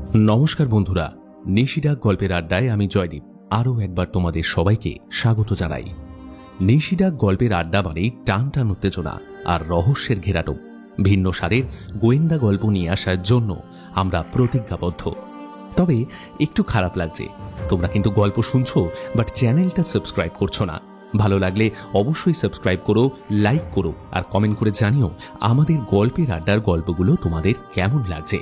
নমস্কার বন্ধুরা, নিশিডাক গল্পের আড্ডায় আমি জয়দীপ আরও একবার তোমাদের সবাইকে স্বাগত জানাই। নিশিডাক গল্পের আড্ডা মানে টান টান উত্তেজনা আর রহস্যের ঘেরাটোপ। ভিন্ন স্বাদের গোয়েন্দা গল্প নিয়ে আসার জন্য আমরা প্রতিজ্ঞাবদ্ধ। তবে একটু খারাপ লাগছে, তোমরা কিন্তু গল্প শুনছো বাট চ্যানেলটা সাবস্ক্রাইব করছো না। ভালো লাগলে অবশ্যই সাবস্ক্রাইব করো, লাইক করো আর কমেন্ট করে জানিও আমাদের গল্পের আড্ডার গল্পগুলো তোমাদের কেমন লাগছে।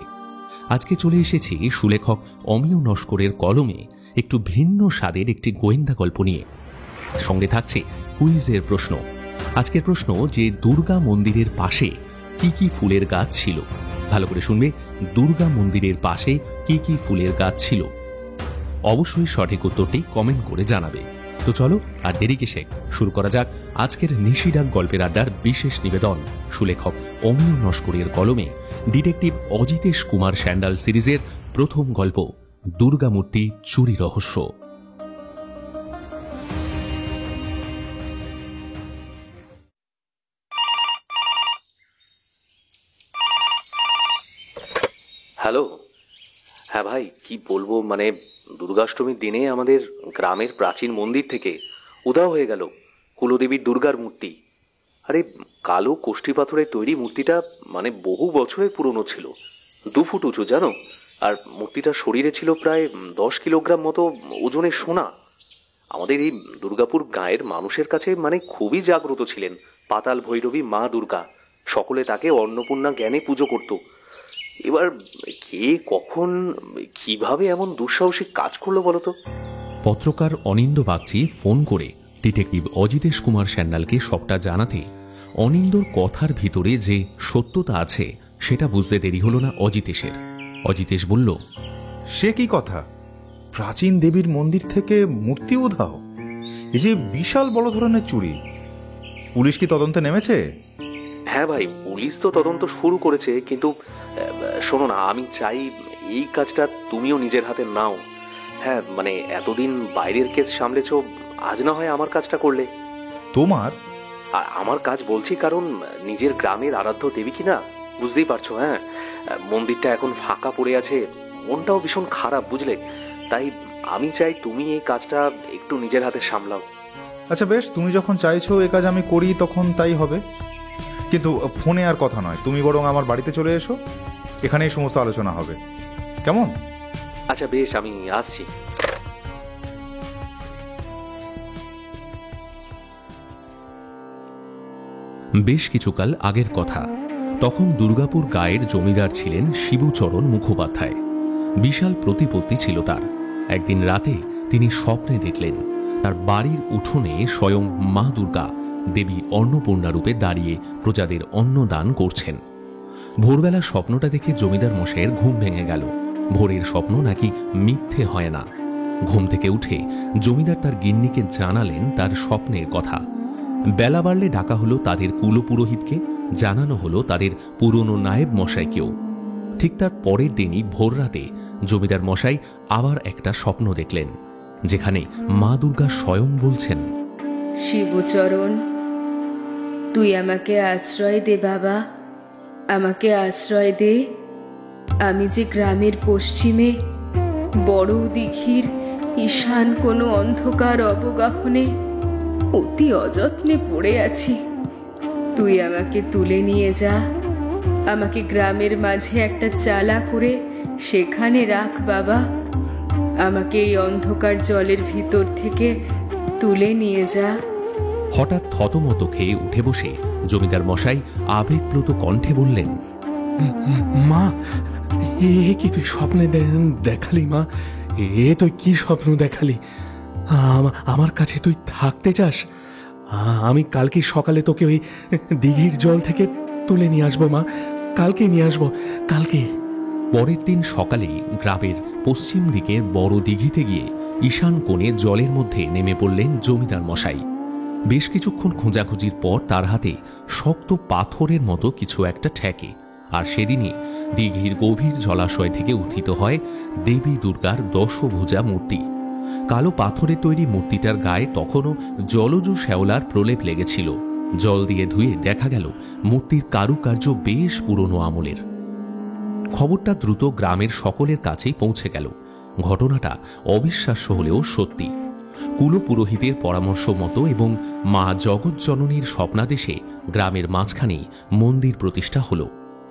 আজকে চলে এসেছি সুলেখক অমিয় নস্করের কলমে একটু ভিন্ন স্বাদের একটি গোয়েন্দা গল্প নিয়ে। সঙ্গে থাকছে কুইজের প্রশ্ন। আজকের প্রশ্ন যে দুর্গা মন্দিরের পাশে কি কি ফুলের গাছ ছিল। ভালো করে শুনবে, দুর্গা মন্দিরের পাশে কি কি ফুলের গাছ ছিল। অবশ্যই সঠিক উত্তরটি কমেন্ট করে জানাবে। তো চলো আর দেরি কিসে, শুরু করা যাক আজকের নিশিডাক গল্পের আড্ডার বিশেষ নিবেদন সুলেখক অমিয় নস্করের কলমে ডিটেকটিভ অজিতেশ কুমার স্যান্ডাল সিরিজের প্রথম গল্প দুর্গা মূর্তি চুরি রহস্য। হ্যালো। হ্যাঁ ভাই, কি বলবো, মানে দুর্গাষ্টমীর দিনে আমাদের গ্রামের প্রাচীন মন্দির থেকে উধাও হয়ে গেল কুলদেবীর দুর্গার মূর্তি। আরে কালো কোষ্ঠী পাথরের তৈরি মূর্তিটা মানে বহু বছরের পুরনো ছিল, 2 ফুট উঁচু জানো। আর মূর্তিটার শরীরে ছিল প্রায় 10 কিলোগ্রাম মতো ওজনের সোনা। আমাদের এই দুর্গাপুর গাঁয়ের মানুষের কাছে মানে খুবই জাগ্রত ছিলেন পাতাল ভৈরবী মা দুর্গা। সকলে তাকে অন্নপূর্ণা জ্ঞানে পুজো করত। এবার কে কখন কিভাবে এমন দুঃসাহসিক কাজ করলো বলতো? পত্রকার অনিন্দ বাগচি ফোন করে ডিটেকটিভ অজিতেশ কুমার স্যান্ডালকে সবটা জানাতে অনিন্দর কথার ভিতরে যে সত্যতা আছে সেটা বুঝতে দেরি হলো না অজিতেশের। অজিতেশ বলল, সে কি কথা? প্রাচীন দেবীর মন্দির থেকে মূর্তি উধাও, এই যে বিশাল বড় ধরনের চুরি। পুলিশ কি তদন্তে নেমেছে? হ্যাঁ ভাই, পুলিশ তো তদন্ত শুরু করেছে, কিন্তু শোনো না, আমি চাই এই কাজটা তুমিও নিজের হাতে নাও। হ্যাঁ মানে এতদিন বাইরের কেস সামলেছ, আজ না হয় আমার কাজটা করলে। তোমার? আমার কাজ বলছি কারণ নিজের গ্রামের আরাধ্য দেবী কিনা, বুঝতেই পারছো। হ্যাঁ, মন্দিরটা এখন ফাঁকা পড়ে আছে, মনটাও ভীষণ খারাপ বুঝলে। তাই আমি চাই তুমি এই কাজটা একটু নিজের হাতে সামলাও। আচ্ছা বেশ, তুমি যখন চাইছো এ কাজ আমি করি তখন তাই হবে, কিন্তু ফোনে আর কথা নয়, তুমি বরং আমার বাড়িতে চলে এসো, এখানেই সমস্ত আলোচনা হবে, কেমন? আচ্ছা বেশ, আমি আসছি। বেশ কিছুকাল আগের কথা। তখন দুর্গাপুর গায়ের জমিদার ছিলেন শিবুচরণ মুখোপাধ্যায়। বিশাল প্রতিপত্তি ছিল তার। একদিন রাতে তিনি স্বপ্নে দেখলেন তার বাড়ির উঠোনে স্বয়ং মা দুর্গা দেবী অন্নপূর্ণা রূপে দাঁড়িয়ে প্রজাদের অন্নদান করছেন। ভোরবেলা স্বপ্নটা দেখে জমিদার মশাইয়ের ঘুম ভেঙে গেল। ভোরের স্বপ্ন নাকি মিথ্যে হয় না। ঘুম থেকে উঠে জমিদার তার গিন্নিকে জানালেন তার স্বপ্নের কথা। বেলা বাড়লে ডাকা হলো তাদের কুলপুরোহিতকে, জানানো হলো তাদের পুরনো নায়েব মশাইকেও। ঠিক তার পরের দিনই ভোর রাতে জমিদার মশাই আবার একটা স্বপ্ন দেখলেন, যেখানে মা দুর্গা স্বয়ং বলছেন, শিবচরণ, তুই আমাকে আশ্রয় দে বাবা, আমাকে আশ্রয় দে। আমি যে গ্রামের পশ্চিমে বড় দিঘির ঈশান কোনো অন্ধকার অবগাহনে অতি অযত্নে পড়ে আছি। তুই আমাকে তুলে নিয়ে যা, আমাকে গ্রামের মাঝে একটা চালা করে সেখানে রাখ বাবা। আমাকে এই অন্ধকার জলের ভিতর থেকে তুলে নিয়ে যা। হঠাৎ থতমত খেয়ে উঠে বসে জমিদার মশাই আবেগপ্লুত কণ্ঠে বললেন, মা, এ কি তুই স্বপ্নে দেখালি? মা, এ তুই কি স্বপ্ন দেখালি? আমার কাছে তুই থাকতে চাস? আমি কালকে সকালে তোকে ওই দিঘির জল থেকে তুলে নিয়ে আসবো মা, কালকে নিয়ে আসবো, কালকে। পরের দিন সকালে গ্রামের পশ্চিম দিকের বড় দিঘিতে গিয়ে ঈশান কোণে জলের মধ্যে নেমে পড়লেন জমিদার মশাই। বেশ কিছুক্ষণ খোঁজাখুঁজির পর তার হাতে শক্ত পাথরের মতো কিছু একটা ঠেকে, আর সেদিনই দিঘির গভীর জলাশয় থেকে উত্থিত হয় দেবী দুর্গার দশভুজা মূর্তি। কালো পাথরের তৈরি মূর্তিটার গায়ে তখনও জলজ শ্যাওলার প্রলেপ লেগেছিল। জল দিয়ে ধুয়ে দেখা গেল মূর্তির কারুকার্য বেশ পুরনো আমলের। খবরটা দ্রুত গ্রামের সকলের কাছেই পৌঁছে গেল। ঘটনাটা অবিশ্বাস্য হলেও সত্যি। কুলপুরোহিতের পরামর্শ মতো এবং মা জগৎজননীর স্বপ্নাদেশে গ্রামের মাঝখানেই মন্দির প্রতিষ্ঠা হল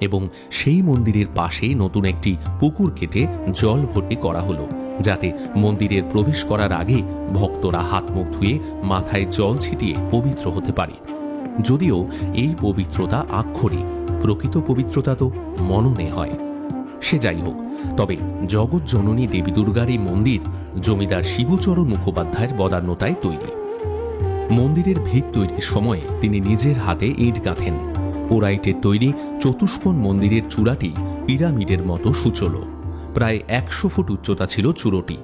এবং সেই মন্দিরের পাশেই নতুন একটি পুকুর কেটে জল ভর্তি করা হলো, যাতে মন্দিরের প্রবেশ করার আগে ভক্তরা হাত মুখ ধুয়ে মাথায় জল ছিটিয়ে পবিত্র হতে পারে। যদিও এই পবিত্রতা আক্ষরিক, প্রকৃত পবিত্রতা তো মননে হয়। সে যাই হোক, তবে জগৎজননী দেবী দুর্গার এই মন্দির জমিদার শিবচরণ মুখোপাধ্যায়ের বদান্যতায় তৈরি। মন্দিরের ভিত তৈরির সময়ে তিনি নিজের হাতে ইট গাঁথেন। পোড়াইটের তৈরি চতুষ্কোণ মন্দিরের চূড়াটি পিরামিডের মতো সুচল। প্রায় 100 ফুট উচ্চতা ছিল চূড়োটি।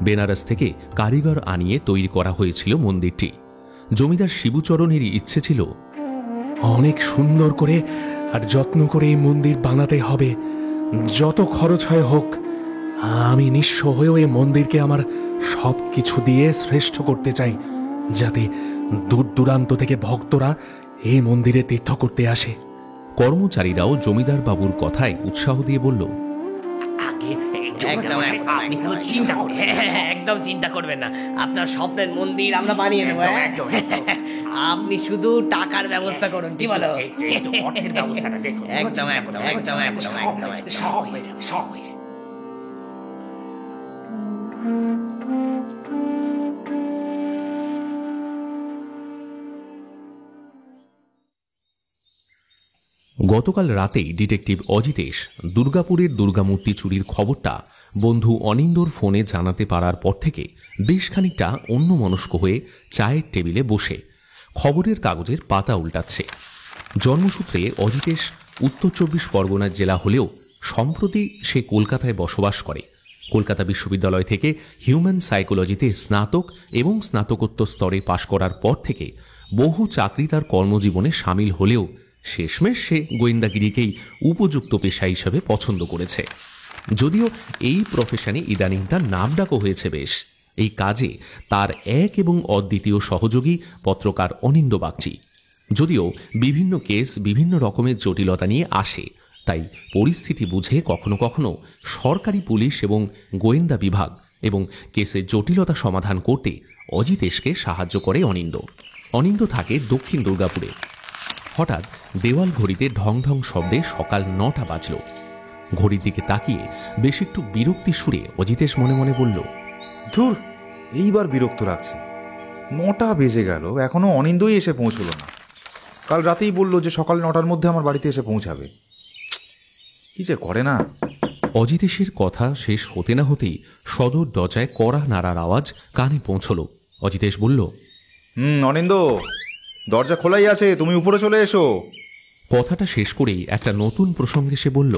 বেনারস থেকে কারিগর আনিয়ে তৈরি করা হয়েছিল মন্দিরটি। জমিদার শিবচরণেরই ইচ্ছে ছিল অনেক সুন্দর করে আর যত্ন করে এই মন্দির বানাতে হবে। যত খরচ হয় হোক, আমি নিঃস্ব হয়েও এই মন্দিরকে আমার সব কিছু দিয়ে শ্রেষ্ঠ করতে চাই, যাতে দূর দূরান্ত থেকে ভক্তরা এই মন্দিরে তীর্থ করতে আসে। কর্মচারীরাও জমিদার বাবুর কথায় উৎসাহ দিয়ে বলল, একদম চিন্তা করবেন না, আপনার স্বপ্নের মন্দির আমরা বানিয়ে নেবো। আপনি শুধু টাকার ব্যবস্থা করুন, কি বলো? একদম একদম একদম একদম সব হয়ে যাবে, সব হয়ে যাবে। গতকাল রাতেই ডিটেকটিভ অজিতেশ দুর্গাপুরের দুর্গামূর্তি চুরির খবরটা বন্ধু অনিন্দর ফোনে জানাতে পারার পর থেকে বেশ খানিকটা অন্যমনস্ক হয়ে চায়ের টেবিলে বসে খবরের কাগজের পাতা উল্টাচ্ছে। জন্মসূত্রে অজিতেশ উত্তর 24 পরগনার জেলা হলেও সম্প্রতি সে কলকাতায় বসবাস করে। কলকাতা বিশ্ববিদ্যালয় থেকে হিউম্যান সাইকোলজিতে স্নাতক এবং স্নাতকোত্তর স্তরে পাশ করার পর থেকে বহু চাকরি তার কর্মজীবনে সামিল হলেও শেষমেশ সে গোয়েন্দাগিরিকেই উপযুক্ত পেশা হিসেবে পছন্দ করেছে। যদিও এই প্রফেশনে ইদানিং তার নামডাকও হয়েছে বেশ। এই কাজে তার এক এবং অদ্বিতীয় সহযোগী পত্রকার অনিন্দ বাগচি। যদিও বিভিন্ন কেস বিভিন্ন রকমের জটিলতা নিয়ে আসে, তাই পরিস্থিতি বুঝে কখনো কখনো সরকারি পুলিশ এবং গোয়েন্দা বিভাগ এবং কেসের জটিলতা সমাধান করতে অজিতেশকে সাহায্য করে অনিন্দ। অনিন্দ থাকে দক্ষিণ দুর্গাপুরে। হঠাৎ দেওয়াল ঘড়িতে ঢং ঢং শব্দে সকাল 9টা বাজল। ঘড়ির দিকে তাকিয়ে বেশ একটু বিরক্তি সুরে অজিতেশ মনে মনে বলল, ধুর, এইবার বিরক্ত লাগছে। 9টা বেজে গেল, এখনো অনিন্দই এসে পৌঁছলো না। কাল রাতেই বলল যে সকাল 9টার মধ্যে আমার বাড়িতে এসে পৌঁছাবে। কি যে করে না। অজিতেশের কথা শেষ হতে না হতেই সদর দরজায় কড়া নাড়ার আওয়াজ কানে পৌঁছল। অজিতেশ বলল, অনিন্দ, দরজা খোলাই আছে, তুমি উপরে চলে এসো। কথাটা শেষ করেই একটা নতুন প্রসঙ্গে সে বলল,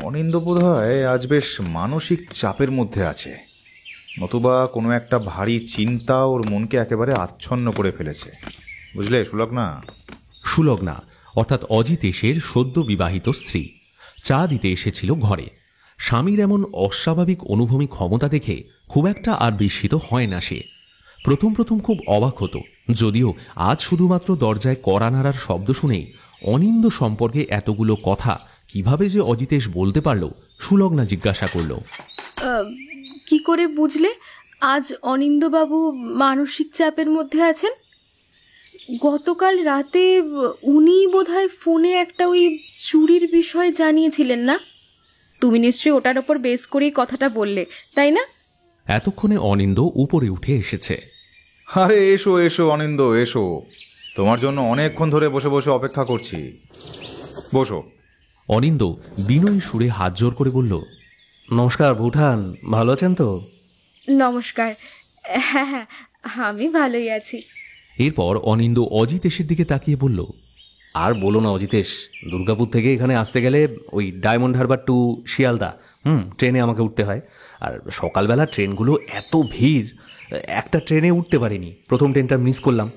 অনিন্দ বোধহয় আজ বেশ মানসিক চাপের মধ্যে আছে, নতুবা কোনো একটা ভারী চিন্তা ওর মনকে একেবারে আচ্ছন্ন করে ফেলেছে। বুঝলে সুলগ্না? সুলগ্না অর্থাৎ অজিতেশের সদ্য বিবাহিত স্ত্রী চা দিতে এসেছিল ঘরে। স্বামীর এমন অস্বাভাবিক অনুভূমিক ক্ষমতা দেখে খুব একটা আর বিস্মিত হয় না সে। প্রথম প্রথম খুব অবাক হতো, যদিও আজ শুধুমাত্র দরজায় কড়া নাড়ার শব্দ শুনেই অনিন্দ সম্পর্কে এতগুলো কথা কিভাবে যে অজিতেশ বলতে পারল, সুলগ্না জিজ্ঞাসা করল। কি করে বুঝলে আজ অনিন্দবাবু মানসিক চাপের মধ্যে আছেন? গতকাল রাতে উনি বোধহয় ফোনে একটা ওই চুরির বিষয় জানিয়েছিলেন না? তুমি নিশ্চয়ই ওটার ওপর বেস করেই কথাটা বললে, তাই না? এতক্ষণে অনিন্দ উপরে উঠে এসেছে। আরে এসো এসো অনিন্দ, এসো। তোমার জন্য অনেকক্ষণ ধরে বসে বসে অপেক্ষা করছি। বসো। অনিন্দ বিনয়ী সুরে হাত জোর করে বলল, নমস্কার ভুটান, ভালো আছেন তো? নমস্কার, হ্যাঁ হ্যাঁ, আমি ভালোই আছি। এরপর অনিন্দ অজিতেশের দিকে তাকিয়ে বলল, আর বলো না অজিতেশ, দুর্গাপুর থেকে এখানে আসতে গেলে ওই ডায়মন্ড হারবার টু শিয়ালদা ট্রেনে আমাকে উঠতে হয়। আর সকালবেলা ট্রেনগুলো এত ভিড়, একটা ট্রেনে উঠতে পারিনি, প্রথম ট্রেনটা মিস করলাম,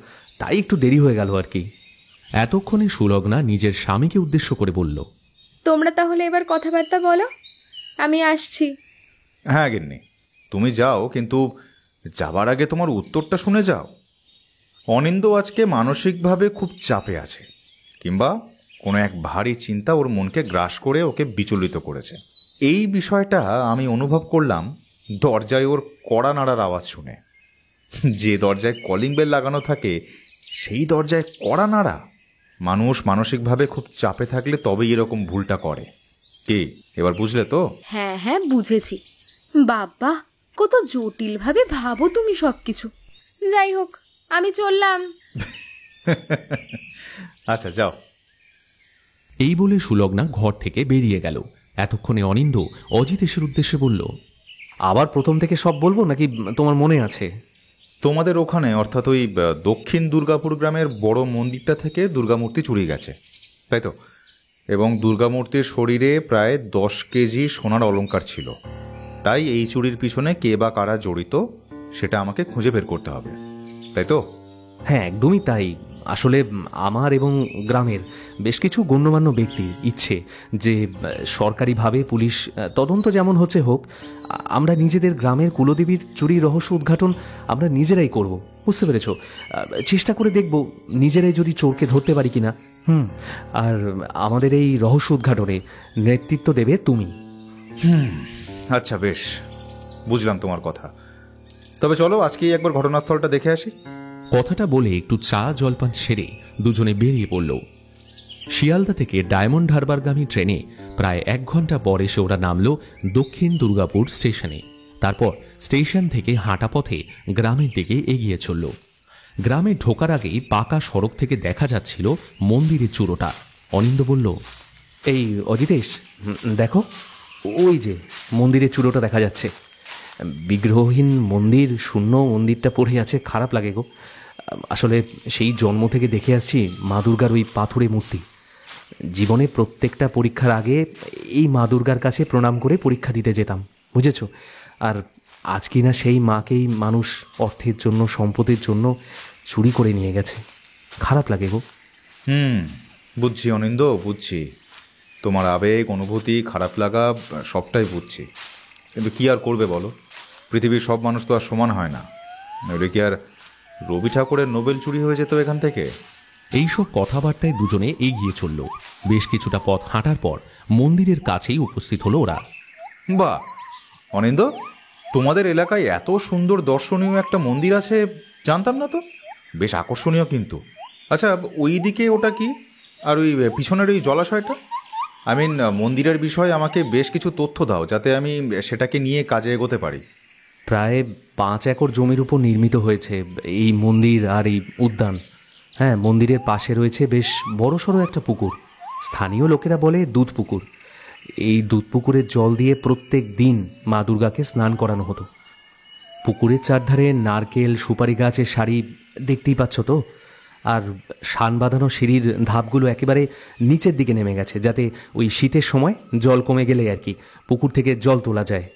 তাই একটু দেরি হয়ে গেল আর কি। এতক্ষণে সুলগ্না নিজের স্বামীকে উদ্দেশ্য করে বলল, তোমরা তাহলে এবার কথাবার্তা বলো, আমি আসছি। হ্যাঁ গিন্নি, তুমি যাও, কিন্তু যাবার আগে তোমার উত্তরটা শুনে যাও। অনিন্দ আজকে মানসিকভাবে খুব চাপে আছে, কিংবা কোনো এক ভারী চিন্তা ওর মনকে গ্রাস করে ওকে বিচলিত করেছে। এই বিষয়টা আমি অনুভব করলাম দরজায় ওর কড়া নাড়ার আওয়াজ শুনে। যে দরজায় কলিং বেল লাগানো থাকে সেই দরজায় কড়া নাড়া। মানুষ মানসিকভাবে খুব চাপে থাকলে তবেই এরকম ভুলটা করে। কি এবার বুঝলে তো? হ্যাঁ হ্যাঁ, বুঝেছি। বাবা, কত জটিলভাবে ভাবো তুমি সবকিছু। যাই হোক, আমি চললাম। আচ্ছা, যাও। এই বলে সুলগ্না ঘর থেকে বেরিয়ে গেল। এতক্ষণে অনিন্দ অজিতেশের উদ্দেশ্যে বলল, আবার প্রথম থেকে সব বলবো নাকি তোমার মনে আছে? তোমাদের ওখানে অর্থাৎ ওই দক্ষিণ দুর্গাপুর গ্রামের বড় মন্দিরটা থেকে দুর্গামূর্তি চুরি গেছে, তাই তো? এবং দুর্গামূর্তির শরীরে প্রায় 10 কেজি সোনার অলংকার ছিল। তাই এই চুরির পিছনে কে বা কারা জড়িত সেটা আমাকে খুঁজে বের করতে হবে, তাই তো? হ্যাঁ, একদমই তাই। আসলে আমার এবং গ্রামের বেশ কিছু গণ্যমান্য ব্যক্তির ইচ্ছে যে সরকারিভাবে পুলিশ তদন্ত যেমন হচ্ছে হোক, আমরা নিজেদের গ্রামের কুলদেবীর চুরির রহস্য উদ্ঘাটন আমরা নিজেরাই করব। বুঝতে পেরেছ? চেষ্টা করে দেখব নিজেরাই যদি চোরকে ধরতে পারি কিনা। আর আমাদের এই রহস্য উদ্ঘাটনে নেতৃত্ব দেবে তুমি। আচ্ছা, বেশ, বুঝলাম তোমার কথা। তবে চলো আজকেই একবার ঘটনাস্থলটা দেখে আসি। কথাটা বলে একটু চা জলপান সেরে দুজনে বেরিয়ে পড়ল। শিয়ালদা থেকে ডায়মন্ড হারবারগামী ট্রেনে প্রায় 1 ঘন্টা পর এসে ওরা নামল দক্ষিণ দুর্গাপুর স্টেশনে। তারপর স্টেশন থেকে হাঁটা পথে গ্রামের দিকে এগিয়ে চলল। গ্রামে ঢোকার আগেই পাকা সড়ক থেকে দেখা যাচ্ছিল মন্দিরের চূড়োটা। অনিন্দ বলল, এই অজিতেশ, দেখো, ওই যে মন্দিরের চূড়োটা দেখা যাচ্ছে। বিগ্রহহীন মন্দির, শূন্য মন্দিরটা পড়ে আছে। খারাপ লাগে গো। আসলে সেই জন্ম থেকে দেখে আসছি মা দুর্গার ওই পাথুরে মূর্তি। জীবনে প্রত্যেকটা পরীক্ষার আগে এই মা দুর্গার কাছে প্রণাম করে পরীক্ষা দিতে যেতাম, বুঝেছ? আর আজ কি না সেই মাকেই মানুষ অর্থের জন্য, সম্পদের জন্য চুরি করে নিয়ে গেছে। খারাপ লাগে গো। বুঝছি অনিন্দ, বুঝছি তোমার আবেগ, অনুভূতি, খারাপ লাগা সবটাই বুঝছি। কিন্তু কি আর করবে বলো, পৃথিবীর সব মানুষ তো আর সমান হয় না। ওটা কি আর রবি ঠাকুরের নোবেল চুরি হয়ে যেত এখান থেকে? এইসব কথাবার্তায় দুজনে এগিয়ে চলল। বেশ কিছুটা পথ হাঁটার পর মন্দিরের কাছেই উপস্থিত হলো ওরা। বাহ অনিন্দ, তোমাদের এলাকায় এত সুন্দর দর্শনীয় একটা মন্দির আছে জানতাম না তো। বেশ আকর্ষণীয় কিন্তু। আচ্ছা, ওই দিকে ওটা কি? আর ওই পিছনের ওই জলাশয়টা? মন্দিরের বিষয়ে আমাকে বেশ কিছু তথ্য দাও, যাতে আমি সেটাকে নিয়ে কাজে এগোতে পারি। প্রায় 5 একর জমির উপর নির্মিত হয়েছে এই মন্দির আর এই উদ্যান। হ্যাঁ, মন্দিরের পাশে রয়েছে বেশ বড়সড় একটা পুকুর। স্থানীয় লোকেরা বলে দুধ পুকুর। এই দুধ পুকুরের জল দিয়ে প্রত্যেক দিন মা দুর্গাকে স্নান করানো হতো। পুকুরের চারধারে নারকেল, সুপারি গাছের সারি দেখতেই পাচ্ছ তো। আর শান বাঁধানো সিঁড়ির ধাপগুলো একেবারে নিচের দিকে নেমে গেছে, যাতে ওই শীতের সময় জল কমে গেলে আর কি পুকুর থেকে জল তোলা যায়।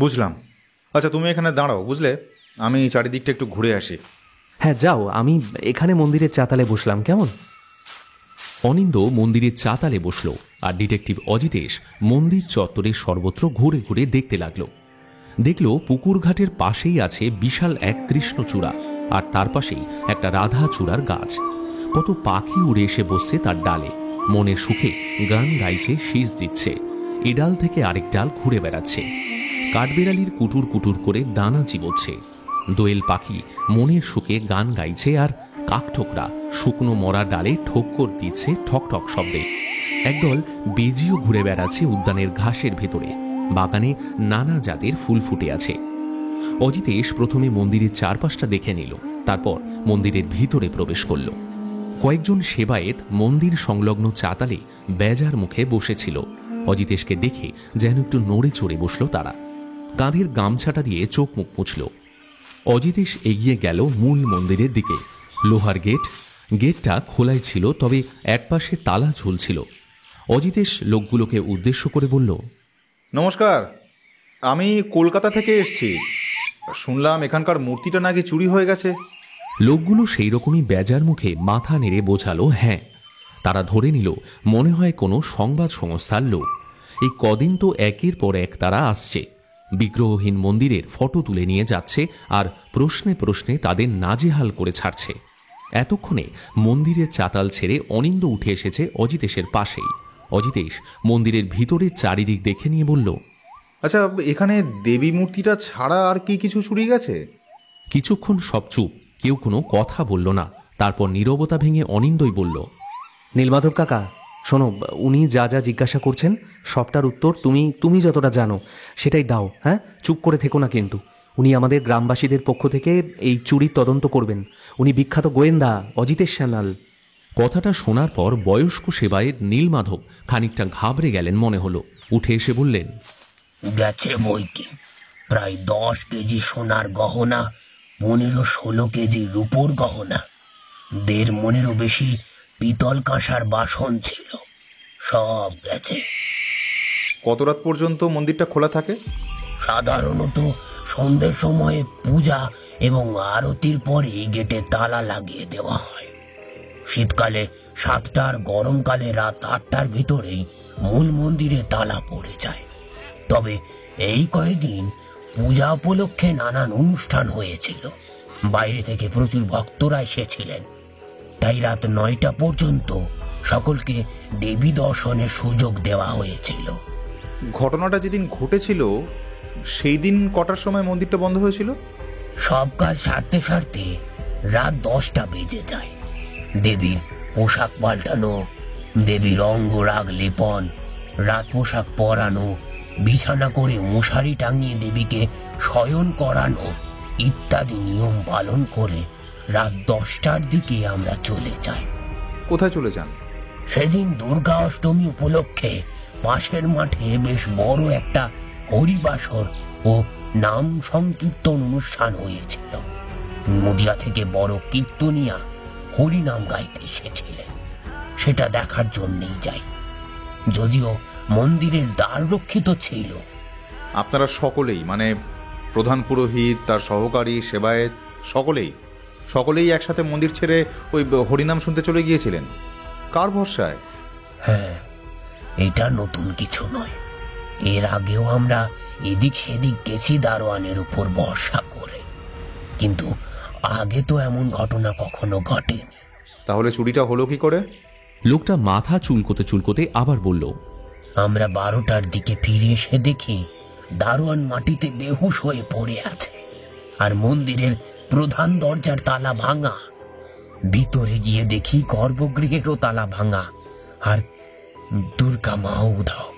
বুঝলাম। আচ্ছা, তুমি এখানে দাঁড়াও, বুঝলে? আমি চারিদিকটা একটু ঘুরে আসি। হ্যাঁ, যাও। আমি এখানে মন্দিরের চাতালে বসলাম, কেমন? অনিন্দ মন্দিরের চাতালে বসল, আর ডিটেকটিভ অজিতেশ মন্দির চত্বরে সর্বত্র ঘুরে ঘুরে দেখতে লাগলো। দেখল পুকুর ঘাটের পাশেই আছে বিশাল এক কৃষ্ণচূড়া, আর তার পাশেই একটা রাধা চূড়ার গাছ। কত পাখি উড়ে এসে বসছে তার ডালে, মনের সুখে গান গাইছে, শীষ দিচ্ছে। এ ডাল থেকে আরেক ডাল ঘুরে বেড়াচ্ছে। কাঠবেড়ালির কুটুর কুটুর করে দানা চিবোচ্ছে। দোয়েল পাখি মনের সুখে গান গাইছে, আর কাকঠোকরা শুকনো মরা ডালে ঠোক্কর দিচ্ছে ঠক ঠক শব্দে। একদল বেজিও ঘুরে বেড়াচ্ছে উদ্যানের ঘাসের ভেতরে। বাগানে নানা জাতের ফুল ফুটে আছে। অজিতেশ প্রথমে মন্দিরের চারপাশটা দেখে নিল, তারপর মন্দিরের ভিতরে প্রবেশ করল। কয়েকজন সেবায়েত মন্দির সংলগ্ন চাতালে বেজার মুখে বসেছিল। অজিতেশকে দেখে যেন একটু নড়ে চড়ে বসল তারা। কাঁধের গামছাটা দিয়ে চোখ মুখ মুছল। অজিতেশ এগিয়ে গেল মূল মন্দিরের দিকে। লোহার গেটটা খোলাই ছিল, তবে একপাশে তালা ঝুলছিল। অজিতেশ লোকগুলোকে উদ্দেশ্য করে বলল, নমস্কার, আমি কলকাতা থেকে এসেছি। শুনলাম এখানকার মূর্তিটা নাকি চুরি হয়ে গেছে। লোকগুলো সেই রকমই বেজার মুখে মাথা নেড়ে বোঝালো হ্যাঁ। তারা ধরে নিল মনে হয় কোনো সংবাদ সংস্থার লোক। এই কদিন তো একের পর এক তারা আসছে, বিগ্রহহীন মন্দিরের ফটো তুলে নিয়ে যাচ্ছে, আর প্রশ্নে প্রশ্নে তাদের নাজেহাল করে ছাড়ছে। এতক্ষণে মন্দিরের চাতাল ছেড়ে অনিন্দ উঠে এসেছে অজিতেশের পাশেই। অজিতেশ মন্দিরের ভিতরের চারিদিক দেখে নিয়ে বলল, আচ্ছা, এখানে দেবী মূর্তিটা ছাড়া আর কি কিছু চুরি গেছে? কিছুক্ষণ সব চুপ, কেউ কোনো কথা বলল না। তারপর নীরবতা ভেঙে অনিন্দই বলল, নীলমাধব কাকা, শোনো, উনি যা যা জিজ্ঞাসা করছেন সবটার উত্তর তুমি যতটা জানো সেটাই দাও। হ্যাঁ, চুপ করে থেকো না কিন্তু। উনি আমাদের গ্রামবাসীদের পক্ষ থেকে এই চুরির তদন্ত করবেন। উনি বিখ্যাত গোয়েন্দা অজিতেশ সান্যাল। কথাটা শোনার পর বয়স্ক সেবায়েত নীলমাধব খানিকটা ঘাবড়ে গেলেন মনে হলো। উঠে এসে বললেন, গেছে বই কি, প্রায় 10 কেজি সোনার গহনা, 15-16 কেজি রূপোর গহনা, 1.5 মনেরও বেশি পিতল কাঁসার বাসন ছিল, সব গেছে। কত রাত পর্যন্ত মন্দিরটা খোলা থাকে? সাধারণত সন্ধ্যের সময়ে পূজা এবং আরতির পরে গেটে তালা লাগিয়ে দেওয়া হয়। শীতকালে 7টা আর গরমকালে রাত 8টার ভিতরেই মূল মন্দিরে তালা পড়ে যায়। তবে এই কয়েকদিন পূজা উপলক্ষে নানান অনুষ্ঠান হয়েছিল, বাইরে থেকে প্রচুর ভক্তরা এসেছিলেন, তাই রাত 9টা পর্যন্ত সকলকে দেবী দর্শনের সুযোগ দেওয়া হয়েছিল। ঘটনাটা যেদিন ঘটেছিল সেই দিন কটার সময় মন্দিরটা বন্ধ হয়েছিল? সব কাজ সারতে সারতে রাত 10টা বেজে যায়। দেবীর পোশাক পাল্টানো, দেবীর অঙ্গরাগ লেপন, রাত পোশাক পরানো, বিছানা করে মশারি টাঙিয়ে দেবীকে শয়ন করানো ইত্যাদি নিয়ম পালন করে রাত 10টার দিকে আমরা চলে যাই। কোথায় চলে যান? সেদিন দুর্গা অষ্টমী উপলক্ষে পাশের মাঠে বেশ বড় একটা হরিবাসর ও নাম সংকীর্তন অনুষ্ঠান হয়েছিল। নদিয়া থেকে বড় কীর্তনিয়া হরিনাম গাইতে এসেছিলেন, সেটা দেখার জন্যই যাই। যদিও মন্দিরের দ্বার রক্ষিত ছিল। আপনারা সকলেই, মানে প্রধান পুরোহিত, তার সহকারী, সেবায়েত, সকলেই একসাথে মন্দির ছেড়ে ওই হরিনাম শুনতে চলে গিয়েছিলেন? কার ভরসায়? হ্যাঁ, এটা নতুন কিছু নয়। এর আগেও আমরা এদিক সেদিক গেছি দারোয়ানের উপর ভরসা করে, কিন্তু আগে তো এমন ঘটনা কখনো ঘটেনি। তাহলে চুরিটা হলো কি করে? লোকটা মাথা চুলকোতে চুলকোতে আবার বলল, আমরা 12টার দিকে ফিরে এসে দেখি দারোয়ান মাটিতে বেহুশ হয়ে পড়ে আছে, আর মন্দিরের প্রধান দরজার তালা ভাঙা। ভিতরে গিয়ে দেখি গর্ভগৃহেরও তালা ভাঙা, আর দুর্গা মাও উধাও।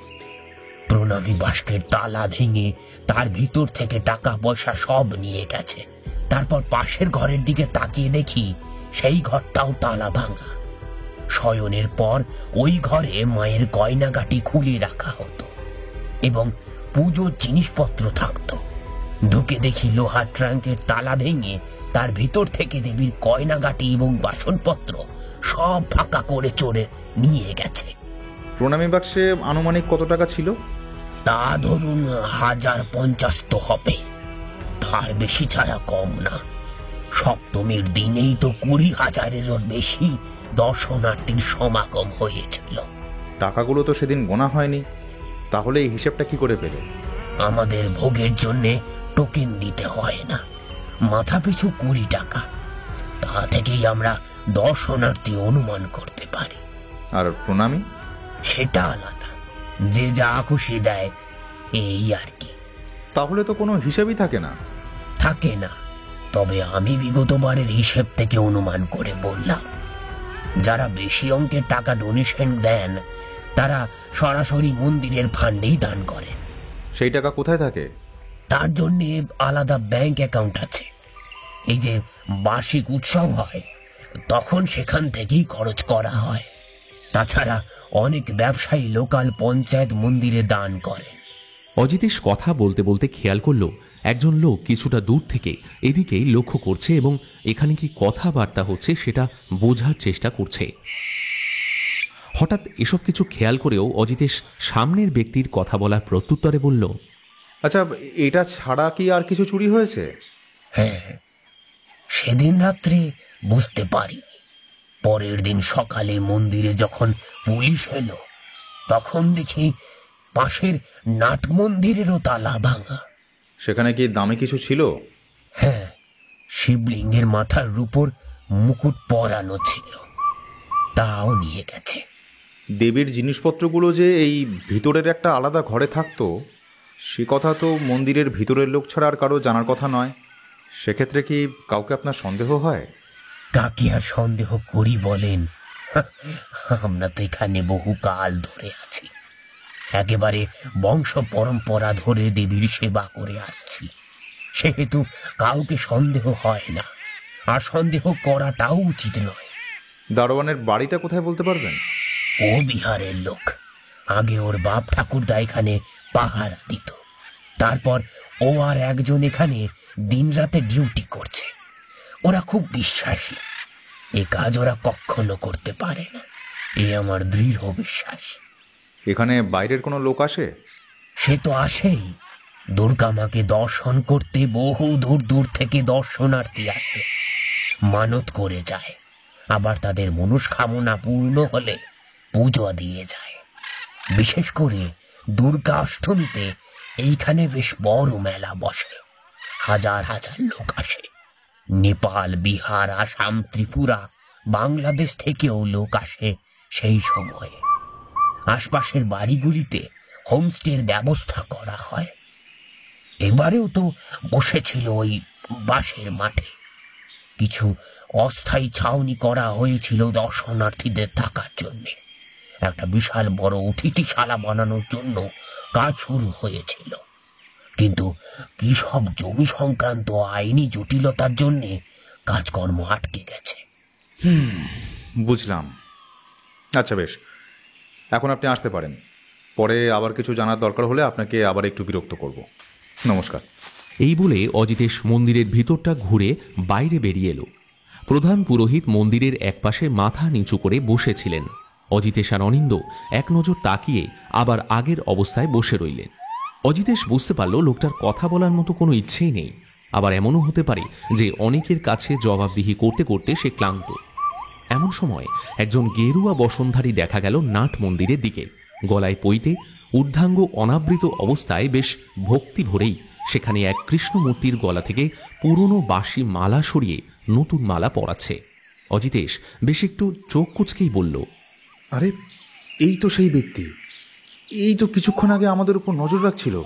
প্রণামী বাস্কের তালা ভেঙে তার ভিতর থেকে টাকা পয়সা সব নিয়ে গেছে। তারপর পাশের ঘরের দিকে তাকিয়ে দেখি সেই ঘরটাও তালা ভাঙা। শয়নের পর ওই ঘরে মায়ের গয়নাগাটি খুলে রাখা হতো এবং পুজোর জিনিসপত্র থাকতো। ঢুকে দেখি লোহার ট্রাঙ্কের তালা ভেঙে তার ভিতর থেকে দেবীর গয়নাগাটি এবং বাসনপত্র সব ফাঁকা করে চোরে নিয়ে গেছে। প্রণামী বাক্সে আনুমানিক কত টাকা ছিল? তা ধরুন 1050 তো হবে, তার বেশি ছাড়া কম না। সপ্তমীর দিনেই তো 20,000-এরও বেশি দর্শনার্থীর সমাগম হয়েছিল। টাকাগুলো তো সেদিন গোনা হয়নি, তাহলে এই হিসেবটা কি করে পেলে? আমাদের ভোগের জন্য টোকেন দিতে হয় না, মাথা পিছু 20 টাকা। তা থেকেই আমরা দর্শনার্থী অনুমান করতে পারি। আর প্রণামী? সেটা আলাদা, যে যা খুশি দেয়, এই আর কি। তাহলে তো কোনো হিসেবই থাকে না। থাকে না, তবে আমি বিগতবারের হিসেব থেকে অনুমান করে বললাম। যারা বেশি অঙ্কের টাকা ডোনেশন দেন তারা সরাসরি মন্দিরের ফান্ডেই দান করেন। সেই টাকা কোথায় থাকে? তার জন্য আলাদা ব্যাংক অ্যাকাউন্ট আছে। এই যে বার্ষিক উৎসব হয় তখন সেখান থেকেই খরচ করা হয়। তাছাড়া অনেক ব্যবসায়ী লোকাল পঞ্চায়েত মন্দিরে দান করে। অজিতেশ কথা বলতে বলতে খেয়াল করল একজন লোক কিছুটা দূর থেকে এদিকেই লক্ষ্য করছে এবং এখানে কি কথাবার্তা হচ্ছে সেটা বোঝার চেষ্টা করছে। হঠাৎ এসব কিছু খেয়াল করেও অজিতেশ সামনের ব্যক্তির কথা বলার প্রত্যুত্তরে বলল, আচ্ছা, এটা ছাড়া কি আর কিছু চুরি হয়েছে? হ্যাঁ, সেদিন রাত্রে বুঝতে পারিনি। পরের দিন সকালে মন্দিরে যখন পুলিশ এলো তখন দেখি পাশের নাট মন্দিরেরও তালা ভাঙা। সেখানে কি দামি কিছু ছিল? হ্যাঁ, শিবলিঙ্গের মাথার উপর মুকুট পরানো ছিল, তাও নিয়ে গেছে। দেবীর জিনিসপত্রগুলো যে এই ভিতরের একটা আলাদা ঘরে থাকতো, সে কথা তো মন্দিরের ভিতরের লোক ছাড়া আর কারো জানার কথা নয়। সেক্ষেত্রে কি কাউকে আপনার সন্দেহ হয়? কাকে আর সন্দেহ করি বলেন? আমরা তো এখানে বহু কাল ধরে আছি, একেবারে বংশ পরম্পরা ধরে দেবীর সেবা করে আসছি, সেহেতু কাউকে সন্দেহ হয় না, আর সন্দেহ করাটাও উচিত নয়। দারোয়ানের বাড়িটা কোথায় বলতে পারবেন? ও বিহারের লোক, আগে ওর বাপ ঠাকুরদা এখানে পাহারা দিত, তারপর ও আর একজন এখানে দিনরাতে ডিউটি করছে। ওরা খুব বিশ্বাসী, এ কাজ ওরা কখনো করতে পারে না, এ আমার দৃঢ় বিশ্বাস। এখানে বাইরের কোনো লোক আসে? সে তো আসেই, দুর্গা মাকে দর্শন করতে বহু দূর দূর থেকে দর্শনার্থী আসে, মানত করে যায়, আবার তাদের মনস্কামনা পূর্ণ হলে পুজো দিয়ে যায়। বিশেষ করে দুর্গা অষ্টমীতে এইখানে বেশ বড় মেলা বসে, হাজার হাজার লোক আসে। নেপাল, বিহার, আসাম, ত্রিপুরা, বাংলাদেশ থেকেও লোক আসে সেই সময়ে। আশপাশের বাড়িগুলিতে হোমস্টের ব্যবস্থা করা হয়। এবারেও তো বসেছিল ওই বাঁশের মাঠে, কিছু অস্থায়ী ছাউনি করা হয়েছিল দর্শনার্থীদের থাকার জন্য। একটা বিশাল বড় অতিথিশালা বানানোর জন্য কাজ শুরু হয়েছিল, কিন্তু কি সব জমি সংক্রান্ত আইনি জটিলতার জন্য কাজকর্ম আটকে গেছে। বুঝলাম। আচ্ছা বেশ, এখন আপনি আসতে পারেন। পরে আবার কিছু জানার দরকার হলে আপনাকে আবার একটু বিরক্ত করব। নমস্কার। এই বলে অজিতেশ মন্দিরের ভিতরটা ঘুরে বাইরে বেরিয়ে এলো। প্রধান পুরোহিত মন্দিরের একপাশে মাথা নিচু করে বসেছিলেন। অজিতেশ আর অনিন্দ এক নজর তাকিয়ে আবার আগের অবস্থায় বসে রইলেন। অজিতেশ বুঝতে পারল লোকটার কথা বলার মতো কোনো ইচ্ছেই নেই। আবার এমনও হতে পারে যে অনেকের কাছে জবাবদিহি করতে করতে সে ক্লান্ত। এমন সময় একজন গেরুয়া বসনধারী দেখা গেল নাট মন্দিরের দিকে। গলায় পইতে, ঊর্ধ্বাঙ্গ অনাবৃত অবস্থায় বেশ ভক্তি ভরেই সেখানে এক কৃষ্ণমূর্তির গলা থেকে পুরনো বাসি মালা সরিয়ে নতুন মালা পরাচ্ছে। অজিতেশ বেশ একটু চোখ কুচকেই বলল, আরে এই তো সেই ব্যক্তি, এই তো কিছুক্ষণ আগে আমাদের উপর নজর রাখছিল।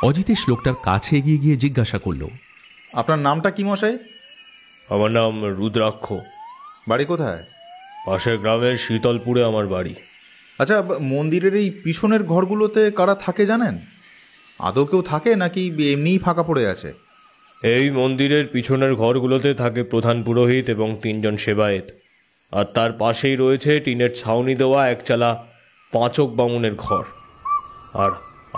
অজিতেশ লোকটার কাছে এগিয়ে গিয়ে জিজ্ঞাসা করল, আপনার নামটা কি মশাই? আমার নাম রুদ্রাক্ষ। বাড়ি কোথায়? পাশের গ্রামের শীতলপুরে আমার বাড়ি। আচ্ছা, মন্দিরের এই পিছনের ঘরগুলোতে কারা থাকে জানেন? আদৌ কেউ থাকে নাকি এমনিই ফাঁকা পড়ে আছে? এই মন্দিরের পিছনের ঘরগুলোতে থাকে প্রধান পুরোহিত এবং 3 জন সেবায়েত, আর তার পাশেই রয়েছে টিনের ছাউনি দেওয়া একচালা পাঁচক বামুনের ঘর। আর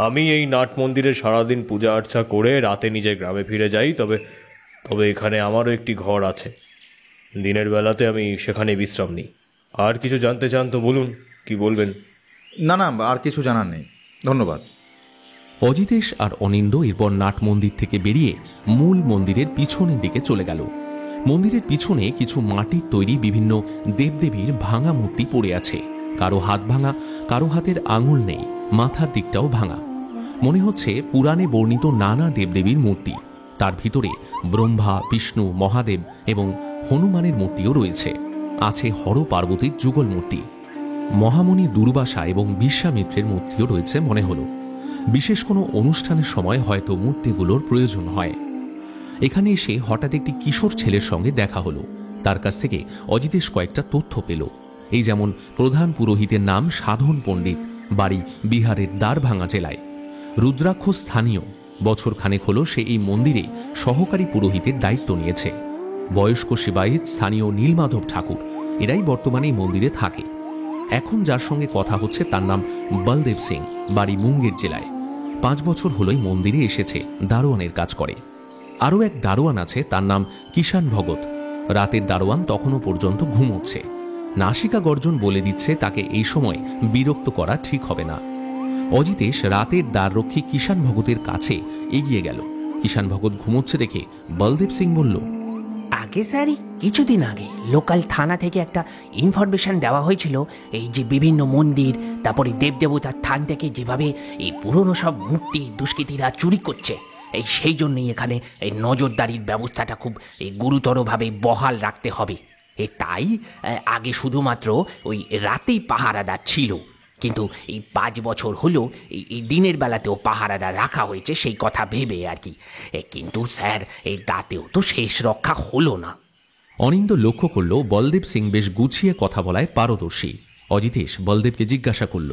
আমি এই নাট মন্দিরে সারাদিন পূজা আর্চা করে রাতে নিজের গ্রামে ফিরে যাই। তবে এখানে আমারও একটি ঘর আছে, দিনের বেলাতে আমি সেখানে বিশ্রাম নিই। আর কিছু জানতে চান তো বলুন, কি বলবেন? না না, আর কিছু জানার নেই, ধন্যবাদ। অজিতেশ আর অনিন্দ এরপর নাট মন্দির থেকে বেরিয়ে মূল মন্দিরের পিছনের দিকে চলে গেল। মন্দিরের পিছনে কিছু মাটির তৈরি বিভিন্ন দেবদেবীর ভাঙা মূর্তি পড়ে আছে। কারো হাত ভাঙা, কারো হাতের আঙুল নেই, মাথার দিকটাও ভাঙা। মনে হচ্ছে পুরাণে বর্ণিত নানা দেবদেবীর মূর্তি। তার ভিতরে ব্রহ্মা, বিষ্ণু, মহাদেব এবং হনুমানের মূর্তিও রয়েছে। আছে হর পার্বতীর যুগল মূর্তি। মহামণি দুর্বাসা এবং বিশ্বামিত্রের মূর্তিও রয়েছে মনে হলো। বিশেষ কোনো অনুষ্ঠানের সময় হয়তো মূর্তিগুলোর প্রয়োজন হয়। এখানে এসে হঠাৎ একটি কিশোর ছেলের সঙ্গে দেখা হলো। তার কাছ থেকে অজিতেশ কয়েকটা তথ্য পেল। এই যেমন প্রধান পুরোহিতের নাম সাধন পণ্ডিত, বাড়ি বিহারের দ্বারভাঙা জেলায়। রুদ্রাক্ষ স্থানীয়, বছর খানেক হলো সে এই মন্দিরে সহকারী পুরোহিতের দায়িত্ব নিয়েছে। বয়স্ক সেবায়েত স্থানীয় নীলমাধব ঠাকুর, এরাই বর্তমানে এই মন্দিরে থাকে। এখন যার সঙ্গে কথা হচ্ছে তার নাম বলদেব সিং, বাড়ি মুঙ্গের জেলায়। 5 বছর হলোই মন্দিরে এসেছে, দারোয়ানের কাজ করে। আরও এক দারোয়ান আছে, তার নাম কিষান ভগত। রাতের দারোয়ান তখনও পর্যন্ত ঘুমোচ্ছে। নাসিকা গর্জন বলে দিচ্ছে তাকে এই সময় বিরক্ত করা ঠিক হবে না। অজিতেশ রাতের দ্বাররক্ষী কিষান ভগতের কাছে এগিয়ে গেল। কিষান ভগত ঘুমোচ্ছে দেখে বলদেব সিং বলল, আগে স্যার, কিছুদিন আগে লোকাল থানা থেকে একটা ইনফরমেশন দেওয়া হয়েছিল, এই যে বিভিন্ন মন্দির, তারপরে দেবদেবতার থান থেকে যেভাবে এই পুরনো সব মূর্তি দুষ্কৃতীরা চুরি করছে, সেই জন্যই এখানে এই নজরদারির ব্যবস্থাটা খুব গুরুতরভাবে বহাল রাখতে হবে। তাই আগে শুধুমাত্র ওই রাতেই পাহারাদার ছিল, কিন্তু এই 5 বছর হলো এই দিনের বেলাতেও পাহারাদার রাখা হয়েছে সেই কথা ভেবে আর কি। কিন্তু স্যার এই তাতেও তো শেষ রক্ষা হলো না। অনিন্দ লক্ষ্য করল বলদেব সিং বেশ গুছিয়ে কথা বলায় পারদর্শী। অজিতেশ বলদেবকে জিজ্ঞাসা করল,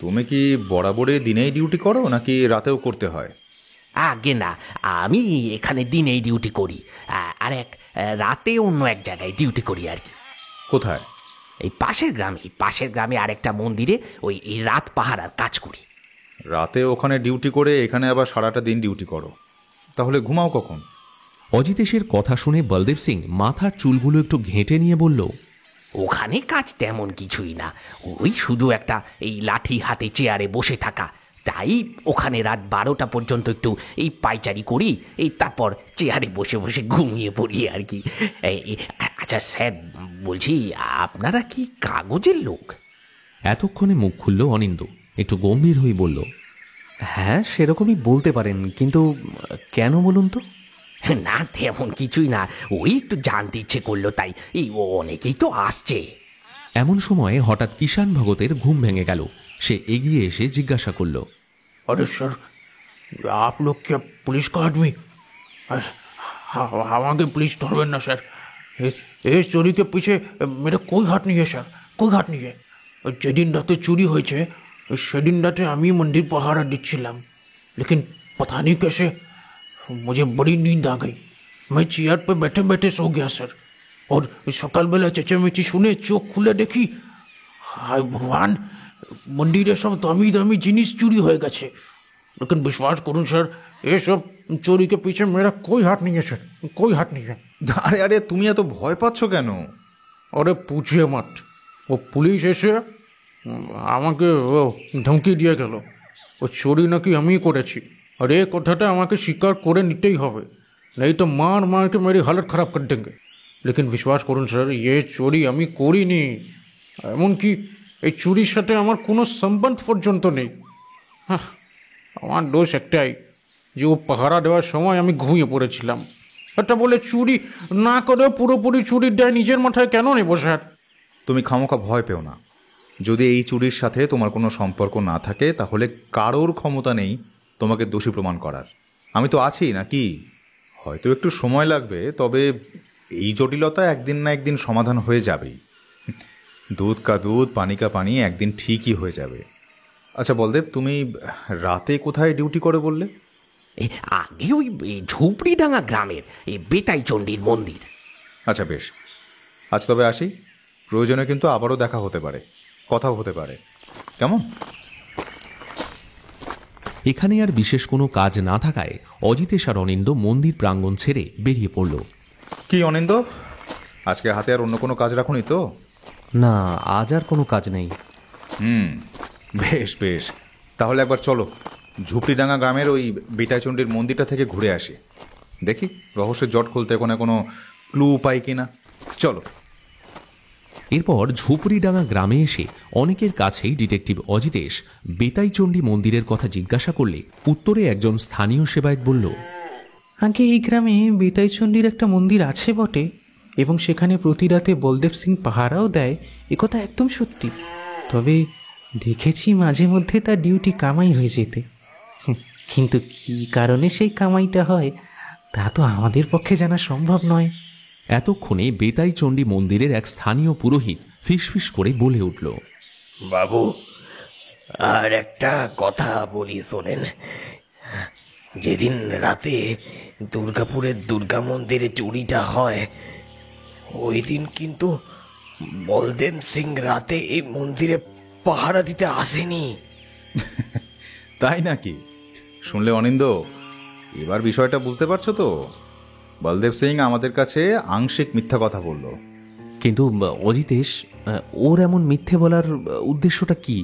তুমি কি বরাবরে দিনেই ডিউটি করো নাকি রাতেও করতে হয়? আগে না, আমি এখানে দিনেই ডিউটি করি, আর রাতে অন্য এক জায়গায় ডিউটি করি আর কি। কোথায়? এই পাশের গ্রামে আরেকটা মন্দিরে এই রাত পাহারার কাজ করি। রাতে ওখানে ডিউটি করে এখানে আবার সারাটা দিন ডিউটি করো, তাহলে ঘুমাও কখন? অজিতেশের কথা শুনে বলদেব সিং মাথার চুলগুলো একটু ঘেঁটে নিয়ে বলল, ওখানে কাজ তেমন কিছুই না, ওই শুধু একটা এই লাঠি হাতে চেয়ারে বসে থাকা। তাই ওখানে রাত 12টা পর্যন্ত একটু এই পাইচারি করি, তারপর চেয়ারে বসে বসে ঘুমিয়ে পড়ি আর কি। আচ্ছা স্যার, বলছি আপনারা কি কাগজের লোক? এতক্ষণে মুখ খুলল অনিন্দ, একটু গম্ভীর হয়ে বলল, হ্যাঁ সেরকমই বলতে পারেন, কিন্তু কেন বলুন তো? না তেমন কিছুই না, ওই একটু জানতে ইচ্ছে করলো, তাই অনেকেই তো আসছে। এমন সময়ে হঠাৎ কিষাণ ভগতের ঘুম ভেঙে গেল। সে এগিয়ে এসে জিজ্ঞাসা করল, अरे सर, आप लोग क्या पुलिस का आदमी? আমাকে पुलिस ধরবেন না স্যার, এই চুরি के पीछे मेरा कोई हाथ नहीं है सर, कोई हाथ नहीं है। যেদিন রাতে চুরি হয়েছে সেদিন রাতে আমি मंदिर पहारा দিচ্ছিলাম, लेकिन पता नहीं कैसे मुझे बड़ी नींद आ गई। मैं चेयर पे बैठे बैठे सो गया सर, और সকালবেলা চেঁচামেচি শুনে চোখ খুলে দেখি, হায় ভগবান, মন্দিরে সব দামি দামি জিনিস চুরি হয়ে গেছে। लेकिन विश्वास करूं सर, ये सब चोरी के पीछे मेरा कोई हाथ नहीं है सर, कोई हाथ नहीं है। আরে আরে, তুমি এত ভয় পাচ্ছ কেন? अरे पूछिए मत, वो पुलिस এসে আমাকে ধমকি দিয়ে গেল, ও চুরি নাকি আমি করেছি, আর এই কথাটা আমাকে স্বীকার করে নিতেই হবে, नहीं तो मार मार के मेरी हालत खराब कर देंगे। लेकिन विश्वास করুন স্যার, ये চুরি আমি করিনি, এমনকি এই চুরির সাথে আমার কোনো সম্বন্ধ পর্যন্ত নেই। আমার দোষ একটাই যে ও পাহারা দেওয়ার সময় আমি ঘুমিয়ে পড়েছিলাম। এটা বলে চুরি না করে পুরোপুরি চুরির দায় নিজের মাথায় কেন নেব স্যার? তুমি খামোখা ভয় পেও না। যদি এই চুরির সাথে তোমার কোনো সম্পর্ক না থাকে তাহলে কারোর ক্ষমতা নেই তোমাকে দোষী প্রমাণ করার। আমি তো আছি নাকি? হয়তো একটু সময় লাগবে, তবে এই জটিলতা একদিন না একদিন সমাধান হয়ে যাবেই। দুধ কা দুধ, পানি কা পানি, একদিন ঠিকই হয়ে যাবে। আচ্ছা বলদেব, তুমি রাতে কোথায় ডিউটি করে বললে? আগে ওই ঝুপড়িডাঙ্গা গ্রামের বেতাই চণ্ডীর মন্দির। আচ্ছা বেশ, আজ তবে আসি। প্রয়োজনে কিন্তু আবারও দেখা হতে পারে, কথাও হতে পারে, কেমন? এখানে আর বিশেষ কোনো কাজ না থাকায় অজিতেশ আর অনিন্দ মন্দির প্রাঙ্গণ ছেড়ে বেরিয়ে পড়ল। কি অনিন্দ, আজকে হাতে আর অন্য কোনো কাজ রাখুনি তো? না, আজ আর কোনো কাজ নেই। বেশ বেশ, তাহলে একবার চলো ঝুপড়িডাঙ্গা গ্রামের ওই বেটাইচণ্ডীর মন্দিরটা থেকে ঘুরে আসি, দেখি রহস্যের জট খুলতে কোনো ক্লু পাই কিনা। চলো। এরপর ঝুপড়িডাঙ্গা গ্রামে এসে অনেকের কাছেই ডিটেকটিভ অজিতেশ বেতাইচণ্ডী মন্দিরের কথা জিজ্ঞাসা করলে উত্তরে একজন স্থানীয় সেবায়েত বলল, আগে এই গ্রামে বেতাইচণ্ডীর একটা মন্দির আছে বটে, এবং সেখানে প্রতি রাতে বলদেব সিং পাহারাও দেয়, একথা একদম সত্যি। তবে দেখেছি মাঝে মধ্যে তার ডিউটি কামাই হয়ে যেতে, কিন্তু কী কারণে সেই কামাইটা হয় তা তো আমাদের পক্ষে জানা সম্ভব নয়। এতক্ষণে বেতাইচণ্ডী মন্দিরের এক স্থানীয় পুরোহিত ফিসফিস করে বলে উঠল, বাবু, আর একটা কথা বলি শোনেন। যেদিন রাতে দুর্গাপুরের দুর্গা মন্দিরে চুরিটা হয়, ওই দিন কিন্তু বলদেব সিং রাতে এই মন্দিরে পাহারা দিতে আসেনি। তাই নাকি? শুনলে অনিন্দ, এবার বিষয়টা বুঝতে পারছো তো? বলদেব সিং আমাদের কাছে আংশিক মিথ্যা কথা বলল। কিন্তু অজিতেশ, ওর এমন মিথ্যে বলার উদ্দেশ্যটা কি?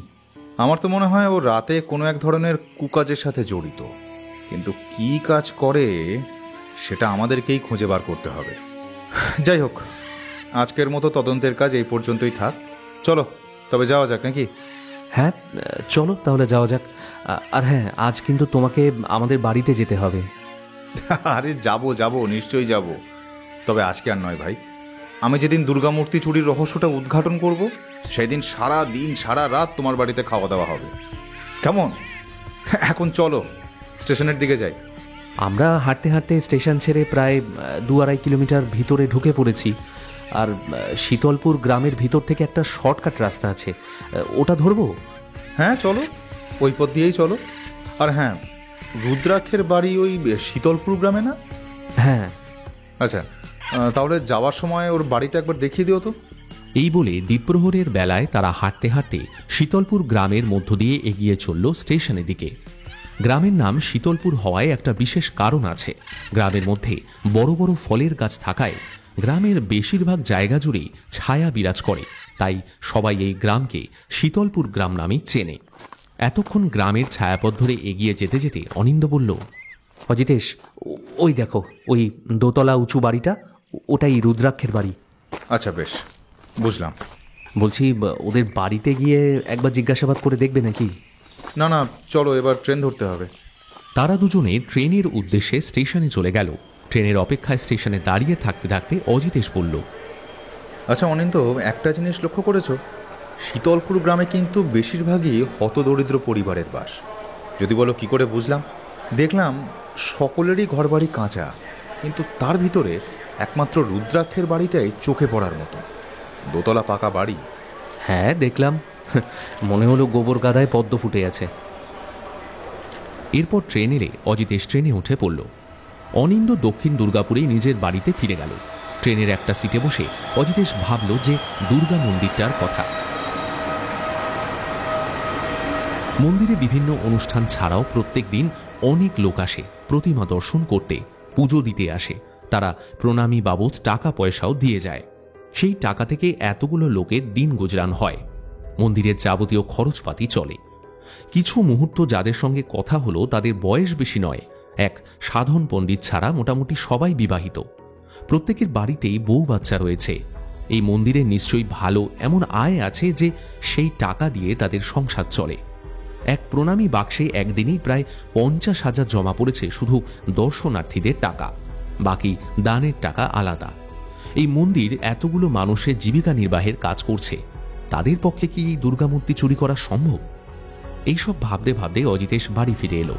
আমার তো মনে হয় ও রাতে কোনো এক ধরনের কুকাজের সাথে জড়িত, কিন্তু কি কাজ করে সেটা আমাদেরকেই খুঁজে বার করতে হবে। যাই হোক, আজকের মতো তদন্তের কাজ এই পর্যন্তই থাক। চলো তবে যাওয়া যাক নাকি? হ্যাঁ চলো তাহলে যাওয়া যাক। আর হ্যাঁ, আজ কিন্তু তোমাকে আমাদের বাড়িতে যেতে হবে। আরে যাবো, নিশ্চয়ই যাব, তবে আজকে আর নয় ভাই। আমি যেদিন দুর্গামূর্তি চুরির রহস্যটা উদ্ঘাটন করব, সেদিন সারা দিন সারা রাত তোমার বাড়িতে খাওয়া দাওয়া হবে। কেমন? এখন চলো স্টেশনের দিকে যাই। আমরা হাঁটতে হাঁটতে স্টেশন ছেড়ে প্রায় 2-2.5 কিলোমিটার ভিতরে ঢুকে পড়েছি। আর শীতলপুর গ্রামের ভিতর থেকে একটা শর্টকাট রাস্তা আছে, ওটা ধরবো? হ্যাঁ চলো, ওই পথ দিয়েই চলো। আর হ্যাঁ, রুদ্রাক্ষের বাড়ি ওই শীতলপুর গ্রামে না? হ্যাঁ। আচ্ছা, তাহলে যাওয়ার সময় ওর বাড়িটা একবার দেখিয়ে দিও তো। এই বলে দ্বীপ্রহরের বেলায় তারা হাঁটতে হাঁটতে শীতলপুর গ্রামের মধ্য দিয়ে এগিয়ে চলল স্টেশনের দিকে। গ্রামের নাম শীতলপুর হওয়ায় একটা বিশেষ কারণ আছে। গ্রামের মধ্যে বড় বড় ফলের গাছ থাকায় গ্রামের বেশিরভাগ জায়গা জুড়েই ছায়া বিরাজ করে, তাই সবাই এই গ্রামকে শীতলপুর গ্রাম নামেই চেনে। এতক্ষণ গ্রামের ছায়াপথ ধরে এগিয়ে যেতে যেতে অনিন্দ বলল, অজিতেশ, ওই দেখো ওই দোতলা উঁচু বাড়িটা, ওটাই রুদ্রাক্ষের বাড়ি। আচ্ছা বেশ, বুঝলাম। বলছি, ওদের বাড়িতে গিয়ে একবার জিজ্ঞাসাবাদ করে দেখবে নাকি? না না, চলো এবার ট্রেন ধরতে হবে। তারা দুজনে ট্রেনের উদ্দেশ্যে স্টেশনে চলে গেল। ট্রেনের অপেক্ষায় স্টেশনে দাঁড়িয়ে থাকতে থাকতে অজিতেশ বলল, আচ্ছা অনিন্দ, একটা জিনিস লক্ষ্য করেছো? শীতলপুর গ্রামে কিন্তু বেশিরভাগই হতদরিদ্র পরিবারের বাস। যদি বলো কি করে বুঝলাম? দেখলাম সকলেরই ঘরবাড়ি কাঁচা, কিন্তু তার ভিতরে একমাত্র রুদ্রাক্ষের বাড়িটাই চোখে পড়ার মতো। দোতলা পাকা বাড়ি। হ্যাঁ দেখলাম, মনে হলো গোবর গাদায় পদ্ম ফুটে আছে। এরপর ট্রেন এলে অজিতেশ ট্রেনে উঠে পড়ল। অনিন্দ দক্ষিণ দুর্গাপুরে নিজের বাড়িতে ফিরে গেল। ট্রেনের একটা সিটে বসে অজিতেশ ভাবল যে দুর্গা মন্দিরটার কথা। মন্দিরে বিভিন্ন অনুষ্ঠান ছাড়াও প্রত্যেক দিন অনেক লোক আসে প্রতিমা দর্শন করতে, পুজো দিতে আসে। তারা প্রণামী বাবদ টাকা পয়সাও দিয়ে যায়। সেই টাকা থেকে এতগুলো লোকের দিন গুজরান হয়। মন্দিরের যাবতীয় খরচপাতি চলে। কিছু মুহূর্ত যাদের সঙ্গে কথা হলো তাদের বয়স বেশি নয়, এক সাধন পণ্ডিত ছাড়া মোটামুটি সবাই বিবাহিত। প্রত্যেকের বাড়িতেই বউ বাচ্চা রয়েছে। এই মন্দিরে নিশ্চয়ই ভালো এমন আয় আছে যে সেই টাকা দিয়ে তাদের সংসার চলে। এক প্রণামী বাক্সে একদিনেই প্রায় 50,000 জমা পড়েছে শুধু দর্শনার্থীদের টাকা, বাকি দানের টাকা আলাদা। এই মন্দির এতগুলো মানুষের জীবিকা নির্বাহের কাজ করছে, তাদের পক্ষে কি এই দুর্গামূর্তি চুরি করা সম্ভব? এইসব ভাবতে ভাবতে অজিতেশ বাড়ি ফিরে এলো।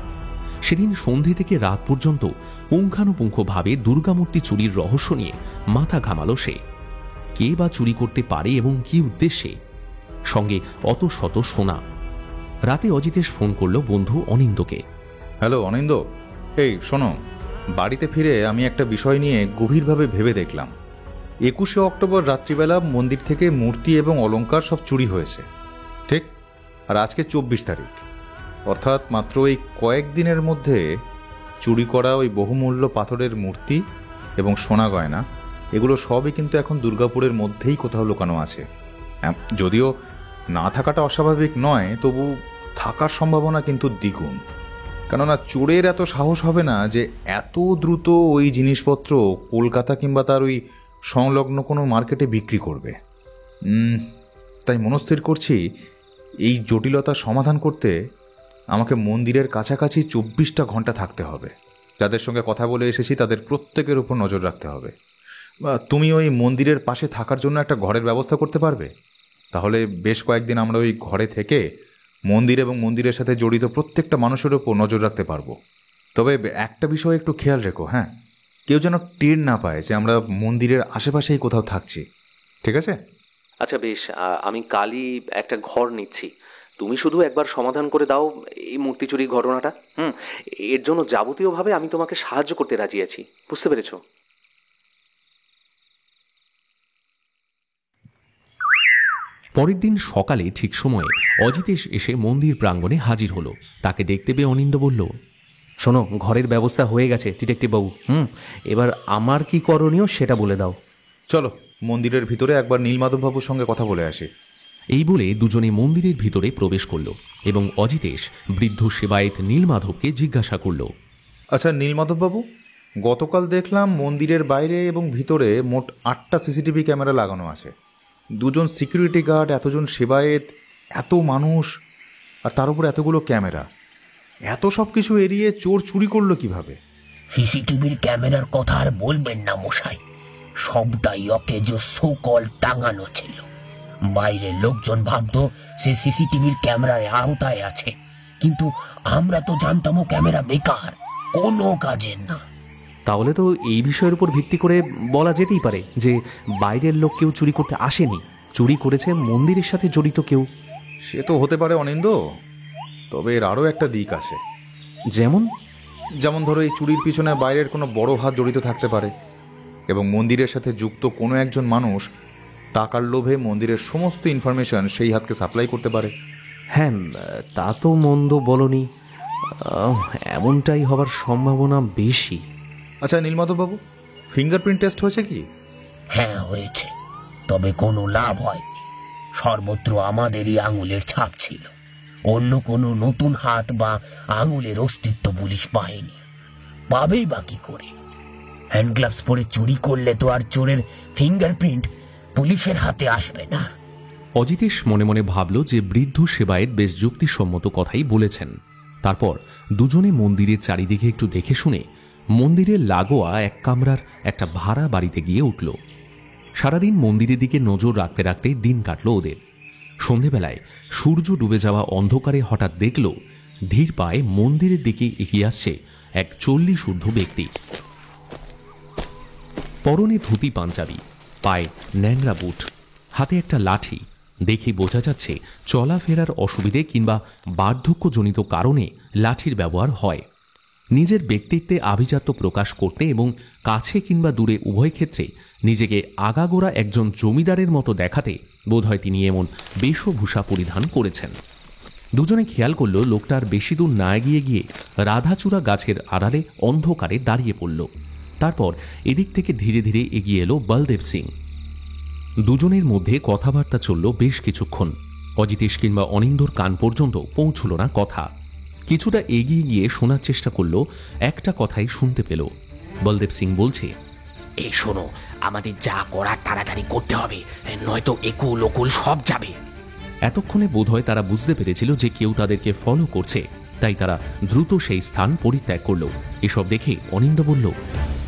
সেদিন সন্ধে থেকে রাত পর্যন্ত পুঙ্খানুপুঙ্খভাবে দুর্গামূর্তি চুরির রহস্য নিয়ে মাথা ঘামালো সে। কে বা চুরি করতে পারে এবং কি উদ্দেশ্যে? সঙ্গে অত শত সোনা। রাতে অজিতেশ ফোন করলো বন্ধু অনিন্দকে। হ্যালো অনিন্দ, এই শোনো, বাড়িতে ফিরে আমি একটা বিষয় নিয়ে গভীরভাবে ভেবে দেখলাম। 21শে অক্টোবর রাত্রিবেলা মন্দির থেকে মূর্তি এবং অলংকার সব চুরি হয়েছে, ঠিক? আর আজকে 24 তারিখ, অর্থাৎ মাত্র এই কয়েকদিনের মধ্যে চুরি করা ওই বহুমূল্য পাথরের মূর্তি এবং সোনা গয়না, এগুলো সবই কিন্তু এখন দুর্গাপুরের মধ্যেই কোথাও লুকানো আছে। যদিও না থাকাটা অস্বাভাবিক নয়, তবু থাকার সম্ভাবনা কিন্তু দ্বিগুণ। কেননা চোরের এত সাহস হবে না যে এত দ্রুত ওই জিনিসপত্র কলকাতা কিংবা তার ওই সংলগ্ন কোনো মার্কেটে বিক্রি করবে। তাই মনস্থির করছি এই জটিলতার সমাধান করতে আমাকে মন্দিরের কাছাকাছি 24টা ঘন্টা থাকতে হবে। যাদের সঙ্গে কথা বলে এসেছি তাদের প্রত্যেকের উপর নজর রাখতে হবে। তুমি ওই মন্দিরের পাশে থাকার জন্য একটা ঘরের ব্যবস্থা করতে পারবে? তাহলে বেশ কয়েকদিন আমরা ওই ঘরে থেকে মন্দির এবং মন্দিরের সাথে জড়িত প্রত্যেকটা মানুষের উপর নজর রাখতে পারবো। তবে একটা বিষয় একটু খেয়াল রেখো, হ্যাঁ, কেউ যেন টের না পায় যে আমরা মন্দিরের আশেপাশেই কোথাও থাকছি, ঠিক আছে? আচ্ছা বেশ, আমি কালই একটা ঘর নিচ্ছি। তুমি শুধু একবার সমাধান করে দাও এই মূর্তি চুরির ঘটনাটা। এর জন্য যাবতীয়ভাবে আমি তোমাকে সাহায্য করতে রাজি আছি, বুঝতে পেরেছো? পরের দিন সকালে ঠিক সময়ে অজিতেশ এসে মন্দির প্রাঙ্গণে হাজির হলো। তাকে দেখতে পেয়ে অনিন্দ বলল, শোনো, ঘরের ব্যবস্থা হয়ে গেছে ডিটেকটিভ বাবু। এবার আমার কি করণীয় সেটা বলে দাও। চলো মন্দিরের ভিতরে একবার নীলমাধববাবুর সঙ্গে কথা বলে আসি। এই বলে দুজনে মন্দিরের ভিতরে প্রবেশ করল এবং অজিতেশ বৃদ্ধ সেবায়েত নীলমাধবকে জিজ্ঞাসা করল, আচ্ছা নীলমাধববাবু, গতকাল দেখলাম মন্দিরের বাইরে এবং ভিতরে মোট 8টা সিসিটিভি ক্যামেরা লাগানো আছে। 2জন সিকিউরিটি গার্ড, এতজন সেবায়েত, এত মানুষ, আর তার উপর এতগুলো ক্যামেরা, এত সব কিছু এড়িয়ে চোর চুরি করলো কিভাবে? সিসিটিভির ক্যামেরার কথা আর বলবেন না মশাই। সবটাই অকেজো সকল টাঙানো ছিল। বাইরের লোকজন ভাবতো সে সিসিটিভির ক্যামেরার আওতায় আছে, কিন্তু আমরা তো জানতাম ও ক্যামেরা বেকার, কোনো কাজের না। তাহলে তো এই বিষয়ের উপর ভিত্তি করে বলা যেতেই পারে যে বাইরের লোক কেউ চুরি করতে আসেনি, চুরি করেছে মন্দিরের সাথে জড়িত কেউ। সে তো হতে পারে অনিন্দ, তবে এর আরও একটা দিক আছে। যেমন ধরো, এই চুরির পিছনে বাইরের কোনো বড় হাত জড়িত থাকতে পারে, এবং মন্দিরের সাথে যুক্ত কোনো একজন মানুষ টাকার লোভে মন্দিরের সমস্ত ইনফরমেশন সেই হাতকে সাপ্লাই করতে পারে। হ্যাঁ, তা তো মন্দ বলনি, এমনটাই হবার সম্ভাবনা বেশি। আচ্ছা নীলমাধববাবু, ফিঙ্গারপ্রিন্ট টেস্ট হয়েছে কি? হ্যাঁ হয়েছে, তবে কোনো লাভ হয়নি। সর্বত্র আমাদেরই আঙুলের ছাপ ছিল, অন্য কোনো নতুন হাত বা আঙুলের অস্তিত্ব পুলিশ পায়নি। পাবেই বা কি করে? হ্যান্ড গ্লাভস পরে চুরি করলে তো আর চোরের ফিঙ্গারপ্রিন্ট পুলিশের হাতে আসবে না। অজিতেশ মনে মনে ভাবল যে বৃদ্ধ সেবায়েত বেশ যুক্তিসম্মত কথাই বলেছেন। তারপর দুজনে মন্দিরের চারিদিকে একটু দেখে শুনে মন্দিরের লাগোয়া এক কামরার একটা ভাড়া বাড়িতে গিয়ে উঠল। সারাদিন মন্দিরের দিকে নজর রাখতে রাখতে দিন কাটল ওদের। সন্ধেবেলায় সূর্য ডুবে যাওয়া অন্ধকারে হঠাৎ দেখল ধীর পায়ে মন্দিরের দিকে এগিয়ে আসছে এক 40 ঊর্ধ্ব ব্যক্তি। পরনে ধুতি পাঞ্জাবি, পায়ে ন্যাংরা বুট, হাতে একটা লাঠি। দেখে বোঝা যাচ্ছে চলাফেরার অসুবিধে কিংবা বার্ধক্যজনিত কারণে লাঠির ব্যবহার হয়। নিজের ব্যক্তিত্বে আভিজাত্য প্রকাশ করতে এবং কাছে কিংবা দূরে উভয় ক্ষেত্রে নিজেকে আগাগোড়া একজন জমিদারের মতো দেখাতে বোধহয় তিনি এমন বেশভূষা পরিধান করেছেন। দুজনে খেয়াল করল লোকটার বেশি দূর না এগিয়ে গিয়ে রাধাচূড়া গাছের আড়ালে অন্ধকারে দাঁড়িয়ে পড়ল। তারপর এদিক থেকে ধীরে ধীরে এগিয়ে এলো বলদেব সিং। দুজনের মধ্যে কথাবার্তা চলল বেশ কিছুক্ষণ। অজিতেশ কিংবা অনিন্দর কান পর্যন্ত পৌঁছল না কথা। কিছুটা এগিয়ে গিয়ে শোনার চেষ্টা করল, একটা কথাই শুনতে পেল। বলদেব সিং বলছে, এই শোনো, আমাদের যা করার তাড়াতাড়ি করতে হবে, নয়তো একুল ওকুল সব যাবে। এতক্ষণে বোধহয় তারা বুঝতে পেরেছিল যে কেউ তাদেরকে ফলো করছে, তাই তারা দ্রুত সেই স্থান পরিত্যাগ করল। এসব দেখে অনিন্দ বলল,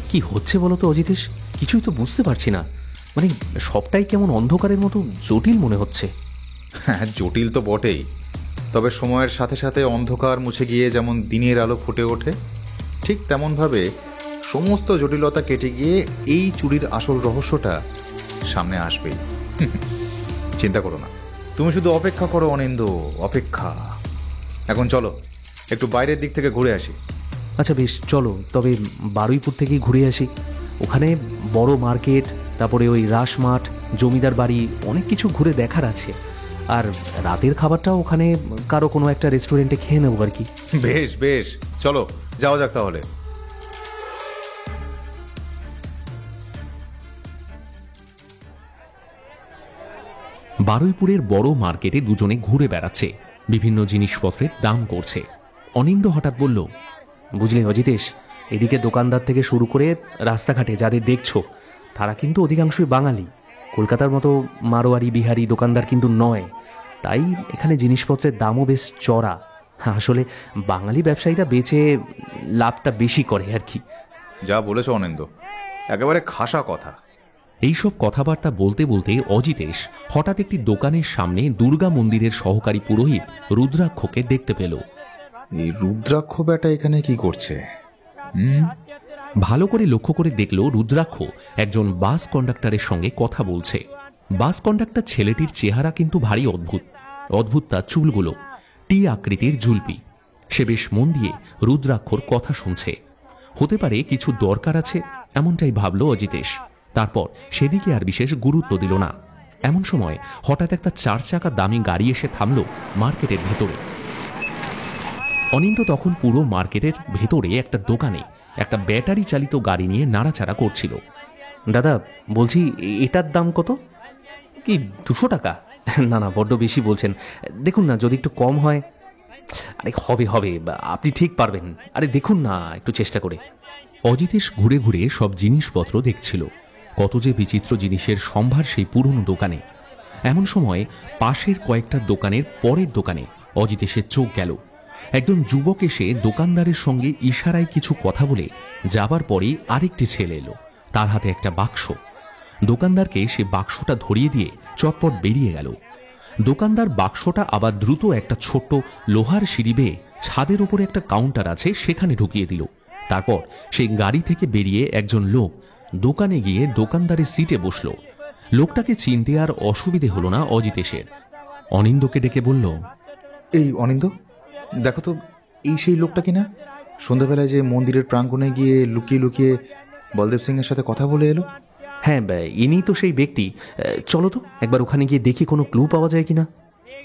কি হচ্ছে বলো তো অজিতেশ? কিছুই তো বুঝতে পারছি না, মানে সবটাই কেমন অন্ধকারের মতো জটিল মনে হচ্ছে। হ্যাঁ, জটিল তো বটেই, তবে সময়ের সাথে সাথে অন্ধকার মুছে গিয়ে যেমন দিনের আলো ফুটে ওঠে, ঠিক তেমনভাবে সমস্ত জটিলতা কেটে গিয়ে এই চুরির আসল রহস্যটা সামনে আসবেই। চিন্তা করো না, তুমি শুধু অপেক্ষা করো অনিন্দ, অপেক্ষা। এখন চলো একটু বাইরের দিক থেকে ঘুরে আসি। আচ্ছা বেশ, চলো তবে বারুইপুর থেকেই ঘুরে আসি। ওখানে বড় মার্কেট, তারপরে ওই রাস মাঠ, জমিদার বাড়ি, অনেক কিছু ঘুরে দেখার আছে। আর রাতের খাবারটাও ওখানে কারো কোনো একটা রেস্টুরেন্টে খেয়ে নেবো আর কি। বেশ বেশ, চলো যাওয়া যাক তাহলে। বারুইপুরের বড় মার্কেটে দুজনে ঘুরে বেড়াচ্ছে, বিভিন্ন জিনিসপত্রের দাম করছে। অনিন্দ হঠাৎ বলল, বুঝলে অজিতেশ, এদিকে দোকানদার থেকে শুরু করে রাস্তাঘাটে যাদের দেখছো তারা কিন্তু অধিকাংশই বাঙালি। কলকাতার মতো মারোয়ারি বিহারি দোকানদার কিন্তু নয়, তাই এখানে জিনিসপত্রের দামও বেশ চড়া। আসলে বাঙালি ব্যবসায়ীরা বেচে লাভটা বেশি করে আর কি। যা বলেছ অনিন্দ, একেবারে খাসা কথা। এইসব কথাবার্তা বলতে বলতে অজিতেশ হঠাৎ একটি দোকানের সামনে দুর্গা মন্দিরের সহকারী পুরোহিত রুদ্রাক্ষকে দেখতে পেল। এই রুদ্রাক্ষ বেটা এখানে কি করছে? ভালো করে লক্ষ্য করে দেখল রুদ্রাক্ষ একজন বাস কন্ডাক্টরের সঙ্গে কথা বলছে। বাস কন্ডাক্টর ছেলেটির চেহারা কিন্তু ভারী অদ্ভুত। অদ্ভুত তার চুলগুলো, টি আকৃতির ঝুলপি। সে বেশ মন দিয়ে রুদ্রাক্ষর কথা শুনছে। হতে পারে কিছু দরকার আছে, এমনটাই ভাবল অজিতেশ। তারপর সেদিকে আর বিশেষ গুরুত্ব দিল না। এমন সময় হঠাৎ একটা 4 চাকা দামি গাড়ি এসে থামল মার্কেটের ভেতরে। অনিন্দ তখন পুরো মার্কেটের ভেতরে একটা দোকানে একটা ব্যাটারি চালিত গাড়ি নিয়ে নাড়াচাড়া করছিল। দাদা বলছি, এটার দাম কত? কি 200 টাকা? না না, বড্ড বেশি বলছেন, দেখুন না যদি একটু কম হয়। আরে হবে হবে, আপনি ঠিক পারবেন, আরে দেখুন না একটু চেষ্টা করে। অজিতেশ ঘুরে ঘুরে সব জিনিসপত্র দেখছিল। কত যে বিচিত্র জিনিসের সম্ভার সেই পুরনো দোকানে। এমন সময় পাশের কয়েকটা দোকানের পরের দোকানে অজিতেশের চোখ গেল। একজন যুবক এসে দোকানদারের সঙ্গে ইশারায় কিছু কথা বলে যাবার পরেই আরেকটি ছেলে এলো। তার হাতে একটা বাক্স, দোকানদারকে সে বাক্সটা ধরিয়ে দিয়ে চটপট বেরিয়ে গেল। দোকানদার বাক্সটা আবার দ্রুত একটা ছোট্ট লোহার সিঁড়ি বেয়ে ছাদের ওপরে একটা কাউন্টার আছে সেখানে ঢুকিয়ে দিল। তারপর সেই গাড়ি থেকে বেরিয়ে একজন লোক দোকানে গিয়ে দোকানদারের সিটে বসল। লোকটাকে চিনতে আর অসুবিধে হলো না অজিতেশের। অনিন্দকে ডেকে বলল, এই অনিন্দ, দেখো তো এই সেই লোকটা কিনা সন্ধ্যাবেলায় যে মন্দিরের প্রাঙ্গণে গিয়ে লুকিয়ে লুকিয়ে বলদেব সিংয়ের সাথে কথা বলে এলো। হ্যাঁ, ইনি তো সেই ব্যক্তি। চলো তো একবার ওখানে গিয়ে দেখি কোনো ক্লু পাওয়া যায় কিনা।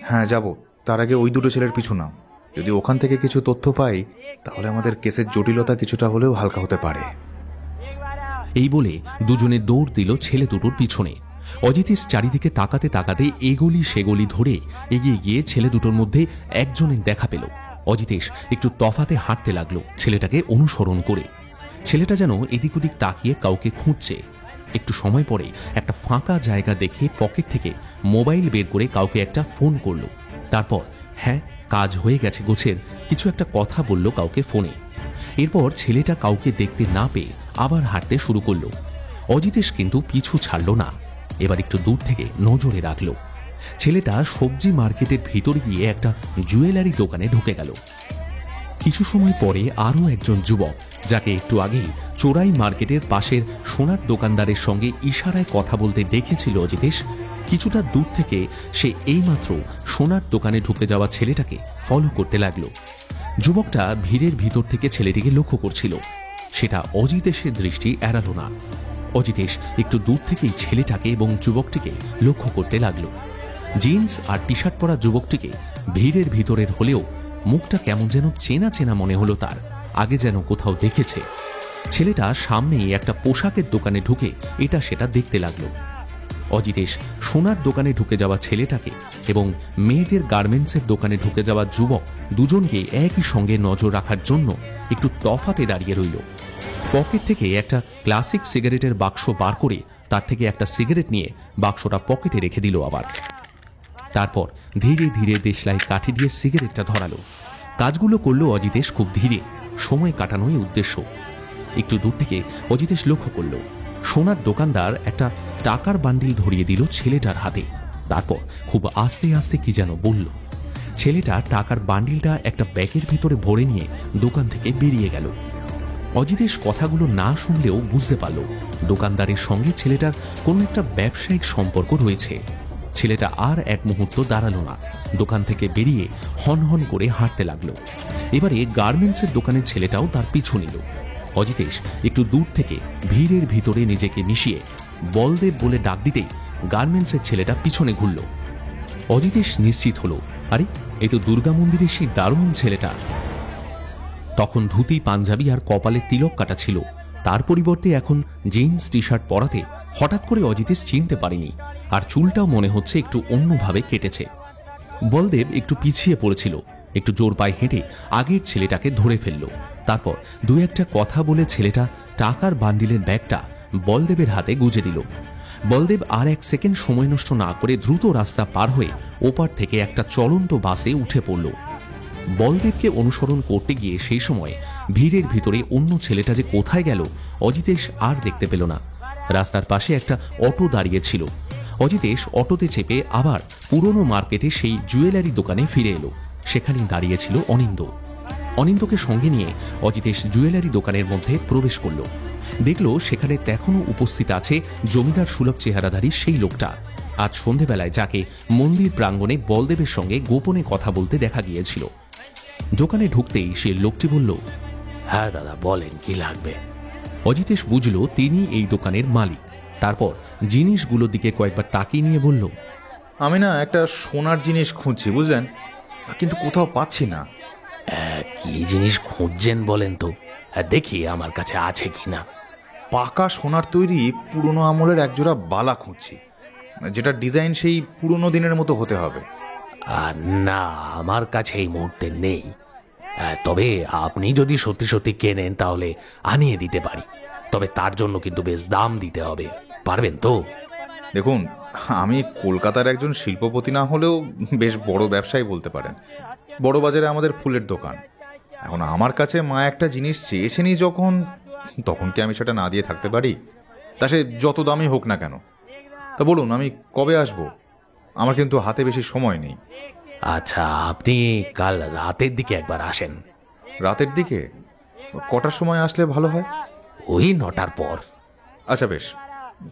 হ্যাঁ যাব, তার আগে ওই দুটো ছেলের পিছু নাও। যদি ওখান থেকে কিছু তথ্য পাই তাহলে আমাদের কেসের জটিলতা কিছুটা হলেও হালকা হতে পারে। এই বলে দুজনে দৌড় দিল ছেলে দুটোর পিছনে। অজিতেশ চারিদিকে তাকাতে তাকাতে এগলি সেগলি ধরে এগিয়ে গিয়ে ছেলে দুটোর মধ্যে একজনের দেখা পেল। অজিতেশ একটু তফাতে হাঁটতে লাগলো ছেলেটাকে অনুসরণ করে। ছেলেটা যেন এদিক ওদিক তাকিয়ে কাউকে খুঁজছে। একটু সময় পরে একটা ফাঁকা জায়গা দেখে পকেট থেকে মোবাইল বের করে কাউকে একটা ফোন করলো। তারপর হ্যাঁ, কাজ হয়ে গেছে গোছের কিছু একটা কথা বলল কাউকে ফোনে। এরপর ছেলেটা কাউকে দেখতে না পেয়ে আবার হাঁটতে শুরু করলো। অজিতেশ কিন্তু পিছু ছাড়ল না, এবার একটু দূর থেকে নজরে রাখলো। ছেলেটা সবজি মার্কেটের ভিতর গিয়ে একটা জুয়েলারি দোকানে ঢুকে গেল। কিছু সময় পরে আরও একজন যুবক, যাকে একটু আগেই চোরাই মার্কেটের পাশের সোনার দোকানদারের সঙ্গে ইশারায় কথা বলতে দেখেছিল অজিতেশ, কিছুটা দূর থেকে সে এইমাত্র সোনার দোকানে ঢুকে যাওয়া ছেলেটাকে ফলো করতে লাগলো। যুবকটা ভিড়ের ভিতর থেকে ছেলেটিকে লক্ষ্য করছিল, সেটা অজিতেশের দৃষ্টি এড়ালো না। অজিতেশ একটু দূর থেকেই ছেলেটাকে এবং যুবকটিকে লক্ষ্য করতে লাগলো। জিন্স আর টি শার্ট পরা যুবকটিকে ভিড়ের ভিতরের হলেও মুখটা কেমন যেন চেনা চেনা মনে হলো তার, আগে যেন কোথাও দেখেছে। ছেলেটা সামনেই একটা পোশাকের দোকানে ঢুকে এটা সেটা দেখতে লাগলো। অজিতেশ সোনার দোকানে ঢুকে যাওয়া ছেলেটাকে এবং মেয়েদের গার্মেন্টসের দোকানে ঢুকে যাওয়া যুবক দুজনকে একই সঙ্গে নজর রাখার জন্য একটু তফাতে দাঁড়িয়ে রইল। পকেট থেকে একটা ক্লাসিক সিগারেটের বাক্স বার করে তার থেকে একটা সিগারেট নিয়ে বাক্সটা পকেটে রেখে দিল আবার। তারপর ধীরে ধীরে দেশলাই কাঠি দিয়ে সিগারেটটা ধরালো। কাজগুলো করলো অজিতেশ খুব ধীরে, সময় কাটানোই উদ্দেশ্য। একটু দূর থেকে অজিতেশ লক্ষ্য করলো সোনার দোকানদার একটা টাকার বান্ডিল ধরিয়ে দিল ছেলেটার হাতে। তারপর খুব আস্তে আস্তে কি যেন বলল। ছেলেটা টাকার বান্ডিলটা একটা ব্যাগের ভিতরে ভরে নিয়ে দোকান থেকে বেরিয়ে গেল। অজিতেশ কথাগুলো না শুনলেও বুঝতে পারল দোকানদারের সঙ্গে ছেলেটার কোনো একটা ব্যবসায়িক সম্পর্ক রয়েছে। ছেলেটা আর এক মুহূর্ত দাঁড়ালো না, দোকান থেকে বেরিয়ে হনহন করে হাঁটতে লাগলো। এবারে গার্মেন্টসের দোকানের ছেলেটাও তার পিছু নিল। অজিতেশ একটু দূর থেকে ভিড়ের ভিতরে নিজেকে মিশিয়ে বলদেব বলে ডাক দিতেই গার্মেন্টসের ছেলেটা পিছনে ঘুরল। অজিতেশ নিশ্চিত হলো, আরে এই তো দুর্গা মন্দিরের সেই দারুণ ছেলেটা। তখন ধুতি পাঞ্জাবি আর কপালে তিলক কাটা ছিল, তার পরিবর্তে এখন জিন্স টি শার্ট পরাতে হঠাৎ করে অজিতেশ চিনতে পারেনি, আর চুলটাও মনে হচ্ছে একটু অন্যভাবে কেটেছে। বলদেব একটু পিছিয়ে পড়েছিল, একটু জোর পায়ে হেঁটে আগের ছেলেটাকে ধরে ফেলল। তারপর দু একটা কথা বলে ছেলেটা টাকার বান্ডিলের ব্যাগটা বলদেবের হাতে গুজে দিল। বলদেব আর এক সেকেন্ড সময় নষ্ট না করে দ্রুত রাস্তা পার হয়ে ওপার থেকে একটা চলন্ত বাসে উঠে পড়ল। বলদেবকে অনুসরণ করতে গিয়ে সেই সময় ভিড়ের ভিতরে অন্য ছেলেটা যে কোথায় গেল অজিতেশ আর দেখতে পেল না। রাস্তার পাশে একটা অটো দাঁড়িয়ে ছিল। অজিতেশ অটোতে চেপে আবার পুরনো মার্কেটে সেই জুয়েলারি দোকানে ফিরে এলো। সেখানেই দাঁড়িয়েছিল অনিন্দ। অনিন্দকে সঙ্গে নিয়ে অজিতেশ জুয়েলারি দোকানের মধ্যে প্রবেশ করল। দেখল সেখানে তখনও উপস্থিত আছে জমিদার সুলভ চেহারাধারী সেই লোকটা, আজ সন্ধেবেলায় যাকে মন্দির প্রাঙ্গণে বলদেবের সঙ্গে গোপনে কথা বলতে দেখা গিয়েছিল। দোকানে ঢুকতেই সে লোকটি বলল, হ্যাঁ দাদা, বলেন কি লাগবে। অজিতেশ বুঝল তিনি এই দোকানের মালিক। তারপর জিনিসগুলোর দিকে কয়েকবার তাকিয়ে নিয়ে বলল, আমি না একটা সোনার জিনিস খুঁজছি, বুঝলেন, কিন্তু কোথাও পাচ্ছি না। কি জিনিস খুঁজছেন বলেন তো, দেখি আমার কাছে আছে কিনা। পাকা সোনার তৈরি পুরনো আমলের একজোড়া বালা খুঁজছি, যেটা ডিজাইন সেই পুরনো দিনের মতো হতে হবে। না, আমার কাছে এই মুহূর্তে নেই। তবে আপনি যদি সত্যি সত্যি কেনেন তাহলে আনিয়ে দিতে পারি, তবে তার জন্য কিন্তু বেশ দাম দিতে হবে, পারবেন তো? দেখুন, আমি কলকাতার একজন শিল্পপতি না হলেও বেশ বড় ব্যবসায়ী বলতে পারেন। বড় বাজারে আমাদের ফুলের দোকান। এখন আমার কাছে মা একটা জিনিস চেয়েছেনই যখন, তখন কি আমি সেটা না দিয়ে থাকতে পারি? তা সে যত দামই হোক না কেন। তা বলুন আমি কবে আসব? আমার কিন্তু হাতে বেশি সময় নেই। আচ্ছা, আপনি কাল রাতের দিকে একবার আসেন। রাতের দিকে? কটার সময় আসলে ভালো হয়? ওই 9টার পর। আচ্ছা বেশ,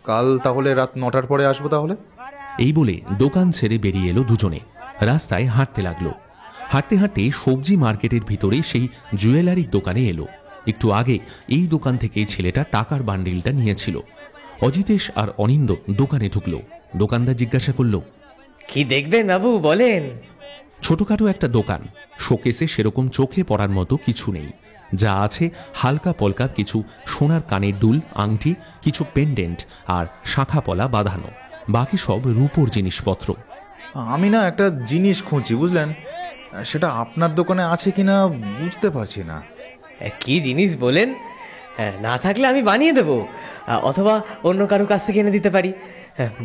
কাল তাহলে রাত 9টার পরে আসবো তাহলে। এই বলে দোকান ছেড়ে বেরিয়ে এলো দুজনে। রাস্তায় হাঁটতে লাগলো। হাঁটতে হাঁটতে সবজি মার্কেটের ভিতরে সেই জুয়েলারির দোকানে এলো। একটু আগে এই দোকান থেকেই ছেলেটা টাকার বান্ডিলটা নিয়েছিল। অজিতেশ আর অনিন্দ দোকানে ঢুকলো। দোকানদার জিজ্ঞাসা করলো, কি দেখবেন বাবু বলেন? ছোটখাটো একটা দোকান, শোকেসে সেরকম চোখে পড়ার মতো কিছু নেই। যা আছে হালকা পলকা কিছু সোনার কানের দুল, আংটি, কিছু পেন্ডেন্ট আর শাঁখা পলা বাঁধানো। বাকি সব রূপোর জিনিসপত্র। আমি না একটা জিনিস খুঁজছি, বুঝলেন? সেটা আপনার দোকানে আছে কিনা বুঝতে পারছি না। কি জিনিস বলেন? না থাকলে আমি বানিয়ে দেবো, অথবা অন্য কারো কাছ থেকে এনে দিতে পারি।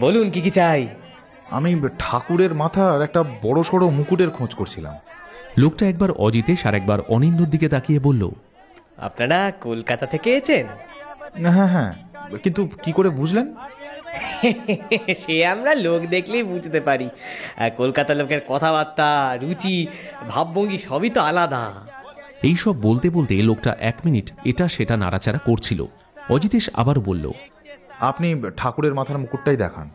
বলুন কি কি চাই। আমি ঠাকুরের মাথার একটা বড় সড়ো মুকুটের খোঁজ করছিলাম। লোকটা একবার অজিতেশ আর একবার অনিন্দর দিকে তাকিয়ে বলল, আপনারা কলকাতা থেকে এসেছেন? হ্যাঁ হ্যাঁ, কিন্তু কি করে বুঝলেন? সে আমরা লোক দেখলেই বুঝতে পারি। কলকাতা লোকের কথাবার্তা, রুচি, ভাবভঙ্গি সবই তো আলাদা। এইসব বলতে বলতে লোকটা 1 মিনিট এটা সেটা নাড়াচাড়া করছিল। অজিতেশ আবার বলল, আপনি ঠাকুরের মাথার মুকুটটাই দেখান।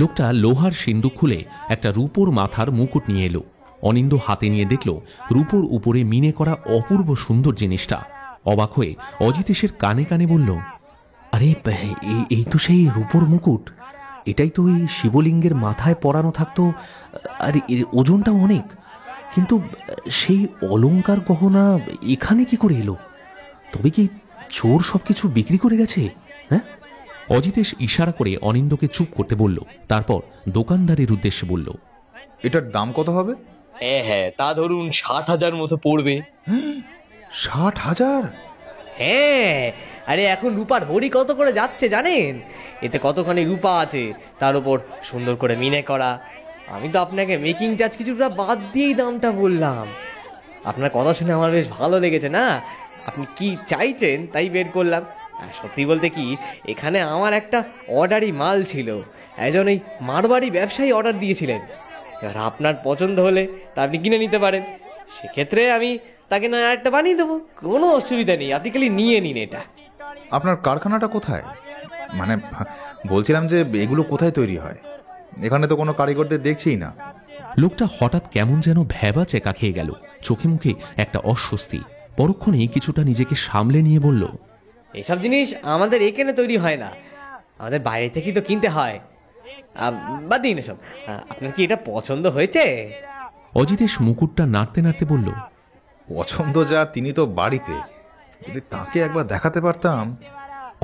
লোকটা লোহার সিন্দুক খুলে একটা রূপোর মাথার মুকুট নিয়ে এলো। অনিন্দ হাতে নিয়ে দেখল রূপোর উপরে মিনে করা অপূর্ব সুন্দর জিনিসটা। অবাক হয়ে অজিতেশের কানে কানে বলল, আরে এই তো সেই রূপোর মুকুট। এটাই তো ওই শিবলিঙ্গের মাথায় পরানো থাকতো, আর এর ওজনটাও অনেক। কিন্তু সেই অলংকার গহনা এখানে কি করে এলো? তবে কি চোর সবকিছু বিক্রি করে গেছে? হ্যাঁ? অজিতেশ ইশারা করে অনিন্দকে চুপ করতে বলল। তারপর দোকানদারের উদ্দেশ্যে বলল, এটার দাম কত হবে? হ্যাঁ, তা ধরুন 60,000 মতো পড়বে। 60,000? হ্যাঁ, আরে এখন রূপার ভরি কত করে যাচ্ছে জানেন? এতে কতখানি রূপা আছে, তার উপর সুন্দর করে মিনে করা। আমি তো আপনাকে মেকিং চার্জ কিছুটা বাদ দিয়েই দামটা বললাম। আপনার কথা শুনে আমার বেশ ভালো লেগেছে না? আপনি কি চাইছেন তাই বের করলাম। আর সত্যি বলতে কি, এখানে আমার একটা অর্ডারই মাল ছিল। একজন এই মারবাড়ি ব্যবসায়ী অর্ডার দিয়েছিলেন। এবার আপনার পছন্দ হলে তা আপনি কিনে নিতে পারেন। সেক্ষেত্রে আমি তাকে না একটা বানিয়ে দেবো, কোনো অসুবিধা নেই। আপনি খালি নিয়ে নিন এটা। আপনার কারখানাটা কোথায়? মানে বলছিলাম যে এগুলো কোথায় তৈরি হয়? এখানে তো কোনো কারিগরদের দেখছিই না। লোকটা হঠাৎ কেমন যেন ভ্যাবা চেকা খেয়ে গেল। চোখে মুখে একটা অস্বস্তি। পরক্ষণেই কিছুটা নিজেকে সামলে নিয়ে বলল, এসব জিনিস আমাদের এখানে তৈরি হয় না, আমাদের বাইরে থেকেই তো কিনতে হয়। বাদ দিন এসব। আপনার কি এটা পছন্দ হয়েছে? অজিতেশ মুকুটটা নাড়তে নাড়তে বলল, পছন্দ যার তিনি তো বাড়িতে, যদি তাকে একবার দেখাতে পারতাম।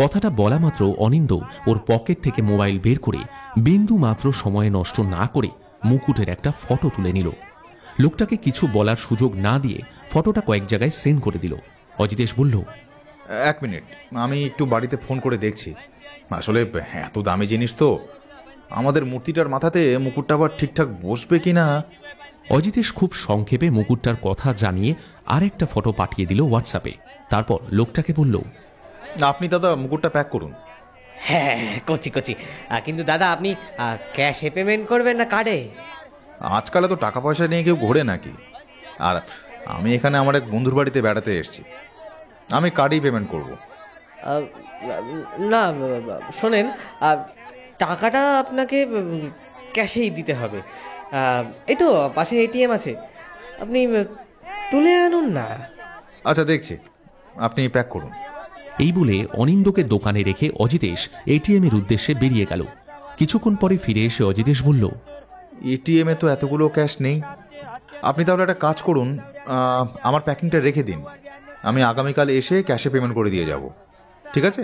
কথাটা বলা মাত্র অনিন্দ ওর পকেট থেকে মোবাইল বের করে বিন্দু মাত্র সময় নষ্ট না করে মুকুটের একটা ফটো তুলে নিল। লোকটাকে কিছু বলার সুযোগ না দিয়ে ফটোটা কয়েক জায়গায় সেন্ড করে দিল। অজিতেশ বলল, 1 মিনিট, আমি একটু বাড়িতে ফোন করে দেখছি। আসলে এত দামি জিনিস তো, আমাদের মূর্তিটার মাথাতে মুকুটটা আবার ঠিকঠাক বসবে কিনা। অজিতেশ খুব সংক্ষেপে মুকুটটার কথা জানিয়ে আরেকটা ফটো পাঠিয়ে দিল হোয়াটসঅ্যাপে। তারপর লোকটাকে বলল, আপনি দাদা মুকুটটা প্যাক করুন। হ্যাঁ, করছি। কিন্তু দাদা আপনি ক্যাশে পেমেন্ট করবেন না কার্ডে? আজকাল তো টাকা পয়সা নিয়ে কেউ ঘোরে নাকি? আর আমি এখানে আমার এক বন্ধুর বাড়িতে বেড়াতে এসেছি, আমি কার্ডেই পেমেন্ট করব। না শোনেন, টাকাটা আপনাকে ক্যাশেই দিতে হবে। এই তো পাশে এটিএম আছে, আপনি তুলে আনুন না। আচ্ছা দেখছি, আপনি প্যাক করুন। এই বলে অনিন্দকে দোকানে রেখে অজিতেশ এটিএমের উদ্দেশ্যে বেরিয়ে গেল। কিছুক্ষণ পরে ফিরে এসে অজিতেশ বলল, এটিএমে তো এতগুলো ক্যাশ নেই। আপনি তাহলে একটা কাজ করুন, আমার প্যাকিংটা রেখে দিন, আমি আগামীকাল এসে ক্যাশে পেমেন্ট করে দিয়ে যাব, ঠিক আছে?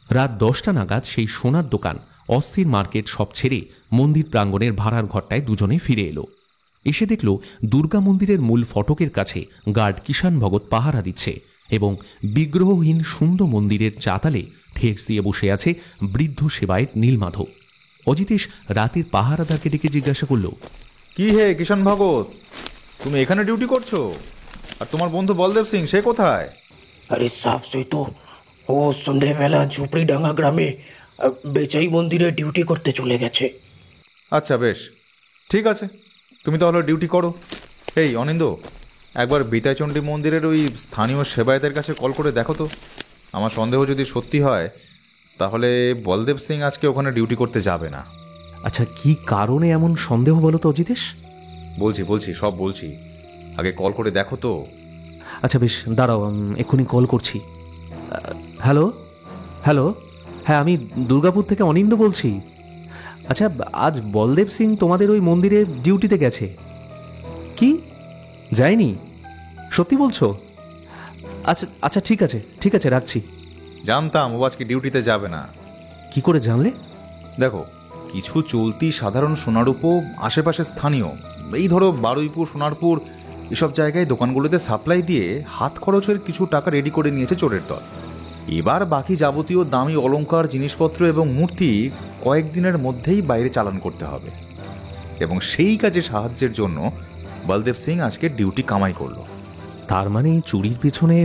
রাত 10টা নাগাদ সেই সোনার দোকান, অস্থির মার্কেট সব ছেড়ে মন্দির প্রাঙ্গণের ভাড়ার ঘরটায় দুজনে ফিরে এলো। এসে দেখল দুর্গা মন্দিরের মূল ফটকের কাছে গার্ড কিষাণ ভগত পাহারা দিচ্ছে এবং বিগ্রহহীন সুন্দর মন্দিরের চাতালে ঠেস দিয়ে বসে আছে বৃদ্ধ সেবায়েত নীলমাধব। অজিতেশ রাতের পাহারাদারকে ডেকে জিজ্ঞাসা করল, কি হে কিষাণ ভগত, তুমি এখানে ডিউটি করছো? আর তোমার বন্ধু বলদেব সিং সে কোথায়? अरे साहब से तो ও সন্ধেবেলা ঝুপড়িডাঙ্গা গ্রামে বেচাই মন্দিরে ডিউটি করতে চলে গেছে। আচ্ছা বেশ, ঠিক আছে, তুমি তাহলে ডিউটি করো। এই অনিন্দ, একবার বিতাইচণ্ডী মন্দিরের ওই স্থানীয় সেবায়েতের কাছে কল করে দেখো তো। আমার সন্দেহ যদি সত্যি হয় তাহলে বলদেব সিং আজকে ওখানে ডিউটি করতে যাবে না। আচ্ছা, কি কারণে এমন সন্দেহ বলো তো অজিতেশ? বলছি সব বলছি, আগে কল করে দেখো তো। আচ্ছা বেশ, দাঁড়াও, এক্ষুনি কল করছি। হ্যালো হ্যালো, হ্যাঁ আমি দুর্গাপুর থেকে অনিন্দ বলছি। আচ্ছা, আজ বলদেব সিং তোমাদের ওই মন্দিরে ডিউটিতে গেছে? কি, যায়নি? সত্যি বলছো? আচ্ছা আচ্ছা, ঠিক আছে, রাখছি। জানতাম ও আজকে ডিউটিতে যাবে না। কি করে জানলে? দেখো, কিছু চলতি সাধারণ সোনারূপো আশেপাশে স্থানীয়, এই ধরো বারুইপুর, সোনারপুর, এসব জায়গায় দোকানগুলোতে সাপ্লাই দিয়ে হাত খরচের কিছু টাকা রেডি করে নিয়েছে চোরের দল। এবার বাকি যাবতীয় দামি অলংকার, জিনিসপত্র এবং মূর্তি কয়েকদিনের মধ্যেই বাইরে চালান করতে হবে, এবং সেই কাজে সাহায্যের জন্য বলদেব সিং আজকে ডিউটি কামাই করলো। তার মানে এই চুরির পিছনে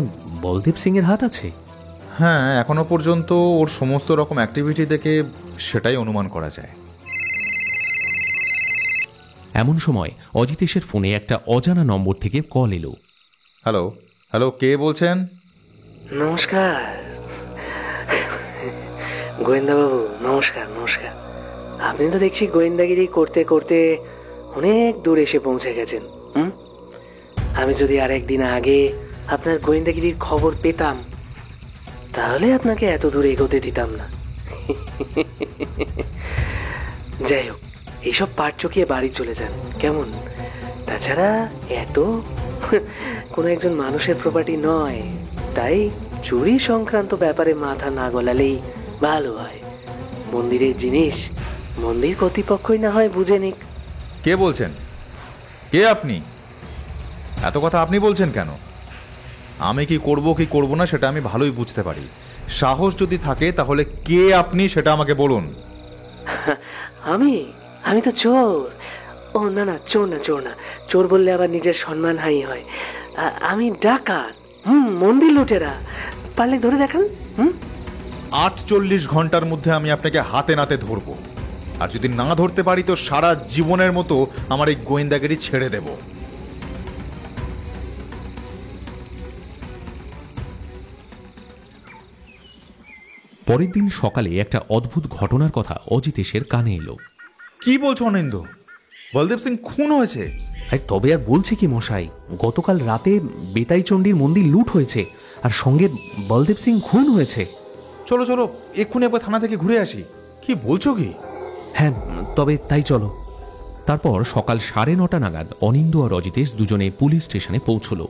বলদেব সিং এর হাত আছে? হ্যাঁ, এখনো পর্যন্ত ওর সমস্ত রকম অ্যাক্টিভিটি দেখে সেটাই অনুমান করা যায়। এমন সময় অজিতেশের ফোনে একটা অজানা নম্বর থেকে কল এলো। হ্যালো, কে বলছেন? নমস্কার গোয়েন্দাবাবু, নমস্কার। আপনি তো দেখছি গোয়েন্দাগিরি করতে করতে অনেক দূর এসে পৌঁছে গেছেন। আমি যদি আর একদিন আগে আপনার গোয়েন্দাগিরির খবর পেতাম তাহলে আপনাকে এত দূর এগোতে দিতাম না। যাই হোক, এইসব পাট চকিয়ে বাড়ি চলে যান কেমন? তাছাড়া এত কোনো একজন মানুষের প্রপার্টি নয়, তাই চুরি সংক্রান্ত ব্যাপারে মাথা না গলালেই ভালো হয়। মন্দিরের জিনিস মন্দির কর্তৃপক্ষই না হয় বুঝে নিক। কে বলছেন? কে আপনি? এত কথা আপনি বলছেন কেন? আমি কি করব না সেটা আমি ভালোই বুঝতে পারি। সাহস যদি থাকে তাহলে কে আপনি সেটা আমাকে বলুন। আমি তো চোর। ও না, চোর না। চোর বললে আবার নিজের সম্মান হাই হয়। আমি ডাকাত, মন্দির লুটেরা। পারলে ধরে দেখান। 48 ঘন্টার মধ্যে আমি আপনাকে হাতে নাতে ধরবো, আর যদি না ধরতে পারি তো সারা জীবনের মতো আমার এই গোয়েন্দাগিরি ছেড়ে দেব। পরের দিন সকালে একটা অদ্ভুত ঘটনার কথা অজিতেশের কানে এলো। কি বলছো অনিন্দ? বলদেব সিং খুন হয়েছে? তবে আর বলছে কি মশাই, গতকাল রাতে বেতাইচণ্ডীর মন্দির লুট হয়েছে, আর সঙ্গে বলদেব সিং খুন হয়েছে। চলো এক্ষুনি একবার থানা থেকে ঘুরে আসি। কি বলছো কি? হ্যাঁ, তবে তাই চলো। তারপর সকাল 9:30 নাগাদ অনিন্দ আর অজিতেশ দুজনে পুলিশ স্টেশনে পৌঁছল।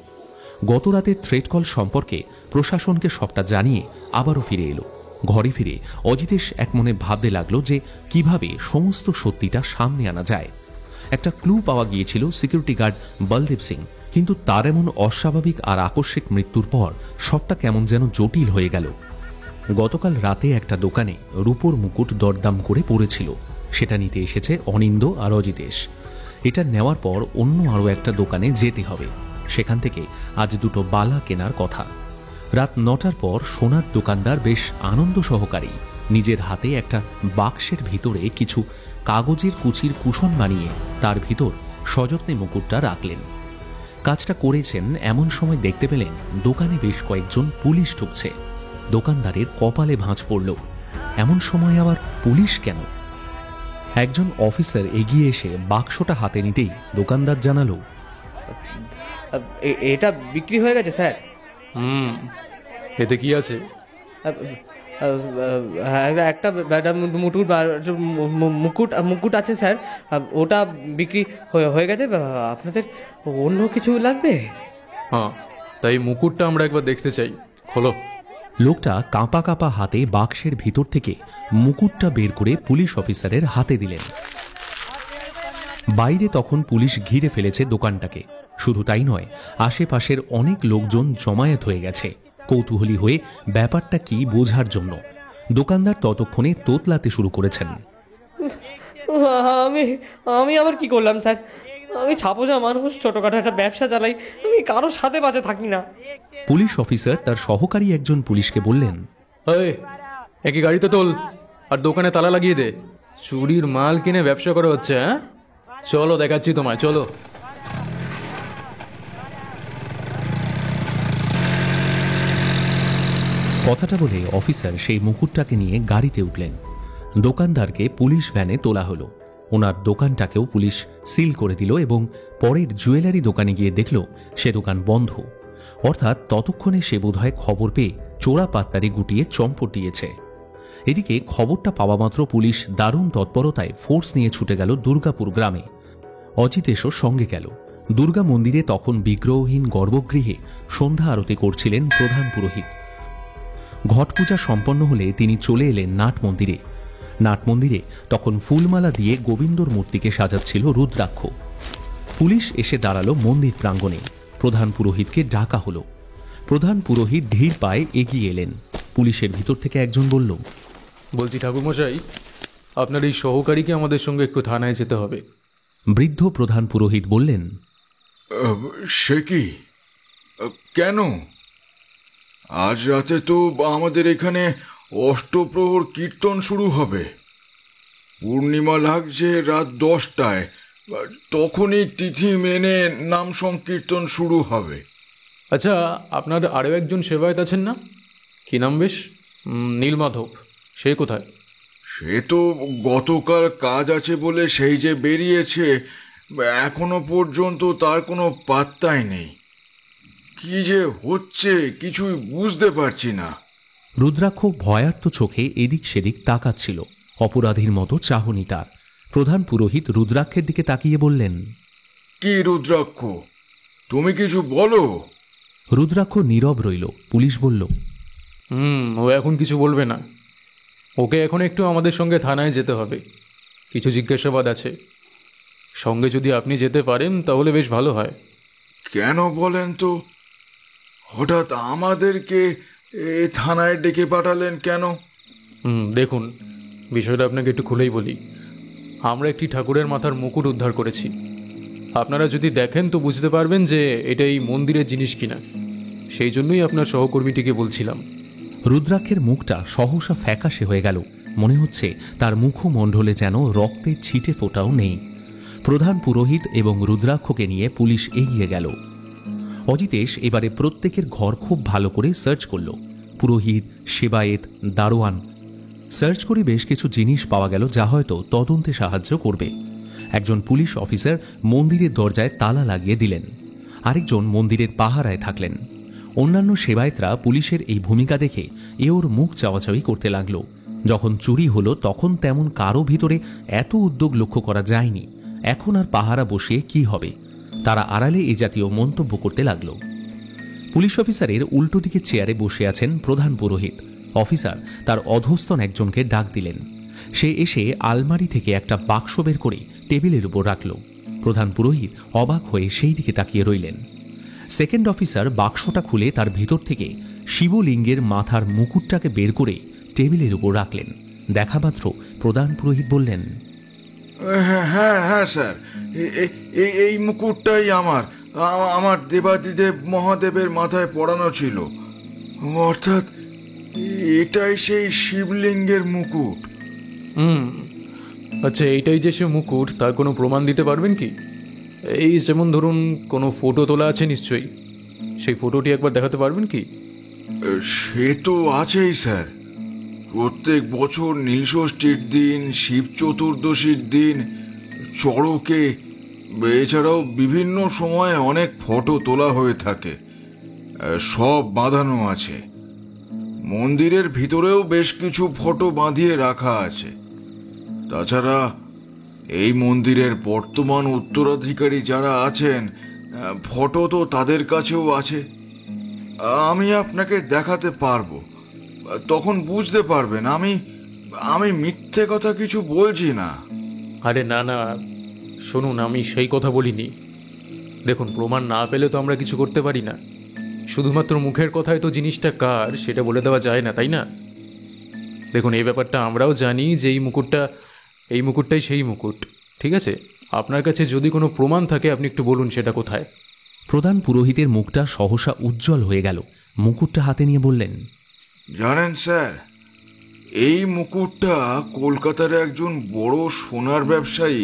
গত রাতে থ্রেট কল সম্পর্কে প্রশাসনকে সবটা জানিয়ে আবারও ফিরে এলো। ঘরে ফিরে অজিতেশ এক মনে ভাবতে লাগলো যে কিভাবে সমস্ত সত্যিটা সামনে আনা যায়। একটা ক্লু পাওয়া গিয়েছিল সিকিউরিটি গার্ড বলদেব সিং, কিন্তু তার এমন অস্বাভাবিক আর আকস্মিক মৃত্যুর পর সবটা কেমন যেন জটিল হয়ে গেল। গতকাল রাতে একটা দোকানে রূপোর মুকুট দরদাম করে পড়েছিল, সেটা নিতে এসেছে অনিন্দ আর অজিতেশ। এটা নেওয়ার পর অন্য আরও একটা দোকানে যেতে হবে, সেখান থেকে আজ দুটো বালা কেনার কথা। রাত 9টার পর সোনার দোকানদার বেশ আনন্দ সহকারী নিজের হাতে একটা বাক্সের ভিতরে কিছু কাগজের কুচির কুশন বানিয়ে তার ভিতর সযত্নে মুকুটটা রাখলেন। কাজটা করেছেন এমন সময় দেখতে পেলেন দোকানে বেশ কয়েকজন পুলিশ ঢুকছে। দোকানদারের কপালে ভাঁজ পড়ল, এমন সময় আবার পুলিশ কেন? একজন অফিসার এগিয়ে এসে বাক্সটা হাতে নিতেই দোকানদার জানালো, এটা বিক্রি হয়ে গেছে স্যার। এতে কি আছে? একটা মুকুট আছে স্যার, ওটা বিক্রি হয়ে গেছে। আপনাদের অন্য কিছু লাগবে? হ্যাঁ, তাই মুকুটটা আমরা একবার দেখতে চাই। খোলো। লোকটা কাঁপা কাঁপা হাতে বাক্সের ভিতর থেকে মুকুটটা বের করে পুলিশ অফিসারের হাতে দিলেন। বাইরে তখন পুলিশ ঘিরে ফেলেছে দোকানটাকে। শুধু তাই নয়, আশেপাশের অনেক লোকজন জমায়েত হয়ে গেছে কৌতূহলী হয়ে ব্যাপারটা কি বোঝার জন্য। দোকানদার ততক্ষণে তোতলাতে শুরু করেছেন। আমি আবার কি করলাম স্যার? আমি ছাপোজা মানুষ, ছোটখাটো একটা ব্যবসা চালাই, আমি কারোর সাথে বাজে থাকি না। পুলিশ অফিসার তার সহকারী একজন পুলিশকে বললেন, ওই একই গাড়িতে তোল আর দোকানে তালা লাগিয়ে দে। চুরির মাল কিনে ব্যবসা করা হচ্ছে, হ্যাঁ? চলো দেখাচ্ছি তোমায়, চলো। কথাটা বলে অফিসার সেই মুকুটটাকে নিয়ে গাড়িতে উঠলেন। দোকানদারকে পুলিশ ভ্যানে তোলা হলো। ওনার দোকানটাকেও পুলিশ সিল করে দিল এবং পরের জুয়েলারি দোকানে গিয়ে দেখল সে দোকান বন্ধ। অর্থাৎ ততক্ষণে সে বোধহয় খবর পেয়ে চোরা পাত্তারি গুটিয়ে চম্পট দিয়েছে। এদিকে খবরটা পাওয়া মাত্র পুলিশ দারুণ তৎপরতায় ফোর্স নিয়ে ছুটে গেল দুর্গাপুর গ্রামে। অজিতেশও সঙ্গে গেল। দুর্গা মন্দিরে তখন বিগ্রহহীন গর্ভগৃহে সন্ধ্যা আরতি করছিলেন প্রধান পুরোহিত। ঘট পূজা সম্পন্ন হলে তিনি চলে এলেন নাট মন্দিরে। নাট মন্দিরে তখন ফুলমালা দিয়ে গোবিন্দর মূর্তিকে সাজাচ্ছিল রুদ্রাক্ষ। পুলিশ এসে দাঁড়ালো মন্দির প্রাঙ্গণে। প্রধান পুরোহিতকে ডাকা হলো। প্রধান পুরোহিত ধীর পায়ে এগিয়ে এলেন। পুলিশের ভিতর থেকে একজন বলল, বলছি ঠাকুরমশাই, আপনার এই সহকারীকে আমাদের সঙ্গে একটু থানায় যেতে হবে। বৃদ্ধ প্রধান পুরোহিত বললেন, সে কি, কেন? আজ রাতে তো আমাদের এখানে অষ্টপ্রহর কীর্তন শুরু হবে। পূর্ণিমা লাগছে রাত 10টায়, তখনই তিথি মেনে নাম সংকীর্তন শুরু হবে। আচ্ছা, আপনার আরও একজন সেবায়েত আছেন না? কি নাম বেশ? নীলমাধব, সে কোথায়? সে তো গতকাল কাজ আছে বলে সেই যে বেরিয়েছে, এখনো পর্যন্ত তার কোনো পাত্তাই নেই। কি যে হচ্ছে কিছুই বুঝতে পারছি না। রুদ্রাক্ষ ভয়ার্ত চোখে এদিক সেদিক তাকাচ্ছিল। অপরাধীর মতো চাহনি তার। প্রধান পুরোহিত রুদ্রাক্ষের দিকে তাকিয়ে বললেন, কি রুদ্রাক্ষ, তুমি কিছু বলো। রুদ্রাক্ষ নীরব রইল। পুলিশ বলল, ও এখন কিছু বলবে না। ওকে এখন একটু আমাদের সঙ্গে থানায় যেতে হবে, কিছু জিজ্ঞাসাবাদ আছে। সঙ্গে যদি আপনি যেতে পারেন তাহলে বেশ ভালো হয়। কেন বলেন তো? হঠাৎ আমাদেরকে থানায় ডেকে পাঠালেন কেন? দেখুন, বিষয়টা আপনাকে একটু খুলেই বলি। আমরা একটি ঠাকুরের মাথার মুকুট উদ্ধার করেছি। আপনারা যদি দেখেন তো বুঝতে পারবেন যে এটা এই মন্দিরের জিনিস কিনা। সেই জন্যই আপনার সহকর্মীটিকে বলছিলাম। রুদ্রাক্ষের মুখটা সহসা ফ্যাকাশে হয়ে গেল। মনে হচ্ছে তার মুখমণ্ডলে যেন রক্তের ছিটে ফোটাও নেই। প্রধান পুরোহিত এবং রুদ্রাক্ষকে নিয়ে পুলিশ এগিয়ে গেল। অজিতেশ এবারে প্রত্যেকের ঘর খুব ভালো করে সার্চ করল। পুরোহিত, সেবায়েত, দারোয়ান। সার্চ করে বেশ কিছু জিনিস পাওয়া গেল যা হয়তো তদন্তে সাহায্য করবে। একজন পুলিশ অফিসার মন্দিরের দরজায় তালা লাগিয়ে দিলেন। আরেকজন মন্দিরের পাহারায় থাকলেন। অন্যান্য সেবায়েতরা পুলিশের এই ভূমিকা দেখে ওর মুখ চাওয়াচাওয়ি করতে লাগলো। যখন চুরি হলো তখন তেমন কারো ভিতরে এত উদ্যোগ লক্ষ্য করা যায়নি। এখন আর পাহারা বসিয়ে কি হবে? তারা আড়ালে এ জাতীয় মন্তব্য করতে লাগলো। পুলিশ অফিসারের উল্টো দিকে চেয়ারে বসে আছেন প্রধান পুরোহিত। অফিসার তার অধস্তন একজনকে ডাক দিলেন। সে এসে আলমারি থেকে একটা বাক্স বের করে টেবিলের উপর রাখল। প্রধান পুরোহিত অবাক হয়ে সেই দিকে তাকিয়ে রইলেন। সেকেন্ড অফিসার বাক্সটা খুলে তার ভিতর থেকে শিবলিঙ্গের মাথার মুকুটটাকে বের করে টেবিলের উপর রাখলেন। দেখা মাত্র প্রধান পুরোহিত বললেন, হ্যাঁ হ্যাঁ হ্যাঁ স্যার, এই মুকুটটাই আমার দেবাদিদেব মহাদেবের মাথায় পরানো ছিল। অর্থাৎ এটাই সেই শিবলিঙ্গের মুকুট। আচ্ছা, এইটাই যে সে মুকুট তার কোনো প্রমাণ দিতে পারবেন কি? এই যেমন ধরুন কোনো ফটো তোলা আছে নিশ্চয়ই, সেই ফটোটি একবার দেখাতে পারবেন কি? সে তো আছেই স্যার। প্রত্যেক বছর নীলষষ্ঠীর দিন, শিব চতুর্দশীর দিন, চড়কে, এছাড়াও বিভিন্ন সময়ে অনেক ফটো তোলা হয়ে থাকে। সব বাঁধানো আছে। মন্দিরের ভিতরেও বেশ কিছু ফটো বাঁধিয়ে রাখা আছে। তাছাড়া এই মন্দিরের বর্তমান উত্তরাধিকারী যারা আছেন, ফটো তো তাদের কাছেও আছে। আমি আপনাকে দেখাতে পারবো, তখন বুঝতে পারবেন আমি মিথ্যে কথা কিছু বলছি না। আরে না না, শুনুন, আমি সেই কথা বলিনি। দেখুন, প্রমাণ না পেলে তো আমরা কিছু করতে পারি না। শুধুমাত্র মুখের কথায় তো জিনিসটা কার সেটা বলে দেওয়া যায় না, তাই না? দেখুন, এই ব্যাপারটা আমরাও জানি যে এই মুকুটটাই সেই মুকুট। ঠিক আছে, আপনার কাছে যদি কোনো প্রমাণ থাকে আপনি একটু বলুন সেটা কোথায়। প্রধান পুরোহিতের মুখটা সহসা উজ্জ্বল হয়ে গেল। মুকুটটা হাতে নিয়ে বললেন, জানেন স্যার, এই মুকুটটা কলকাতার একজন বড় সোনার ব্যবসায়ী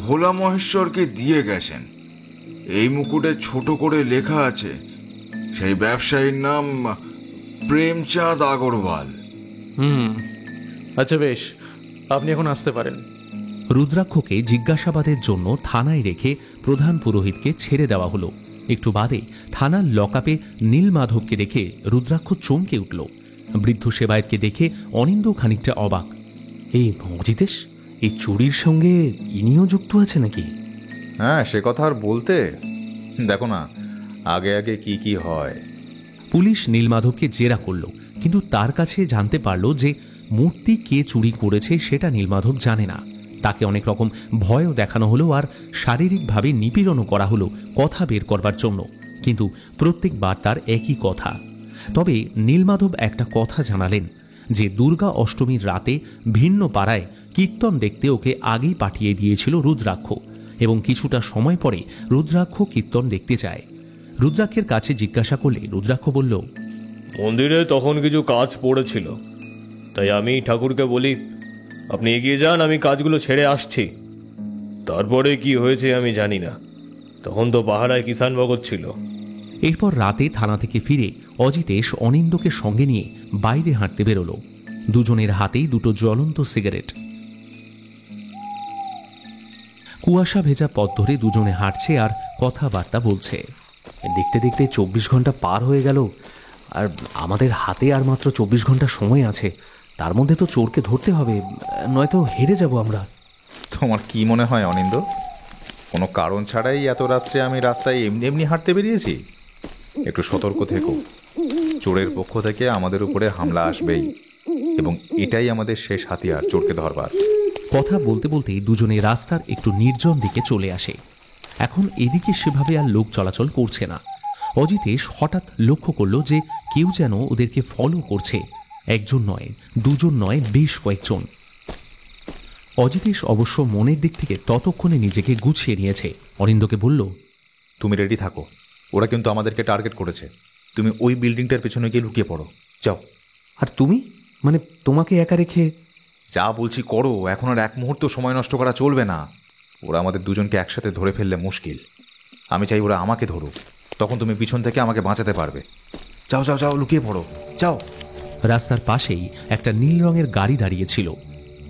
ভোলা মহেশ্বরকে দিয়ে গেছেন। এই মুকুটে ছোট করে লেখা আছে সেই ব্যবসায়ীর নাম প্রেমচাঁদ আগরওয়াল। আচ্ছা বেশ, আপনি এখন আসতে পারেন। রুদ্রাক্ষকে জিজ্ঞাসাবাদের জন্য থানায় রেখে প্রধান পুরোহিতকে ছেড়ে দেওয়া হলো। একটু বাদে থানার লকআপে নীলমাধবকে দেখে রুদ্রাক্ষ চমকে উঠল। বৃদ্ধ সেবায়েতকে দেখে অনিন্দ খানিকটা অবাক। এই অজিতেশ, এই চুরির সঙ্গে ইনিও যুক্ত আছে নাকি? হ্যাঁ, সে কথা আর বলতে। দেখো না আগে আগে কি কি হয়। পুলিশ নীলমাধবকে জেরা করল, কিন্তু তার কাছে জানতে পারল যে মূর্তি কে চুরি করেছে সেটা নীলমাধব জানে না। তাকে অনেক রকম ভয়ও দেখানো হলো আর শারীরিকভাবে নিপীড়নও করা হলো কথা বের করবার জন্য, কিন্তু প্রত্যেকবার তার একই কথা। তবে নীলমাধব একটা কথা জানালেন যে দুর্গা অষ্টমীর রাতে ভিন্ন পাড়ায় কীর্তন দেখতে ওকে আগেই পাঠিয়ে দিয়েছিল রুদ্রাক্ষ, এবং কিছুটা সময় পরে রুদ্রাক্ষ কীর্তন দেখতে যায়। রুদ্রাক্ষের কাছে জিজ্ঞাসা করলে রুদ্রাক্ষ বলল, মন্দিরে তখন কিছু কাজ পড়েছিল, তাই আমি ঠাকুরকে বলি আপনি এগিয়ে যান, আমি কাজগুলো ছেড়ে আসছি। তারপরে কি হয়েছে আমি জানি না, তখন তো পাহাড়ায় কিষান ভগত ছিল। এরপর রাতে থানা থেকে ফিরে অজিতেশ অনিন্দকে সঙ্গে নিয়ে বাইরে হাঁটতে বেরোল। দুজনের হাতেই দুটো জ্বলন্ত সিগারেট। কুয়াশা ভেজা পথ ধরে দুজনে হাঁটছে আর কথাবার্তা বলছে। দেখতে দেখতে 24 ঘন্টা পার হয়ে গেল, আর আমাদের হাতে আর মাত্র 24 ঘন্টা সময় আছে। তার মধ্যে তো চোরকে ধরতে হবে, নয়তো হেরে যাব আমরা। তোমার কি মনে হয় অনিন্দ, কোনো কারণ ছাড়াই এত রাত্রে আমি রাস্তায় এমনি এমনি হাঁটতে বেরিয়েছি? একটু সতর্ক থেকো, চোরের পক্ষ থেকে আমাদের উপরে হামলা আসবেই, এবং এটাই আমাদের শেষ হাতিয়ার চোরকে ধরবার। কথা বলতে বলতেই দুজনে রাস্তার একটু নির্জন দিকে চলে আসে। এখন এদিকে সেভাবে আর লোক চলাচল করছে না। অজিতেশ হঠাৎ লক্ষ্য করল যে কেউ যেন ওদেরকে ফলো করছে। একজন নয়, দুজন নয়, বেশ কয়েকজন। অজিতেশ অবশ্য মনের দিক থেকে ততক্ষণে নিজেকে গুছিয়ে নিয়েছে। অরিন্দকে বলল, তুমি রেডি থাকো, ওরা কিন্তু আমাদেরকে টার্গেট করেছে। তুমি ওই বিল্ডিংটার পেছনে গিয়ে লুকিয়ে পড়ো, যাও। আর তুমি, মানে তোমাকে একা রেখে? যা বলছি করো, এখন আর এক মুহূর্ত সময় নষ্ট করা চলবে না। ওরা আমাদের দুজনকে একসাথে ধরে ফেললে মুশকিল। আমি চাই ওরা আমাকে ধরুক, তখন তুমি পিছন থেকে আমাকে বাঁচাতে পারবে। যাও যাও যাও, লুকিয়ে পড়ো, যাও। রাস্তার পাশেই একটা নীল রঙের গাড়ি দাঁড়িয়েছিল।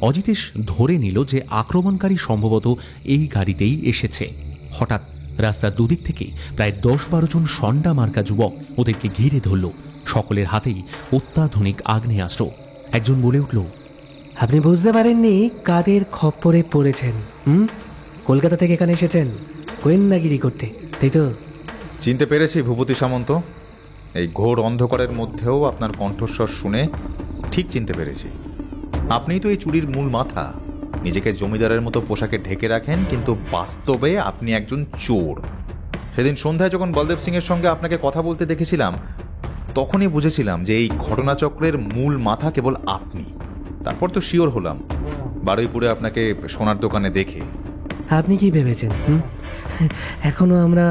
অজিতেশ ধরে নিল যে আক্রমণকারী সম্ভবত এই গাড়িতেই এসেছে। হঠাৎ রাস্তার দুদিক থেকে প্রায় 10-12 জন সন্ডা মার্কা যুবক ওদেরকে ঘিরে ধরল। সকলের হাতেই অত্যাধুনিক আগ্নেয়াস্ত্র। একজন বলে উঠল, আপনি বুঝতে পারেননি কাদের খপ্পরে পড়েছেন? কলকাতা থেকে এখানে এসেছেন গোয়েন্দাগিরি করতে, তাই তো? চিনতে পেরেছি ভূপতি সামন্ত। এই ঘোর অন্ধকারের মধ্যেও আপনার কণ্ঠস্বর শুনে ঠিক চিনতে পেরেছি। আপনিই তো এই চুরির মূল মাথা। নিজেকে জমিদারের মতো পোশাকে ঢেকে রাখেন, কিন্তু বাস্তবে আপনি একজন চোর। সেদিন সন্ধ্যায় যখন বলদেব সিংয়ের সঙ্গে আপনাকে কথা বলতে দেখেছিলাম, তখনই বুঝেছিলাম যে এই ঘটনাচক্রের মূল মাথা কেবল আপনি। তারপর তো শিওর হলাম বারুইপুরে আপনাকে সোনার দোকানে দেখে। আপনি কি ভেবেছেন এখনো আমরা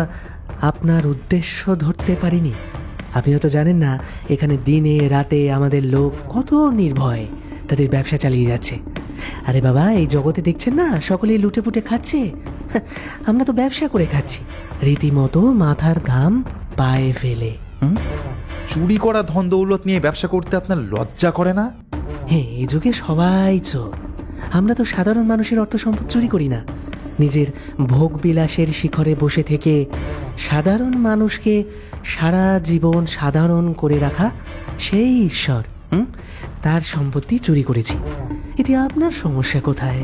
আপনার উদ্দেশ্য ধরতে পারিনি? আপনি হয়তো জানেন না এখানে দিনে রাতে আমাদের লোক কত নির্ভয় তাদের ব্যবসা চালিয়ে যাচ্ছে। আরে বাবা, এই জগতে দেখছেন না সকলেই লুটে পুটে খাচ্ছে, আমরা তো ব্যবসা করে খাচ্ছি রীতিমতো মাথার ঘাম পায়ে ফেলে। চুরি করা ধন দৌলত নিয়ে ব্যবসা করতে আপনার লজ্জা করে না? হ্যাঁ, এই যুগে সবাই চোর। আমরা তো সাধারণ মানুষের অর্থ সম্পদ চুরি করি না, নিজের ভোগ বিলাসের শিখরে বসে থেকে সাধারণ মানুষকে সারা জীবন সাধারণ করে রাখা সেই ঈশ্বর, তার সম্পত্তি চুরি করেছি। এতে আপনার সমস্যা কোথায়?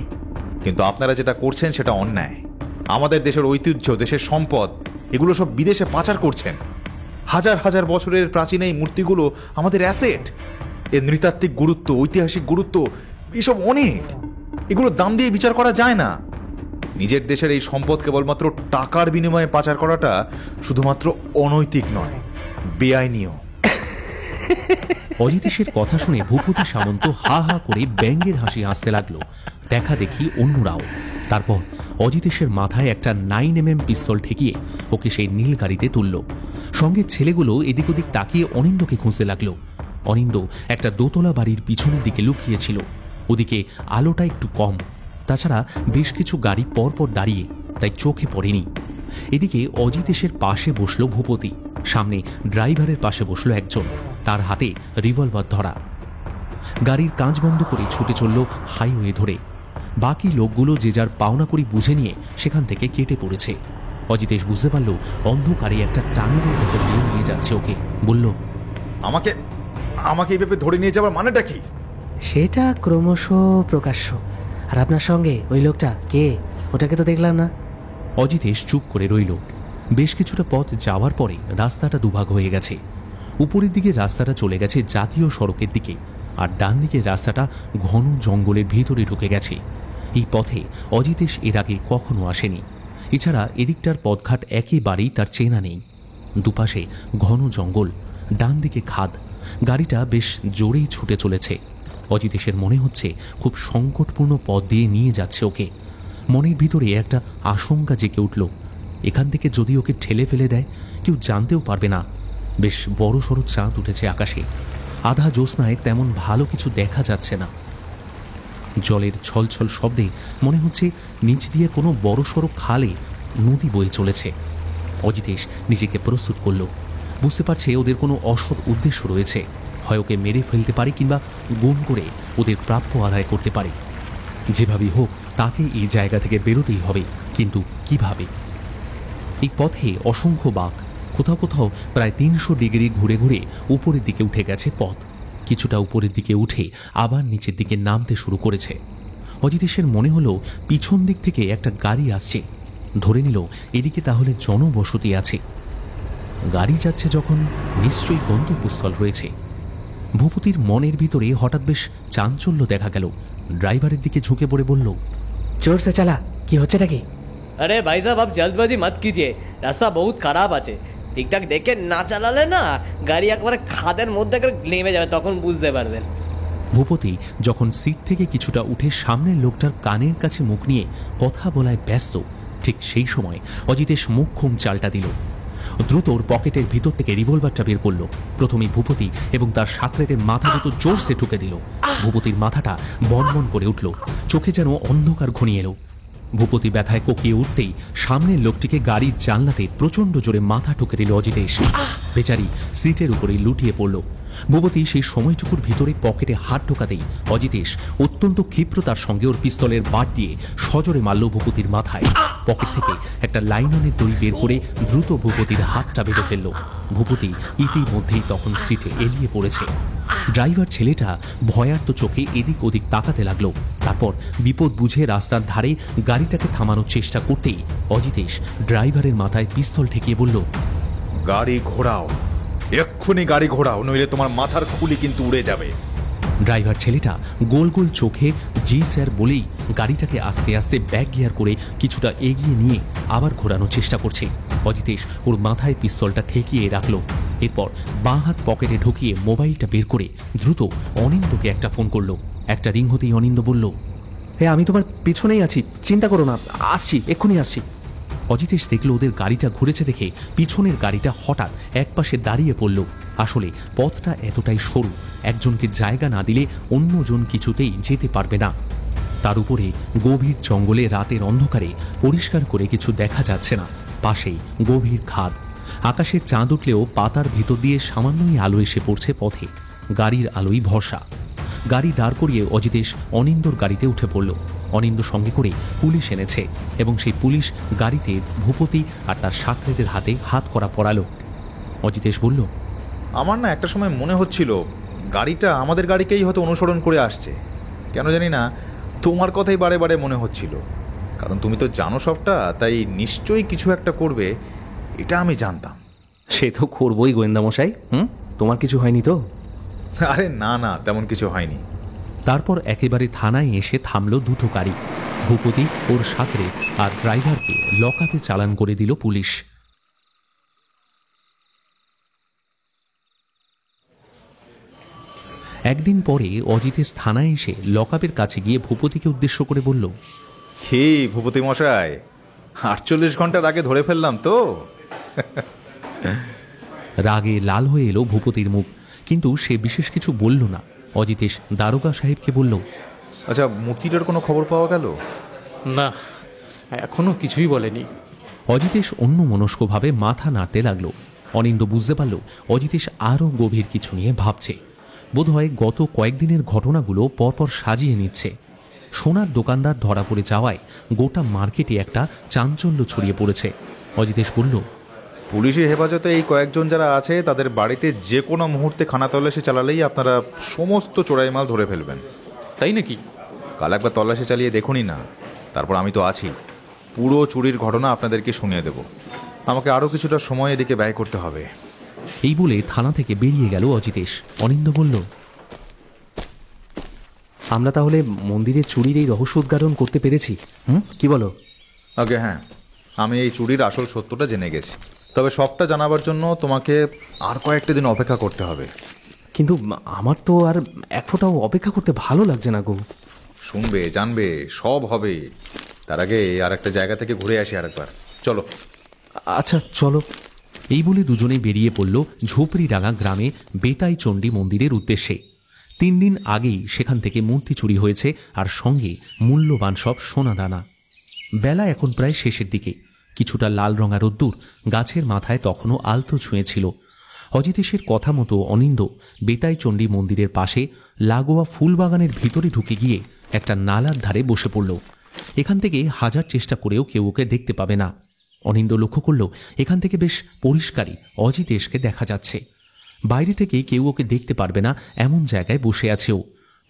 কিন্তু আপনারা যেটা করছেন সেটা অন্যায়। আমাদের দেশের ঐতিহ্য, দেশের সম্পদ, এগুলো সব বিদেশে পাচার করছেন। হাজার হাজার বছরের প্রাচীন এই মূর্তিগুলো আমাদের অ্যাসেট। এর নৃতাত্ত্বিক গুরুত্ব, ঐতিহাসিক গুরুত্ব এসব অনেক। এগুলো দাম দিয়ে বিচার করা যায় না। নিজের দেশের এই সম্পদ কেবলমাত্র টাকার বিনিময়ে পাচার করাটা শুধুমাত্র অনৈতিক নয়, বেআইনিও। অজিতেশের কথা শুনে ভূপতি সামন্ত হা হা করে ব্যঙ্গের হাসি হাসতে লাগলো। দেখা দেখি অন্যরাও। তারপর অজিতেশের মাথায় একটা 9mm পিস্তল ঠেকিয়ে ওকে সেই নীল গাড়িতে তুলল। সঙ্গে ছেলেগুলো এদিক ওদিক তাকিয়ে অনিন্দকে খুঁজতে লাগলো। অনিন্দ একটা দোতলা বাড়ির পিছনের দিকে লুকিয়েছিল। ওদিকে আলোটা একটু কম, তাছাড়া বেশ কিছু গাড়ি পরপর দাঁড়িয়ে, তাই চোখে পড়েনি। এদিকে অজিতেশের পাশে বসল ভূপতি, সামনে ড্রাইভারের পাশে বসল একজন, তার হাতে রিভলভার ধরা। গাড়ির কাঁচ বন্ধ করে ছুটে চলল হাইওয়ে ধরে। বাকি লোকগুলো যে যার পাওনা করি বুঝে নিয়ে সেখান থেকে কেটে পড়েছে। অজিতেশ বুঝতে পারল অন্ধকারে একটা টানেলের ভেতর দিয়ে নিয়ে যাচ্ছে ওকে। বলল, আমাকে আমাকে এইভাবে ধরে নিয়ে যাওয়ার মানেটা কি? সেটা ক্রমশ প্রকাশ্য। আর আপনার সঙ্গে ওই লোকটা কে? ওটাকে তো দেখলাম না। অজিতেশ চুপ করে রইল। বেশ কিছুটা পথ যাওয়ার পরে রাস্তাটা দুভাগ হয়ে গেছে। উপরের দিকে রাস্তাটা চলে গেছে জাতীয় সড়কের দিকে, আর ডান দিকের রাস্তাটা ঘন জঙ্গলের ভিতরে ঢুকে গেছে। এই পথে অজিতেশ এর আগে কখনো আসেনি। এছাড়া এদিকটার পথঘাট একেবারেই তার চেনা নেই। দুপাশে ঘন জঙ্গল, ডান দিকে খাদ। গাড়িটা বেশ জোরেই ছুটে চলেছে। অজিতেশের মনে হচ্ছে খুব সংকটপূর্ণ পথ দিয়ে নিয়ে যাচ্ছে ওকে। মনের ভিতরে একটা আশঙ্কা জেগে উঠল, এখান থেকে যদি ওকে ঠেলে ফেলে দেয় কেউ জানতেও পারবে না। বেশ বড় সড়ো চাঁদ উঠেছে আকাশে। আধা জ্যোৎস্নায় তেমন ভালো কিছু দেখা যাচ্ছে না। জলের ছলছল শব্দে মনে হচ্ছে নিচ দিয়ে কোনো বড় সড়ো খালে নদী বয়ে চলেছে। অজিতেশ নিজেকে প্রস্তুত করল। বুঝতে পারছে ওদের কোনো অসৎ উদ্দেশ্য রয়েছে, হয় ওকে মেরে ফেলতে পারে কিংবা গুম করে ওদের প্রাপ্য আদায় করতে পারে। যেভাবেই হোক তাকে এই জায়গা থেকে বেরোতেই হবে, কিন্তু কিভাবে? এই পথে অসংখ্য বাঁক, কোথাও কোথাও প্রায় 300 ডিগ্রি ঘুরে ঘুরে উপরের দিকে উঠে গেছে পথ। কিছুটা উপরের দিকে উঠে আবার নিচের দিকে নামতে শুরু করেছে। অজিতেশের মনে হলো পিছন দিক থেকে একটা গাড়ি আসছে। ধরে নিল এদিকে তাহলে জনবসতি আছে। গাড়ি যাচ্ছে যখন, নিশ্চয়ই গন্তব্যস্থল রয়েছে। ভূপতির মনের ভিতরে হঠাৎ বেশ চাঞ্চল্য দেখা গেল। ড্রাইভারের দিকে ঝুঁকে পড়ে বলল, জোর সে চালা, কি হচ্ছে নাকি? আরে ভাই সাহেব, আপ জলদবাজি মত কিজিয়ে, রাস্তা বহুত খারাপ আছে। ঠিকঠাক দেখে না চালালে না গাড়ি একবারে খাদের মধ্যে নেমে যাবে, তখন বুঝতে পারবেন। ভূপতি যখন সিট থেকে কিছুটা উঠে সামনের লোকটার কানের কাছে মুখ নিয়ে কথা বলায় ব্যস্ত, ঠিক সেই সময় অজিতেশ মুখ্যম চালটা দিল। দ্রুত ওর পকেটের ভিতর থেকে রিভলভারটা বের করল। প্রথমে ভূপতি এবং তার সাকরেদের মাথা দুটো জোরসে ঠুকে দিল। ভূপতির মাথাটা বনবন করে উঠল, চোখে যেন অন্ধকার ঘনিয়ে এলো। ভূপতি ব্যথায় কোকিয়ে উঠতেই সামনের লোকটিকে গাড়ির জানলাতে প্রচণ্ড জোরে মাথা ঠুকে দিল অজিতেশ। বেচারি সিটের উপরেই লুটিয়ে পড়ল। ভূপতি সেই সময়টুকুর ভিতরে পকেটে হাত ঢোকাতেই অজিতেশ অত্যন্ত ক্ষিপ্রতার সঙ্গে ওর পিস্তলের বাট দিয়ে সজোরে মারল ভূপতির মাথায়। পকেট থেকে একটা লাইননের দড়ি বের করে দ্রুত ভূপতির হাতটা বেঁধে ফেলল। ভূপতি ইতিমধ্যেই তখন সিটে এলিয়ে পড়েছে। ড্রাইভার ছেলেটা ভয়ার্ত চোখে এদিক ওদিক তাকাতে লাগলো। তারপর বিপদ বুঝে রাস্তার ধারে গাড়িটাকে থামানোর চেষ্টা করতেই অজিতেশ ড্রাইভারের মাথায় পিস্তল ঠেকিয়ে বলল, গাড়ি ঘোরাও, এক্ষুনি গাড়ি ঘোরাও, নইলে তোমার মাথার খুলি কিন্তু উড়ে যাবে। ড্রাইভার ছেলেটা গোল গোল চোখে জি স্যার বলেই গাড়িটাকে আস্তে আস্তে ব্যাক গিয়ার করে কিছুটা এগিয়ে নিয়ে আবার ঘোরানোর চেষ্টা করছে। অজিতেশ ওর মাথায় পিস্তলটা ঠেকিয়ে রাখলো। এরপর বাঁ হাত পকেটে ঢুকিয়ে মোবাইলটা বের করে দ্রুত অনিন্দকে একটা ফোন করলো। একটা রিং হতেই অনিন্দ বলল, হ্যাঁ আমি তোমার পিছনেই আছি, চিন্তা করো না, আসছি, এক্ষুনি আসছি। অজিতেশ দেখল ওদের গাড়িটা ঘুরেছে দেখে পিছনের গাড়িটা হঠাৎ একপাশে দাঁড়িয়ে পড়ল। আসলে পথটা এতটাই সরু, একজনকে জায়গা না দিলে অন্যজন কিছুতেই যেতে পারবে না। তার উপরে গভীর জঙ্গলে রাতের অন্ধকারে পরিষ্কার করে কিছু দেখা যাচ্ছে না। পাশেই গভীর খাদ। আকাশে চাঁদ উঠলেও পাতার ভিতর দিয়ে সামান্যই আলো এসে পড়ছে পথে। গাড়ির আলোই ভরসা। গাড়ি দাঁড় করিয়ে অজিতেশ অনিন্দর গাড়িতে উঠে পড়ল। অনিন্দ সঙ্গে করে পুলিশ এনেছে এবং সেই পুলিশ গাড়িতে ভূপতি আর তার সাকরেদের হাতে হাত করা পড়ালো। অজিতেশ বলল, আমার না একটা সময় মনে হচ্ছিল গাড়িটা আমাদের গাড়িকেই হয়তো অনুসরণ করে আসছে। কেন জানি না তোমার কথাই বারে বারে মনে হচ্ছিল। কারণ তুমি তো জানো সবটা, তাই নিশ্চয়ই কিছু একটা করবে, এটা আমি জানতাম। সে তো করবই গোয়েন্দামশাই। তোমার কিছু হয়নি তো? আরে না না, তেমন কিছু হয়নি। তারপর একেবারে থানায় এসে থামলো দুটো গাড়ি। ভূপতি, ওর সাকরে আর ড্রাইভারকে লকআপে চালান করে দিল পুলিশ। একদিন পরে অজিতেশ থানায় এসে লকআপের কাছে গিয়ে ভূপতিকে উদ্দেশ্য করে বলল, হে ভূপতি মশাই, 48 ঘন্টার আগে ধরে ফেললাম তো। রাগে লাল হয়ে এলো ভূপতির মুখ, কিন্তু সে বিশেষ কিছু বলল না। অজিতেশ দারোগা সাহেবকে বলল, আচ্ছা, মূর্তিটার কোনো খবর পাওয়া গেল? না, এখনো কিছুই বলেনি। অজিতেশ অন্যমনস্কভাবে মাথা নাড়তে লাগলো। অনিন্দ বুঝতে পারল অজিতেশ আরও গভীর কিছু নিয়ে ভাবছে। বোধহয় গত কয়েকদিনের ঘটনাগুলো পরপর সাজিয়ে নিচ্ছে। সোনার দোকানদার ধরা পড়ে যাওয়ায় গোটা মার্কেটে একটা চাঞ্চল্য ছড়িয়ে পড়েছে। অজিতেশ বলল, পুলিশের হেফাজতে এই কয়েকজন যারা আছে তাদের বাড়িতে যে কোনো মুহূর্তে খানা তল্লাশি চালালেই আপনারা সমস্ত চোরাই মাল ধরে ফেলবেন। তাই নাকি? কাল একবার তল্লাশি চালিয়ে দেখুনই না, তারপর আমি তো আছি। পুরো চুরির ঘটনা আপনাদেরকে শুনিয়ে দেব। আমাকে আরও কিছুটা সময় এদিকে ব্যয় করতে হবে। এই বলে থানা থেকে বেরিয়ে গেল অজিতেশ। অনিন্দ বলল, আমরা তাহলে মন্দিরের চুরির এই রহস্য উদ্ঘাটন করতে পেরেছি, কি বলো? আগে হ্যাঁ, আমি এই চুরির আসল সত্যটা জেনে গেছি। তবে সবটা জানাবার জন্য তোমাকে আর কয়েকটা দিন অপেক্ষা করতে হবে। কিন্তু আমার তো আর এক ফোঁটাও অপেক্ষা করতে ভালো লাগছে না গো। শুনবে, জানবে, সব হবে। তার আগে আর একটা জায়গা থেকে ঘুরে আসি আরেকবার। চলো। আচ্ছা চলো। এই বলে দুজনেই বেরিয়ে পড়ল ঝোপড়িডাঙ্গা গ্রামে বেতাই চণ্ডী মন্দিরের উদ্দেশ্যে। 3 দিন আগেই সেখান থেকে মূর্তি চুরি হয়েছে, আর সঙ্গে মূল্যবান সব সোনাদানা। বেলা এখন প্রায় শেষের দিকে। কিছুটা লাল রঙা রোদ্দুর গাছের মাথায় তখনও আলতো ছুঁয়েছিল। অজিতেশের কথা মতো অনিন্দ বেতাই চণ্ডী মন্দিরের পাশে লাগোয়া ফুলবাগানের ভিতরে ঢুকে গিয়ে একটা নালার ধারে বসে পড়ল। এখান থেকে হাজার চেষ্টা করেও কেউ ওকে দেখতে পাবে না। অনিন্দ লক্ষ্য করল এখান থেকে বেশ পরিষ্কারই অজিতেশকে দেখা যাচ্ছে। বাইরে থেকে কেউ ওকে দেখতে পারবে না এমন জায়গায় বসে আছে ও।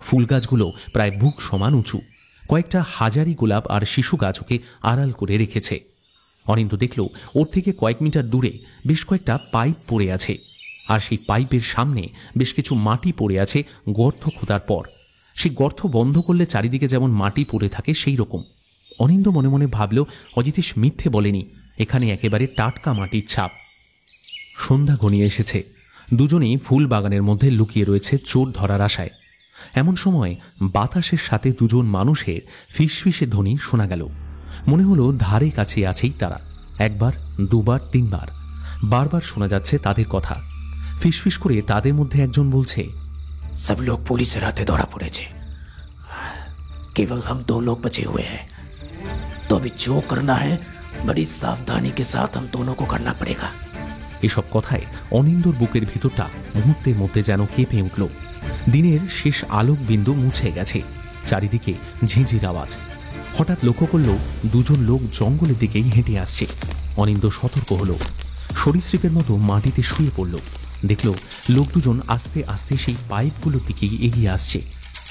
ফুল গাছগুলো প্রায় বুক সমান উঁচু। কয়েকটা হাজারি গোলাপ আর শিশু গাছ ওকে আড়াল করে রেখেছে। অনিন্দ দেখল ওর থেকে কয়েক মিটার দূরে বেশ কয়েকটা পাইপ পড়ে আছে, আর সেই পাইপের সামনে বেশ কিছু মাটি পড়ে আছে গর্ত খোদার পর। সেই গর্ত বন্ধ করলে চারিদিকে যেমন মাটি পড়ে থাকে সেই রকম। অনিন্দ মনে মনে ভাবল অজিতেশ মিথ্যে বলেনি, এখানে একেবারে টাটকা মাটির ছাপ। সন্ধ্যা ঘনিয়ে এসেছে। দুজনেই ফুল বাগানের মধ্যে লুকিয়ে রয়েছে চোর ধরার আশায়। এমন সময় বাতাসের সাথে দুজন মানুষের ফিসফিসে ধ্বনি শোনা গেল। মনে হলো ধারে কাছে আছেই তারা। একবার, দুবার, তিনবার বারবার শোনা যাচ্ছে তাদের কথা। ফিসফিস করে তাদের মধ্যে একজন বলছে, सब लोग पुलिस राते धरा पड़े थे, केवल हम 2 लोग बचे हुए हैं। तो अभी जो करना है बड़ी सावधानी के साथ हम दोनों को करना पड़ेगा। এসব কথায় অনিন্দর বুকের ভিতরটা মুহূর্তের মধ্যে যেন কেঁপে উঠল। দিনের শেষ আলোক বিন্দু মুছে গেছে, চারিদিকে ঝিঁঝির আওয়াজ। হঠাৎ লক্ষ্য করল দুজন লোক জঙ্গলের দিকেই হেঁটে আসছে। অনিন্দ সতর্ক হল, সরীসৃপের মতো মাটিতে শুয়ে পড়ল। দেখল লোক দুজন আস্তে আস্তে সেই পাইপগুলোর দিকেই এগিয়ে আসছে।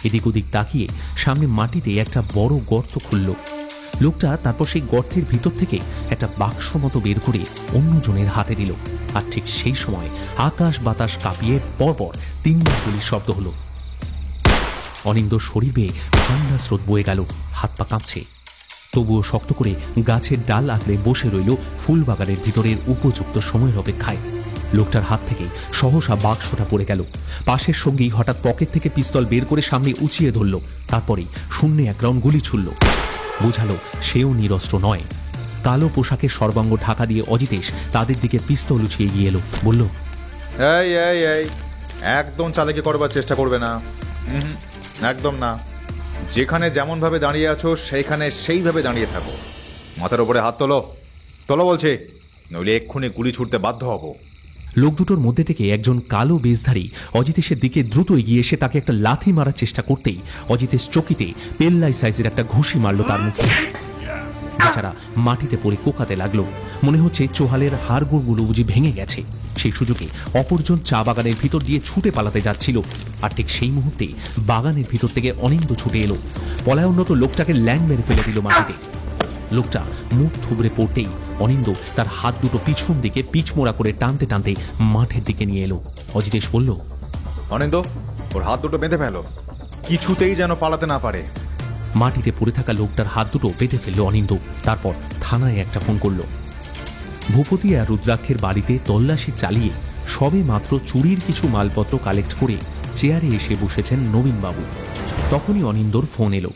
এদিক ওদিক তাকিয়ে সামনে মাটিতে একটা বড় গর্ত খুলল। লোকটা তারপর সেই গর্তের ভিতর থেকে একটা বাক্স মতো বের করে অন্যজনের হাতে দিল। আর ঠিক সেই সময় আকাশ বাতাস কাঁপিয়ে পরপর 3বার গুলির শব্দ হলো। অনিন্দর শরীর বেয়ে ঠান্ডা স্রোত বয়ে গেল, হাত পা কাঁপছে। তবুও শক্ত করে গাছের ডাল আঁকড়ে বসে রইল ফুলবাগানের ভিতরের উপযুক্ত সময়ের অপেক্ষায়। লোকটার হাত থেকে সহসা বাক্সটা পড়ে গেল। পাশের সঙ্গী হঠাৎ পকেট থেকে পিস্তল বের করে সামনে উঁচিয়ে ধরল। তারপরেই শূন্যে এক রাউন্ড গুলি ছুড়ল। বোঝালো সেও নিরস্ত্র নয়। কালো পোশাকের সর্বাঙ্গ ঢাকা দিয়ে অজিতেশ তাদের দিকে পিস্তল উঁচিয়ে গিয়ে এলো। বলল, এই এই এই একদম চালাকি করবার চেষ্টা করবে না, একদম না। যেখানে যেমনভাবে দাঁড়িয়ে আছো সেইখানে সেইভাবে দাঁড়িয়ে থাকো। মাথার উপরে হাত তোলো, তোলো বলছে, নইলে এক্ষুনি গুলি ছুটতে বাধ্য হব। লোক দুটোর মধ্যে থেকে একজন কালো বেশধারী অজিতেশের দিকে দ্রুত এগিয়ে এসে তাকে একটা লাথি মারার চেষ্টা করতেই অজিতেশ চকিতে পেল্লাই সাইজের একটা ঘুষি মারল তার মুখে। বেচারা মাটিতে পড়ে কোকাতে লাগলো। মনে হচ্ছে চোহালের হাড়গোড়গুলো বুঝি ভেঙে গেছে। সেই সুযোগে অপরজন চা বাগানের ভিতর দিয়ে ছুটে পালাতে যাচ্ছিল। আর ঠিক সেই মুহূর্তে বাগানের ভিতর থেকে অনিন্দ ছুটে এলো। পলায়নরত লোকটাকে ল্যাং মেরে ফেলে দিল মাটিতে। লোকটা মুখ থুবড়ে পড়তেই অনিন্দ তার হাত দুটো পিছন দিকে পিছমোড়া করে টানতে টানতে মাঠের দিকে নিয়ে এলো। অজিতেশ বলল, অনিন্দ, ওর হাত দুটো বেঁধে ফেলো, কিছুতেই যেন পালাতে না পারে। মাটিতে পড়ে থাকা লোকটার হাত দুটো বেঁধে ফেলল অনিন্দ। তারপর থানায় একটা ফোন করল। ভূপতি আর রুদ্রাক্ষের বাড়িতে তল্লাশি চালিয়ে সবে মাত্র চুরির কিছু মালপত্র কালেক্ট করে চেয়ারে এসে বসেছেন নবীনবাবু। তখনই অনিন্দর ফোন এলো।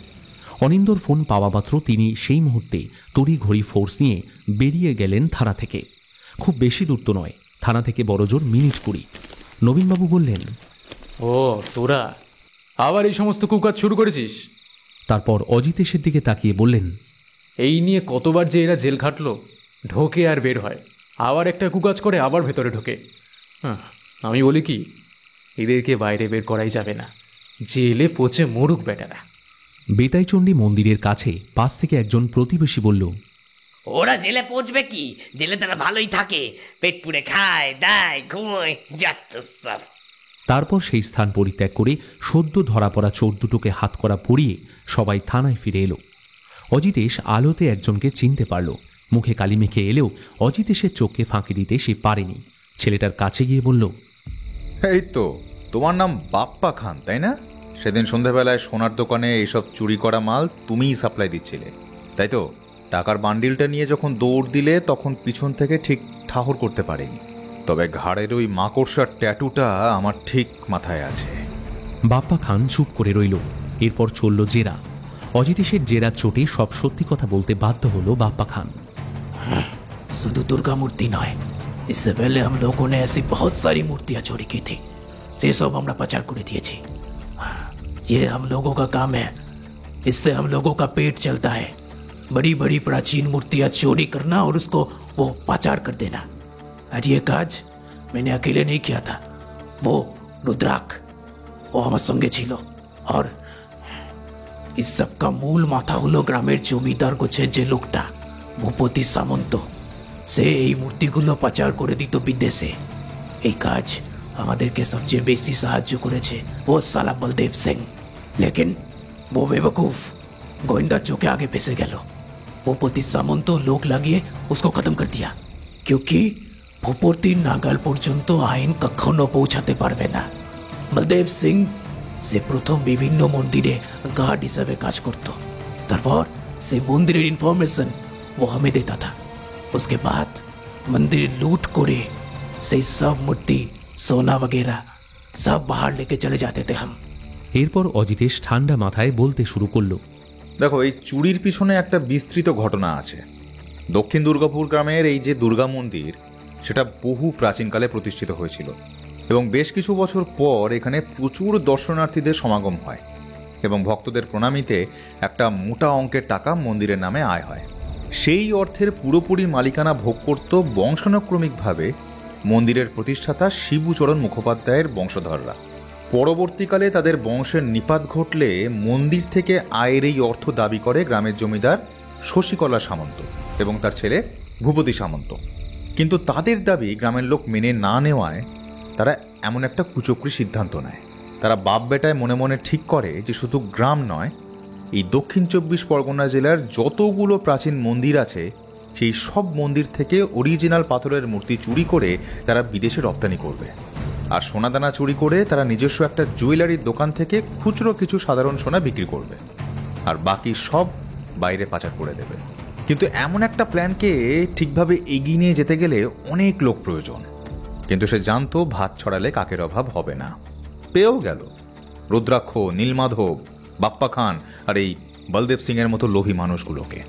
অনিন্দর ফোন পাওয়া মাত্র তিনি সেই মুহূর্তে তড়িঘড়ি ফোর্স নিয়ে বেরিয়ে গেলেন থানা থেকে। খুব বেশি দূর তো নয়, থানা থেকে বড়জোর মিনিট 20। নবীনবাবু বললেন, ও তোরা আবার এই সমস্ত কুকাজ শুরু করেছিস? তারপর অজিতেশের দিকে তাকিয়ে বললেন, এই নিয়ে কতবার যে এরা জেল খাটলো, ঢোকে আর বের হয়, আবার একটা কুকাজ করে আবার ভেতরে ঢোকে। আমি বলি কি, এদেরকে বাইরে বের করাই যাবে না, জেলে পচে মরুক বেটারা। বেতাইচণ্ডী মন্দিরের কাছে পাশ থেকে একজন প্রতিবেশী বলল, ওরা জেলে পৌঁছবে কি, জেলে তারা ভালোই থাকে, পেট পুড়ে খায় দায় ঘুমোয় যত সব। তারপর সেই স্থান পরিত্যাগ করে সদ্য ধরা পড়া চোর দুটোকে হাতকড়া পরিয়ে সবাই থানায় ফিরে এলো। অজিতেশ আলোতে একজনকে চিনতে পারল। মুখে কালি মেখে এলেও অজিতেশের চোখকে ফাঁকি দিতে সে পারেনি। ছেলেটার কাছে গিয়ে বলল, এই তো, তোমার নাম বাপ্পা খান তাই না? সেদিন সন্ধ্যাবেলায় সোনার দোকানে এইসব চুরি করা মাল তুমিই সাপ্লাই দিচ্ছিলে, তাই তো? টাকার বান্ডিলটা নিয়ে যখন দৌড় দিলে তখন পিছন থেকে ঠিক ঠাহর করতে পারিনি, তবে ঘাড়ের ওই মাকড়সার ট্যাটুটা আমার ঠিক মাথায় আছে। বাপ্পা খান চুপ করে রইল। এরপর চলল জেরা। অজিতেশের জেরার চোটে সব সত্যি কথা বলতে বাধ্য হলো বাপ্পা খান। শুধু दुर्गा मूर्ति नয়, इससे पहले हम लोगों ने ऐसी बहुत सारी मूर्तियां चोरी की थी, ये सब আমরা পাচার করে দিয়েছি। ये हम लोगों का काम है, इससे हम लोगों का पेट चलता है। बड़ी बड़ी प्राचीन मूर्तियां चोरी करना और उसको वो पाचार कर देना। और ये काज मैंने अकेले नहीं किया था, वो रुद्राक्ष वो আমার সঙ্গে ছিল। और इस सब का मूल माथा হলো গ্রামের জমিদার গোছের যে লোকটা ভূপতি সামন্ত, সে এই মূর্তিগুলো পাচার করে দিত বিদেশে। এই কাজ আমাদেরকে সবচেয়ে বেশি সাহায্য করেছে ও সালা বলদেব সিং, लेकिन वो बेवकूफ गोविंदा चौके आगे फंसे গেল। ভূপতি সামন্ত লোক লাগিয়ে उसको खत्म कर दिया, क्योंकि ভূপতির নাগাল পর্যন্ত আইন কখনো পৌঁছাতে পারবে না। বলদেব সিং সে প্রথম বিভিন্ন মন্দিরে গার্ড হিসাবে কাজ করত, তারপর সে মন্দিরের ইনফরমেশন वो हमें देता था। उसके बाद मंदिर लूट करे से सब मूर्ति सोना वगैरह सब बाहर लेके चले जाते थे हम। এরপর অজিতেশ ঠান্ডা মাথায় বলতে শুরু করল, দেখো, এই চুরির পিছনে একটা বিস্তৃত ঘটনা আছে। দক্ষিণ দুর্গাপুর গ্রামের এই যে দুর্গা মন্দির, সেটা বহু প্রাচীনকালে প্রতিষ্ঠিত হয়েছিল এবং বেশ কিছু বছর পর এখানে প্রচুর দর্শনার্থীদের সমাগম হয় এবং ভক্তদের প্রণামিতে একটা মোটা অঙ্কের টাকা মন্দিরের নামে আয় হয়। সেই অর্থের পুরোপুরি মালিকানা ভোগ করত বংশানুক্রমিকভাবে মন্দিরের প্রতিষ্ঠাতা শিবুচরণ মুখোপাধ্যায়ের বংশধররা। পরবর্তীকালে তাদের বংশের নিপাত ঘটলে মন্দির থেকে আয়ের এই অর্থ দাবি করে গ্রামের জমিদার শশীকলা সামন্ত এবং তার ছেলে ভূপতি সামন্ত। কিন্তু তাদের দাবি গ্রামের লোক মেনে না নেওয়ায় তারা এমন একটা কুচক্রী সিদ্ধান্ত নেয়। তারা বাপ বেটায় মনে মনে ঠিক করে যে শুধু গ্রাম নয়, এই দক্ষিণ 24 পরগনা জেলার যতগুলো প্রাচীন মন্দির আছে সেই সব মন্দির থেকে অরিজিনাল পাথরের মূর্তি চুরি করে তারা বিদেশে রপ্তানি করবে, আর সোনাদানা চুরি করে তারা নিজস্ব একটা জুয়েলারির দোকান থেকে খুচরো কিছু সাধারণ সোনা বিক্রি করবে, আর বাকি সব বাইরে পাচার করে দেবে। কিন্তু এমন একটা প্ল্যানকে ঠিকভাবে এগিয়ে নিয়ে যেতে গেলে অনেক লোক প্রয়োজন, কিন্তু সে জানতো ভাত ছড়ালে কাকের অভাব হবে না। পেয়েও গেল রুদ্রাক্ষ, নীলমাধব, বাপ্পা খান আর এই বলদেব সিং এর মতো লোভী মানুষগুলোকে,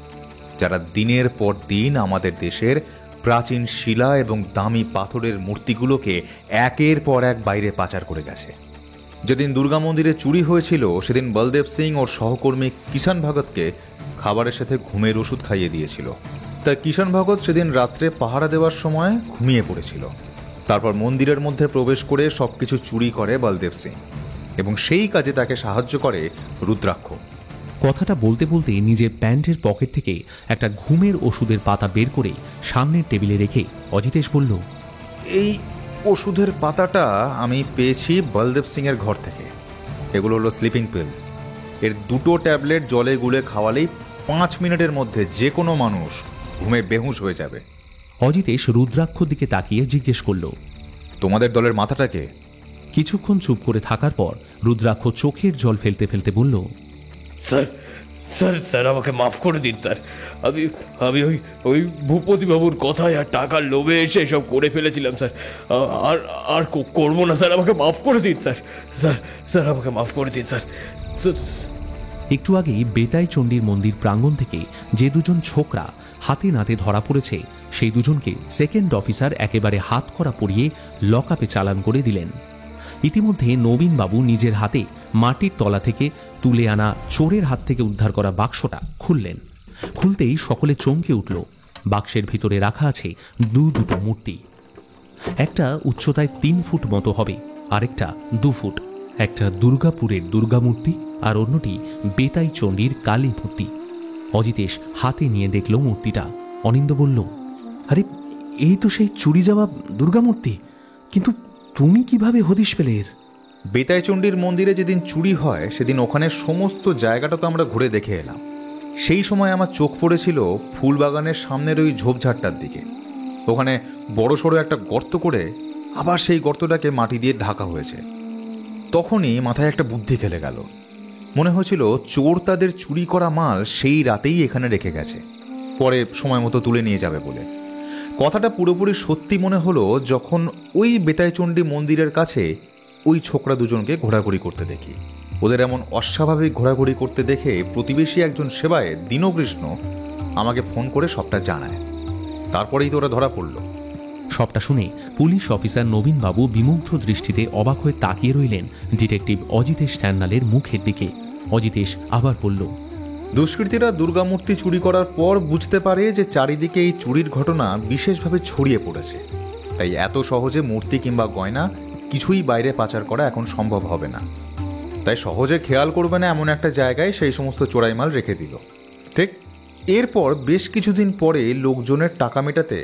যারা দিনের পর দিন আমাদের দেশের প্রাচীন শিলা এবং দামি পাথরের মূর্তিগুলোকে একের পর এক বাইরে পাচার করে গেছে। যেদিন দুর্গা মন্দিরে চুরি হয়েছিল সেদিন বলদেব সিং ওর সহকর্মী কিষাণ ভগতকে খাবারের সাথে ঘুমের ওষুধ খাইয়ে দিয়েছিল। তাই কিষাণ ভগত সেদিন রাত্রে পাহারা দেওয়ার সময় ঘুমিয়ে পড়েছিল। তারপর মন্দিরের মধ্যে প্রবেশ করে সবকিছু চুরি করে বলদেব সিং এবং সেই কাজে তাকে সাহায্য করে রুদ্রাক্ষ। কথাটা বলতে বলতে নিজের প্যান্টের পকেট থেকে একটা ঘুমের ওষুধের পাতা বের করে সামনের টেবিলে রেখে অজিতেশ বলল, এই ওষুধের পাতাটা আমি পেয়েছি বলদেব সিং এর ঘর থেকে। এগুলো হলো স্লিপিং পিল। এর 2টো ট্যাবলেট জলে গুলে খাওয়ালেই 5 মিনিটের মধ্যে যে কোনো মানুষ ঘুমে বেহুশ হয়ে যাবে। অজিতেশ রুদ্রাক্ষর দিকে তাকিয়ে জিজ্ঞেস করল, তোমাদের দলের মাথাটাকে? কিছুক্ষণ চুপ করে থাকার পর রুদ্রাক্ষ চোখের জল ফেলতে ফেলতে বলল, স্যার স্যার স্যার আমাকে মাফ করে দিন স্যার। আমি আমি ওই ওই ভূপতিবাবুর কথায় আর টাকার লোভে এসে এসব করে ফেলেছিলাম স্যার। আর আর করবো না স্যার, আমাকে মাফ করে দিন স্যার। স্যার স্যার আমাকে মাফ করে দিন স্যার। একটু আগেই বেতাই চণ্ডীর মন্দির প্রাঙ্গণ থেকে যে দুজন ছোকরা হাতে নাতে ধরা পড়েছে সেই দুজনকে সেকেন্ড অফিসার একেবারে হাত করা পরিয়ে লকআপে চালান করে দিলেন। ইতিমধ্যে নবীনবাবু নিজের হাতে মাটির তলা থেকে তুলে আনা চোরের হাত থেকে উদ্ধার করা বাক্সটা খুললেন। খুলতেই সকলে চমকে উঠল। বাক্সের ভিতরে রাখা আছে দুটো মূর্তি। একটা উচ্চতায় 3 ফুট মতো হবে, আরেকটা 2 ফুট। একটা দুর্গাপুরের দুর্গামূর্তি আর অন্যটি বেতাই চণ্ডীর কালী মূর্তি। অজিতেশ হাতে নিয়ে দেখল মূর্তিটা। অনিন্দ বলল, আরে এই তো সেই চুরি যাওয়া দুর্গামূর্তি, কিন্তু তুমি কিভাবে হদিশ পেলে এর? বেতাই চণ্ডীর মন্দিরে যেদিন চুরি হয় সেদিন ওখানে সমস্ত জায়গাটা তো আমরা ঘুরে দেখে এলাম। সেই সময় আমার চোখ পড়েছিল ফুলবাগানের সামনের ওই ঝোপঝাড়টার দিকে। ওখানে বড়সড় একটা গর্ত করে আবার সেই গর্তটাকে মাটি দিয়ে ঢাকা হয়েছে। তখনই মাথায় একটা বুদ্ধি খেলে গেল। মনে হয়েছিল চোর তাদের চুরি করা মাল সেই রাতেই এখানে রেখে গেছে, পরে সময় মতো তুলে নিয়ে যাবে বলে। কথাটা পুরোপুরি সত্যি মনে হলো যখন ওই বেতাইচণ্ডী মন্দিরের কাছে ওই ছোকরা দুজনকে ঘোরাঘুরি করতে দেখি। ওদের এমন অস্বাভাবিক ঘোরাঘুরি করতে দেখে প্রতিবেশী একজন সেবায় দীনকৃষ্ণ আমাকে ফোন করে সবটা জানায়। তারপরেই তো ওরা ধরা পড়ল। সবটা শুনে পুলিশ অফিসার নবীনবাবু বিমুগ্ধ দৃষ্টিতে অবাক হয়ে তাকিয়ে রইলেন ডিটেকটিভ অজিতেশ স্যান্যালের মুখের দিকে। অজিতেশ আবার বলল, দুষ্কৃতীরা দুর্গামূর্তি চুরি করার পর বুঝতে পারে যে চারিদিকে এই চুরির ঘটনা বিশেষভাবে ছড়িয়ে পড়েছে, তাই এত সহজে মূর্তি কিংবা গয়না কিছুই বাইরে পাচার করা এখন সম্ভব হবে না। তাই সহজে খেয়াল করবে না এমন একটা জায়গায় সেই সমস্ত চোরাইমাল রেখে দিল। ঠিক এরপর বেশ কিছুদিন পরে লোকজনের টাকা মেটাতে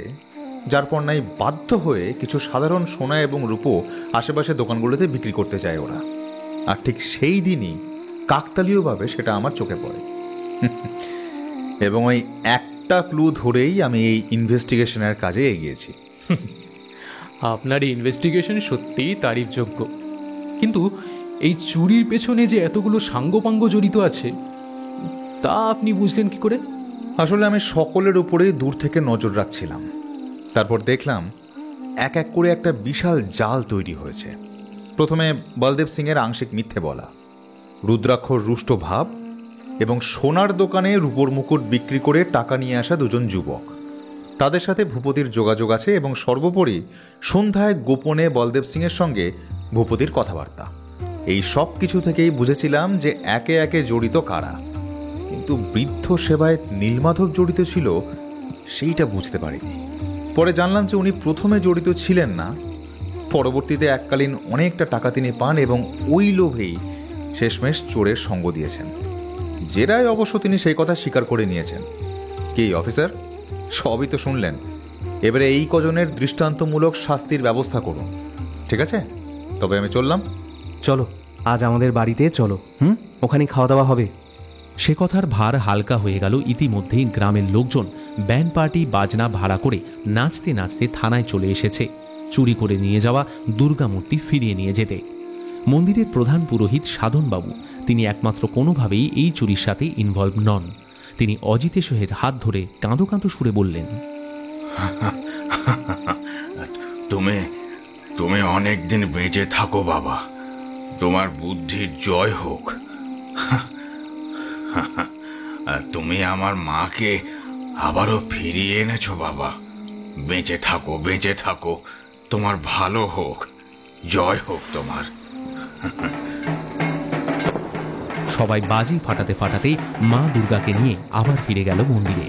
যার পর নাই বাধ্য হয়ে কিছু সাধারণ সোনা এবং রূপো আশেপাশে দোকানগুলোতে বিক্রি করতে চায় ওরা। আর ঠিক সেই দিনই কাকতালীয়ভাবে সেটা আমার চোখে পড়ে এবং ওই একটা ক্লু ধরেই আমি এই ইনভেস্টিগেশনের কাজে এগিয়েছি। আপনার ইনভেস্টিগেশন সত্যিই তারিফযোগ্য, কিন্তু এই চুরির পেছনে যে এতগুলো সাঙ্গপাঙ্গ জড়িত আছে তা আপনি বুঝলেন কি করে? আসলে আমি সকলের উপরেই দূর থেকে নজর রাখছিলাম। তারপর দেখলাম এক এক করে একটা বিশাল জাল তৈরি হয়েছে। প্রথমে বলদেব সিংয়ের আংশিক মিথ্যে বলা, রুদ্রাক্ষর রুষ্ট ভাব এবং সোনার দোকানে রূপোর মুকুট বিক্রি করে টাকা নিয়ে আসা দুজন যুবক, তাদের সাথে ভূপতির যোগাযোগ আছে এবং সর্বোপরি সন্ধ্যায় গোপনে বলদেব সিংয়ের সঙ্গে ভূপতির কথাবার্তা। এই সব কিছু থেকেই বুঝেছিলাম যে একে একে জড়িত কারা, কিন্তু বৃদ্ধ সেবায় নীলমাধব জড়িত ছিল সেইটা বুঝতে পারিনি। পরে জানলাম যে উনি প্রথমে জড়িত ছিলেন না, পরবর্তীতে এককালীন অনেকটা টাকা তিনি পান এবং ওই লোভেই শেষমেশ চোরের সঙ্গ দিয়েছেন। জেরায় অবশ্য তিনি সেই কথা স্বীকার করে নিয়েছেন। কি অফিসার, সবই তো শুনলেন, এবারে এই কজনের দৃষ্টান্তমূলক শাস্তির ব্যবস্থা করুন। ঠিক আছে, তবে আমি চললাম। চলো আজ আমাদের বাড়িতে চলো, ওখানে খাওয়া দাওয়া হবে। সে কথার ভার হালকা হয়ে গেল। ইতিমধ্যেই গ্রামের লোকজন ব্যান্ড পার্টি বাজনা ভাড়া করে নাচতে নাচতে থানায় চলে এসেছে চুরি করে নিয়ে যাওয়া দুর্গামূর্তি ফিরিয়ে নিয়ে যেতে। মন্দিরের প্রধান পুরোহিত সাধনবাবু তিনি একমাত্র কোনোভাবেই এই চুরির সাথে ইনভলভ নন। তিনি অজিতেশের হাত ধরে কাঁদো কাঁদো সুরে বললেন, তুমি অনেক দিন বেঁচে থাকো বাবা, তোমার বুদ্ধির জয় হোক। তুমি আমার মাকে আবারও ফিরিয়ে এনেছো বাবা। বেঁচে থাকো, বেঁচে থাকো, তোমার ভালো হোক, জয় হোক তোমার। সবাই বাজি ফাটাতে ফাটাতে মা দুর্গাকে নিয়ে আবার ফিরে গেল মন্দিরে।